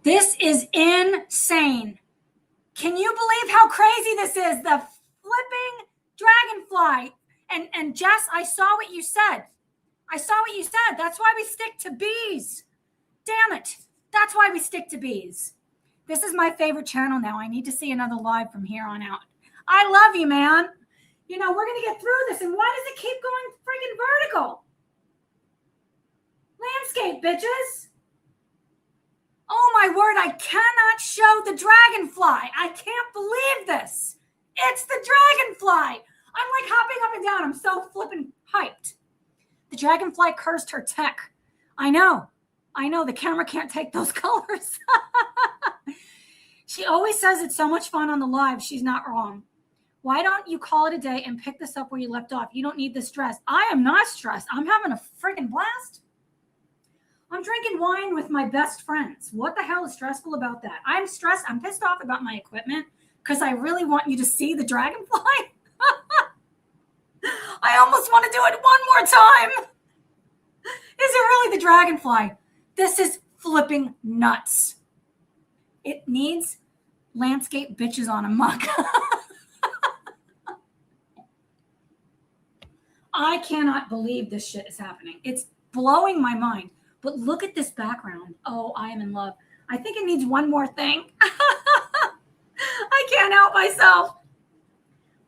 This is insane. Can you believe how crazy this is? The flipping dragonfly. And Jess, I saw what you said. That's why we stick to bees. Damn it. That's why we stick to bees. This is my favorite channel now. I need to see another live from here on out. I love you, man. You know, we're going to get through this. And why does it keep going freaking vertical? Landscape, bitches. Oh, my word. I cannot show the dragonfly. I can't believe this. It's the dragonfly. I'm like hopping up and down. I'm so flipping hyped. The dragonfly cursed her tech. I know. The camera can't take those colors. She always says it's so much fun on the live. She's not wrong. Why don't you call it a day and pick this up where you left off? You don't need the stress. I am not stressed. I'm having a freaking blast. I'm drinking wine with my best friends. What the hell is stressful about that? I'm stressed. I'm pissed off about my equipment because I really want you to see the dragonfly. I almost want to do it one more time. Is it really the dragonfly? This is flipping nuts. It needs landscape bitches on a mug. I cannot believe this shit is happening. It's blowing my mind. But look at this background. Oh, I am in love. I think it needs one more thing. I can't help myself.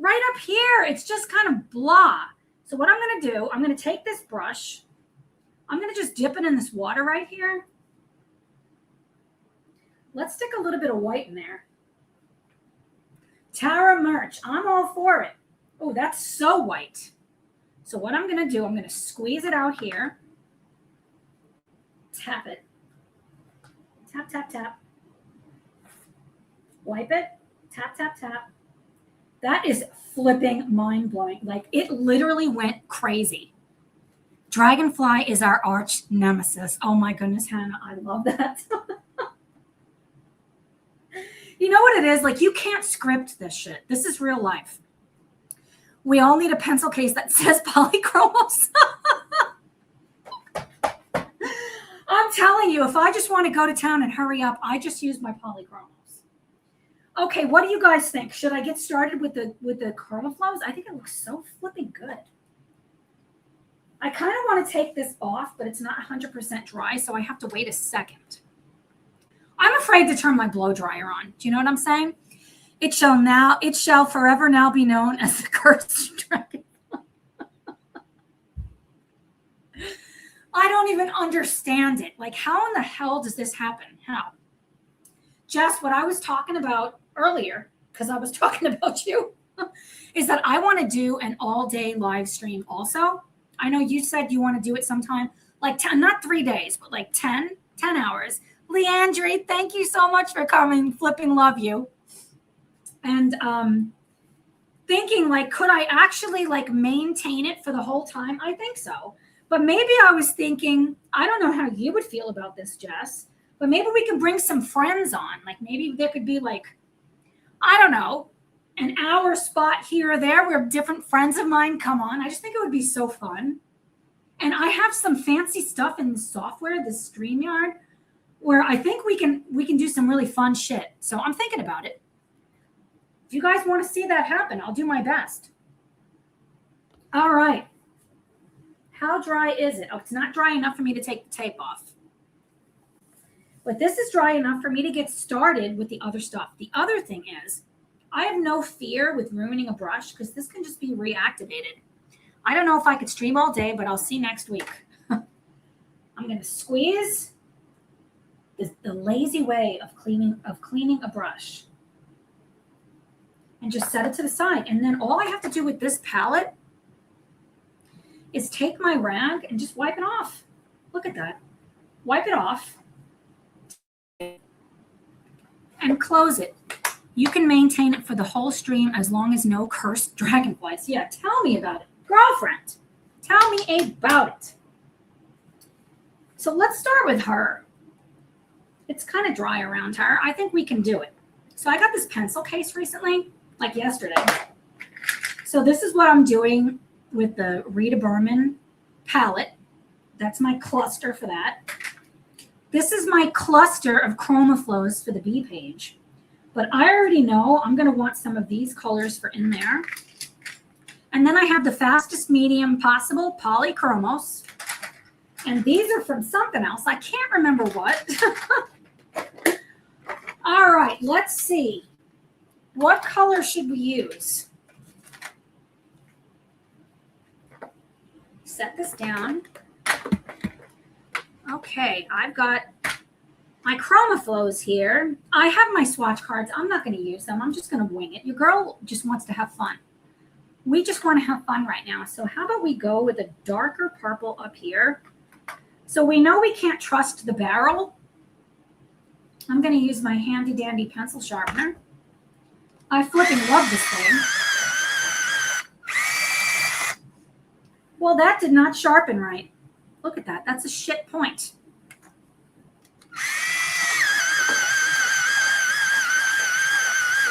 Right up here, it's just kind of blah. So what I'm going to do, I'm going to take this brush. I'm going to just dip it in this water right here. Let's stick a little bit of white in there. Tara Merch, I'm all for it. Oh, that's so white. So what I'm going to do, I'm going to squeeze it out here. Tap it. Tap, tap, tap. Wipe it. Tap, tap, tap. That is flipping mind-blowing. Like, it literally went crazy. Dragonfly is our arch nemesis. Oh my goodness, Hannah, I love that. You know what it is? Like, you can't script this shit. This is real life. We all need a pencil case that says polychromos. I'm telling you, if I just want to go to town and hurry up, I just use my polychromos. Okay, what do you guys think? Should I get started with the chromaflows? I think it looks so flipping good. I kind of want to take this off, but it's not 100% dry, so I have to wait a second. I'm afraid to turn my blow dryer on. Do you know what I'm saying? It shall forever now be known as the cursed dragon. I don't even understand it. Like, how in the hell does this happen? How? Jess, what I was talking about earlier, because I was talking about you, is that I want to do an all-day live stream also. I know you said you want to do it sometime, like 10, not 3 days, but like 10 hours. Leandre, thank you so much for coming. Flipping love you. And thinking, like, could I actually like maintain it for the whole time? I think so. But maybe I was thinking, I don't know how you would feel about this, Jess, but maybe we could bring some friends on. Like, maybe there could be like, I don't know, an hour spot here or there where different friends of mine come on. I just think it would be so fun. And I have some fancy stuff in the software, this StreamYard, where I think we can do some really fun shit. So I'm thinking about it. If you guys want to see that happen, I'll do my best. All right. How dry is it? Oh, it's not dry enough for me to take the tape off. But this is dry enough for me to get started with the other stuff. The other thing is, I have no fear with ruining a brush because this can just be reactivated. I don't know if I could stream all day, but I'll see next week. I'm going to squeeze the lazy way of cleaning a brush. And just set it to the side. And then all I have to do with this palette is take my rag and just wipe it off. Look at that. Wipe it off. And close it. You can maintain it for the whole stream as long as no cursed dragonflies. Yeah, tell me about it. Girlfriend, tell me about it. So let's start with her. It's kind of dry around her. I think we can do it. So I got this pencil case recently, like yesterday. So this is what I'm doing with the Rita Berman palette. That's my cluster for that. This is my cluster of chroma flows for the B page. But I already know I'm going to want some of these colors for in there. And then I have the fastest medium possible, polychromos. And these are from something else. I can't remember what. All right, let's see. What color should we use? Set this down. Okay, I've got my chroma flows here. I have my swatch cards. I'm not going to use them. I'm just going to wing it. Your girl just wants to have fun. We just want to have fun right now. So how about we go with a darker purple up here? So we know we can't trust the barrel. I'm going to use my handy dandy pencil sharpener. I flipping love this thing. Well, that did not sharpen right. Look at that. That's a shit point.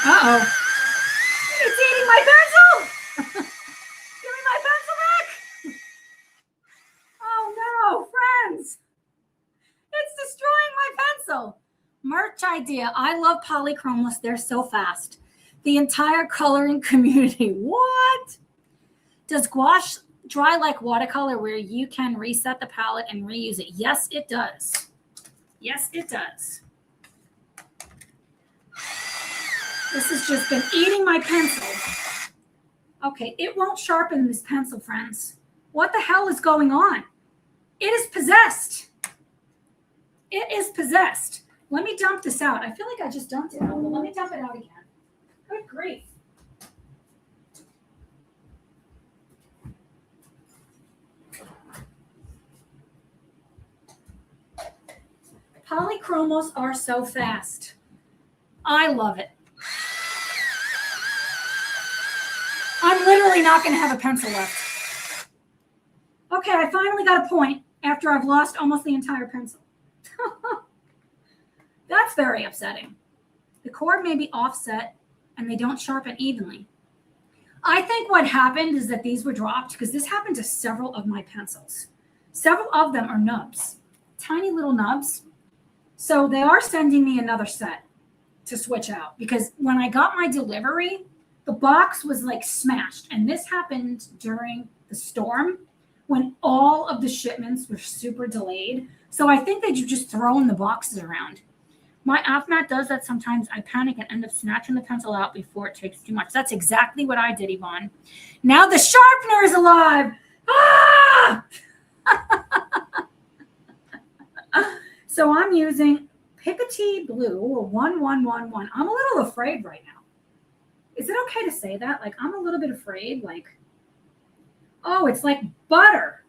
Uh-oh. It's eating my pencil! Give me my pencil back! Oh no, friends! It's destroying my pencil! Merch idea. I love polychromos. They're so fast. The entire coloring community. What? Does gouache dry like watercolor where you can reset the palette and reuse it? Yes, it does. Yes, it does. This has just been eating my pencil. Okay, it won't sharpen this pencil, friends. What the hell is going on? It is possessed. It is possessed. Let me dump this out. I feel like I just dumped it out, but let me dump it out again. Good grief. Polychromos are so fast. I love it. I'm literally not going to have a pencil left. Okay, I finally got a point after I've lost almost the entire pencil. That's very upsetting. The cord may be offset and they don't sharpen evenly. I think what happened is that these were dropped because this happened to several of my pencils. Several of them are nubs, tiny little nubs. So they are sending me another set to switch out because when I got my delivery, the box was like smashed. And this happened during the storm when all of the shipments were super delayed. So I think they've just thrown the boxes around. My AFMAT does that sometimes. I panic and end up snatching the pencil out before it takes too much. That's exactly what I did, Yvonne. Now the sharpener is alive. Ah! So I'm using Picotee Blue, or 1111. I'm a little afraid right now. Is it okay to say that? Like, I'm a little bit afraid. Like, oh, it's like butter.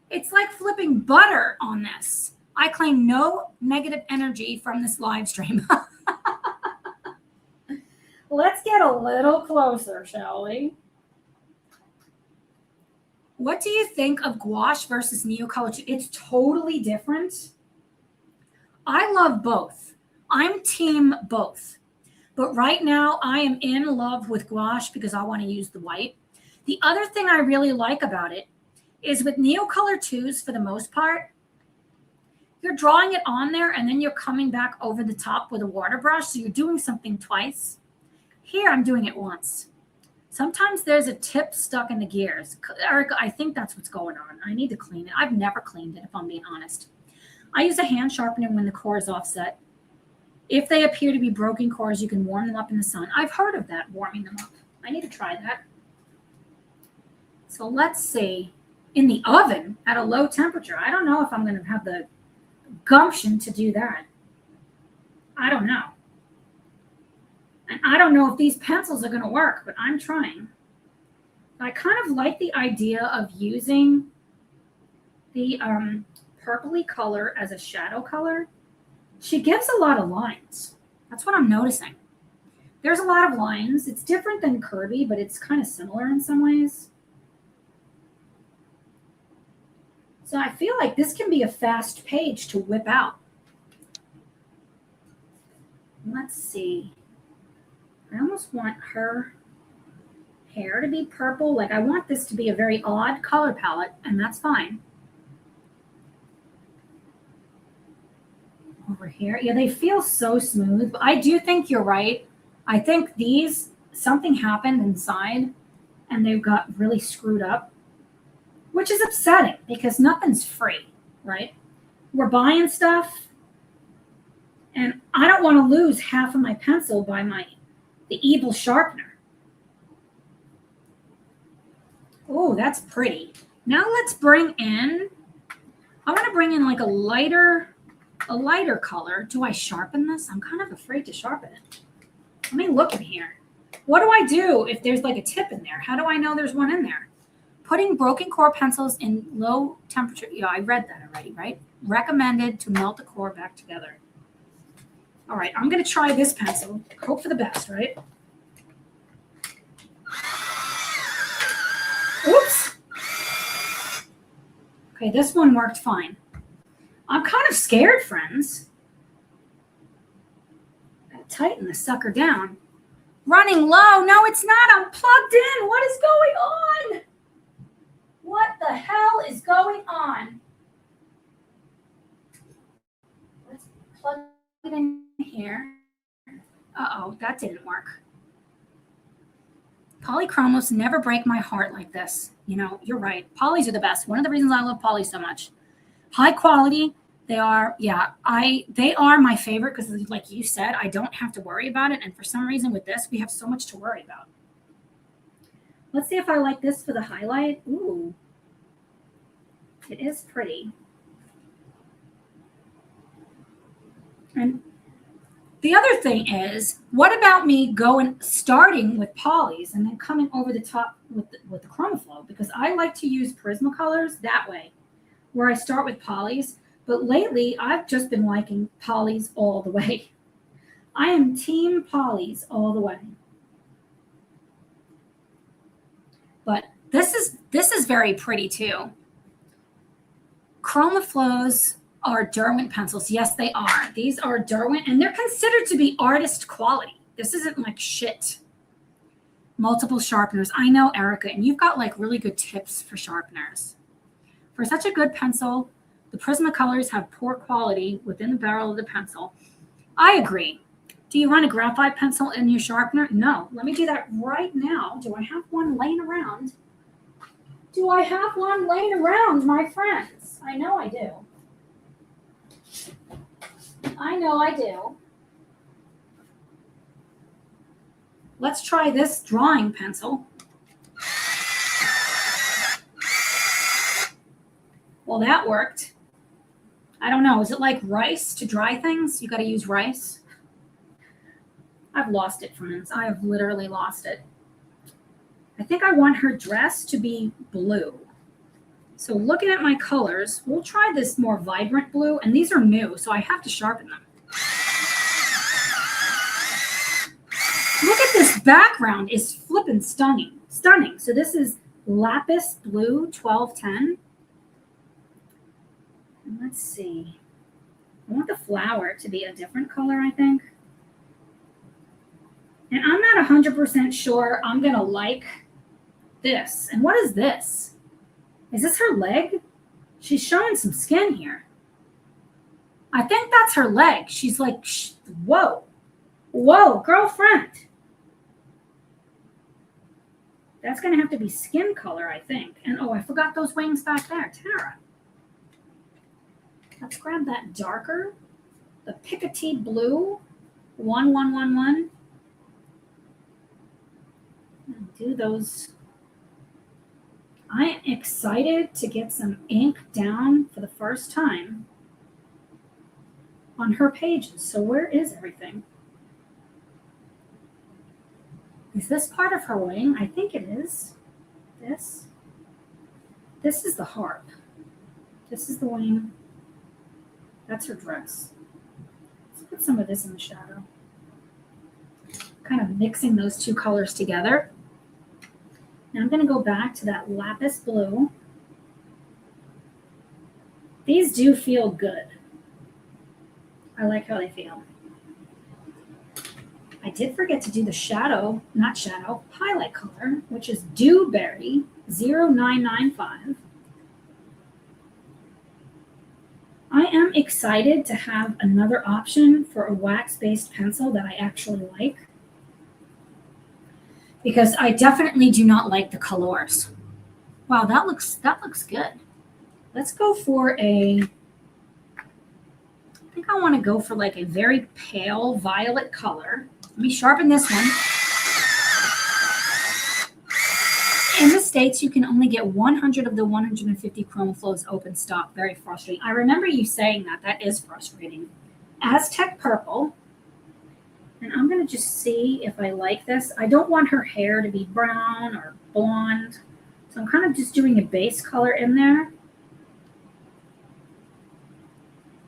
It's like flipping butter on this. I claim no negative energy from this live stream. Let's get a little closer, shall we? What do you think of gouache versus Neocolor? It's totally different. I love both. I'm team both. But right now, I am in love with gouache because I want to use the white. The other thing I really like about it is with Neocolor 2s, for the most part, you're drawing it on there and then you're coming back over the top with a water brush. So you're doing something twice. Here, I'm doing it once. Sometimes there's a tip stuck in the gears. Erica, I think that's what's going on. I need to clean it. I've never cleaned it, if I'm being honest. I use a hand sharpener when the core is offset. If they appear to be broken cores, you can warm them up in the sun. I've heard of that, warming them up. I need to try that. So let's see. In the oven at a low temperature. I don't know if I'm going to have the gumption to do that. I don't know. And I don't know if these pencils are going to work, but I'm trying. I kind of like the idea of using the purpley color as a shadow color. She gives a lot of lines. That's what I'm noticing. There's a lot of lines. It's different than Kirby, but it's kind of similar in some ways. So I feel like this can be a fast page to whip out. Let's see. I almost want her hair to be purple. Like, I want this to be a very odd color palette, and that's fine. over here. Yeah, they feel so smooth. But I do think you're right. I think these, something happened inside and they got really screwed up, which is upsetting because nothing's free, right? We're buying stuff and I don't want to lose half of my pencil by the evil sharpener. Oh, that's pretty. Now let's bring in, I want to bring in like a lighter color. Do I sharpen this? I'm kind of afraid to sharpen it. Let me look in here. What do I do if there's like a tip in there? How do I know there's one in there? Putting broken core pencils in low temperature. Yeah, I read that already, right? Recommended to melt the core back together. All right, I'm going to try this pencil. Hope for the best, right? Oops. Okay, this one worked fine. I'm kind of scared, friends. Gotta tighten the sucker down. Running low. No, it's not. I'm plugged in. What is going on? What the hell is going on? Let's plug it in here. Uh-oh, that didn't work. Polychromos never break my heart like this. You know, you're right. Polys are the best. One of the reasons I love poly so much. High quality. They are, yeah, they are my favorite because like you said, I don't have to worry about it. And for some reason with this, we have so much to worry about. Let's see if I like this for the highlight. Ooh, it is pretty. And the other thing is, what about me starting with polys and then coming over the top with the ChromaFlow? Because I like to use Prismacolors that way, where I start with polys. But lately, I've just been liking polys all the way. I am team polys all the way. But this is very pretty too. ChromaFlows are Derwent pencils. Yes, they are. These are Derwent, and they're considered to be artist quality. This isn't like shit. Multiple sharpeners. I know, Erica, and you've got like really good tips for sharpeners. For such a good pencil, the Prismacolors have poor quality within the barrel of the pencil. I agree. Do you run a graphite pencil in your sharpener? No. Let me do that right now. Do I have one laying around? Do I have one laying around, my friends? I know I do. I know I do. Let's try this drawing pencil. Well, that worked. I don't know. Is it like rice to dry things? You got to use rice. I've lost it, friends. I have literally lost it. I think I want her dress to be blue. So looking at my colors, we'll try this more vibrant blue. And these are new, so I have to sharpen them. Look at this background. Is flippin' stunning. Stunning. So this is Lapis Blue 1210. And let's see. I want the flower to be a different color, I think. And I'm not 100% sure I'm going to like this. And what is this? Is this her leg? She's showing some skin here. I think that's her leg. She's like, whoa. Whoa, girlfriend. That's going to have to be skin color, I think. And oh, I forgot those wings back there. Tara. Let's grab that darker, the Piketty Blue 1111. And do those. I am excited to get some ink down for the first time on her pages. So where is everything? Is this part of her wing? I think it is. This is the harp. This is the wing. That's her dress. Let's put some of this in the shadow. Kind of mixing those two colors together. Now I'm going to go back to that lapis blue. These do feel good. I like how they feel. I did forget to do the shadow, not shadow, highlight color, which is Dewberry 0995. I am am excited to have another option for a wax-based pencil that I actually like, because I definitely do not like the colors. Wow, that looks good. Let's go for I think I want to go for like a very pale violet color. Let me sharpen this one. In the States, you can only get 100 of the 150 chrome flows open stock. Very frustrating. I remember you saying that. That is frustrating. Aztec purple. And I'm going to just see if I like this. I don't want her hair to be brown or blonde. So I'm kind of just doing a base color in there.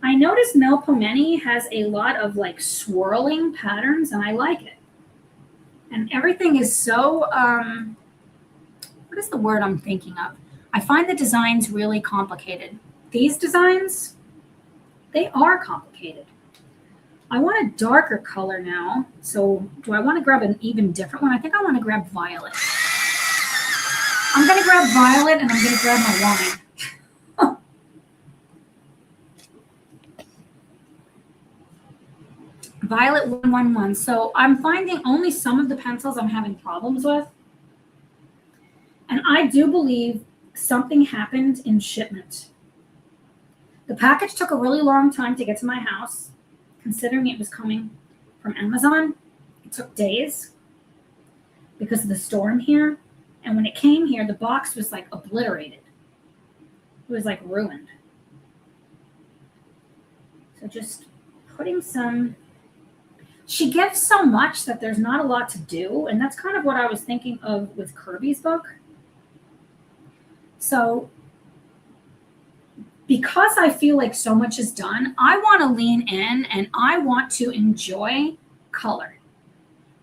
I noticed Melpomene has a lot of like swirling patterns, and I like it. And everything is so, what is the word I'm thinking of? I find the designs really complicated. These designs, they are complicated. I want a darker color now. So do I want to grab an even different one? I think I want to grab violet. I'm going to grab violet, and I'm going to grab my wine. Violet 111. So I'm finding only some of the pencils I'm having problems with. And I do believe something happened in shipment. The package took a really long time to get to my house, considering it was coming from Amazon. It took days because of the storm here. And when it came here, the box was like obliterated. It was like ruined. So just putting some... She gives so much that there's not a lot to do. And that's kind of what I was thinking of with Kirby's book. So because I feel like so much is done, I want to lean in and I want to enjoy color.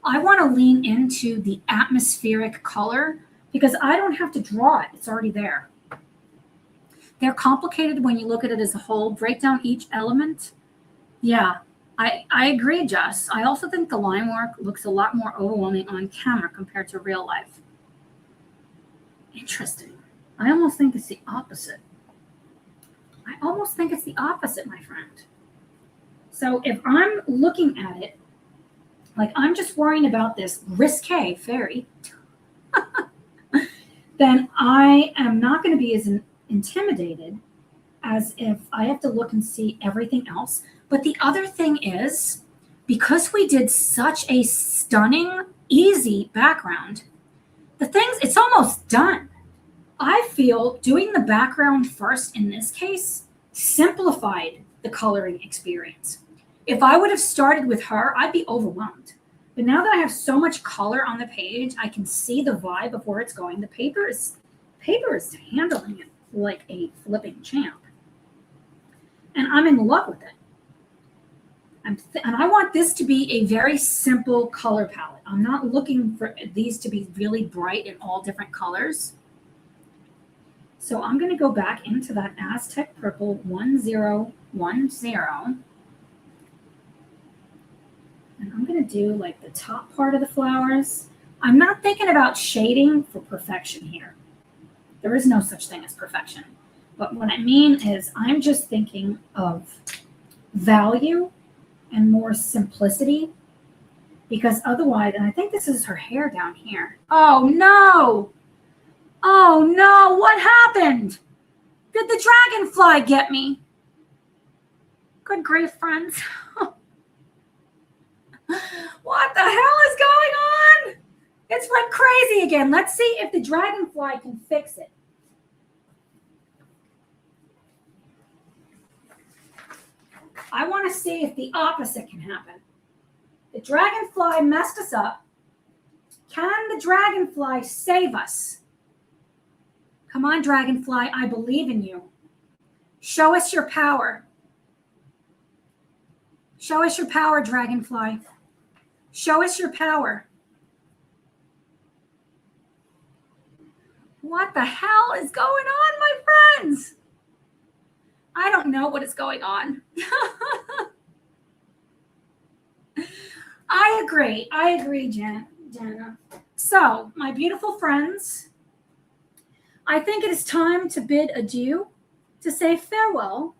I want to lean into the atmospheric color because I don't have to draw it. It's already there. They're complicated when you look at it as a whole. Break down each element. Yeah. I agree, Jess. I also think the line work looks a lot more overwhelming on camera compared to real life. Interesting. I almost think it's the opposite. I almost think it's the opposite, my friend. So if I'm looking at it, like I'm just worrying about this risque fairy, then I am not going to be as intimidated as if I have to look and see everything else. But the other thing is, because we did such a stunning, easy background, it's almost done. I feel doing the background first in this case simplified the coloring experience. If I would have started with her, I'd be overwhelmed. But now that I have so much color on the page, I can see the vibe of where it's going. The paper is handling it like a flipping champ. And I'm in love with it. And I want this to be a very simple color palette. I'm not looking for these to be really bright in all different colors. So I'm going to go back into that Aztec Purple 1010. And I'm going to do like the top part of the flowers. I'm not thinking about shading for perfection here. There is no such thing as perfection. But what I mean is I'm just thinking of value and more simplicity, because otherwise, and I think this is her hair down here. Oh no! Oh no, what happened? Did the dragonfly get me? Good grief, friends. What the hell is going on? It's went crazy again. Let's see if the dragonfly can fix it. I want to see if the opposite can happen. The dragonfly messed us up. Can the dragonfly save us? Come on, dragonfly, I believe in you. Show us your power. Show us your power, dragonfly. Show us your power. What the hell is going on, my friends? I don't know what is going on. I agree, Jana. So, my beautiful friends, I think it is time to bid adieu, to say farewell.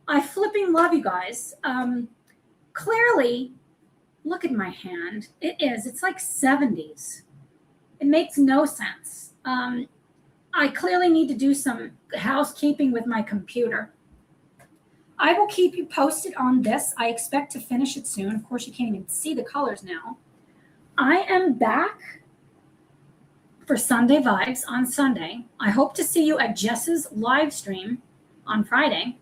I flipping love you guys. Clearly, look at my hand. It's like 70s. It makes no sense. I clearly need to do some housekeeping with my computer. I will keep you posted on this. I expect to finish it soon. Of course, you can't even see the colors now. I am back for Sunday Vibes on Sunday. I hope to see you at Jess's live stream on Friday.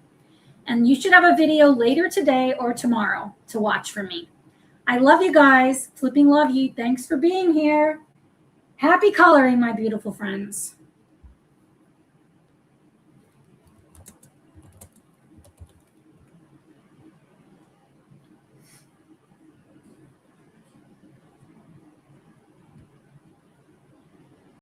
And you should have a video later today or tomorrow to watch for me. I love you guys. Flipping love you. Thanks for being here. Happy coloring, my beautiful friends.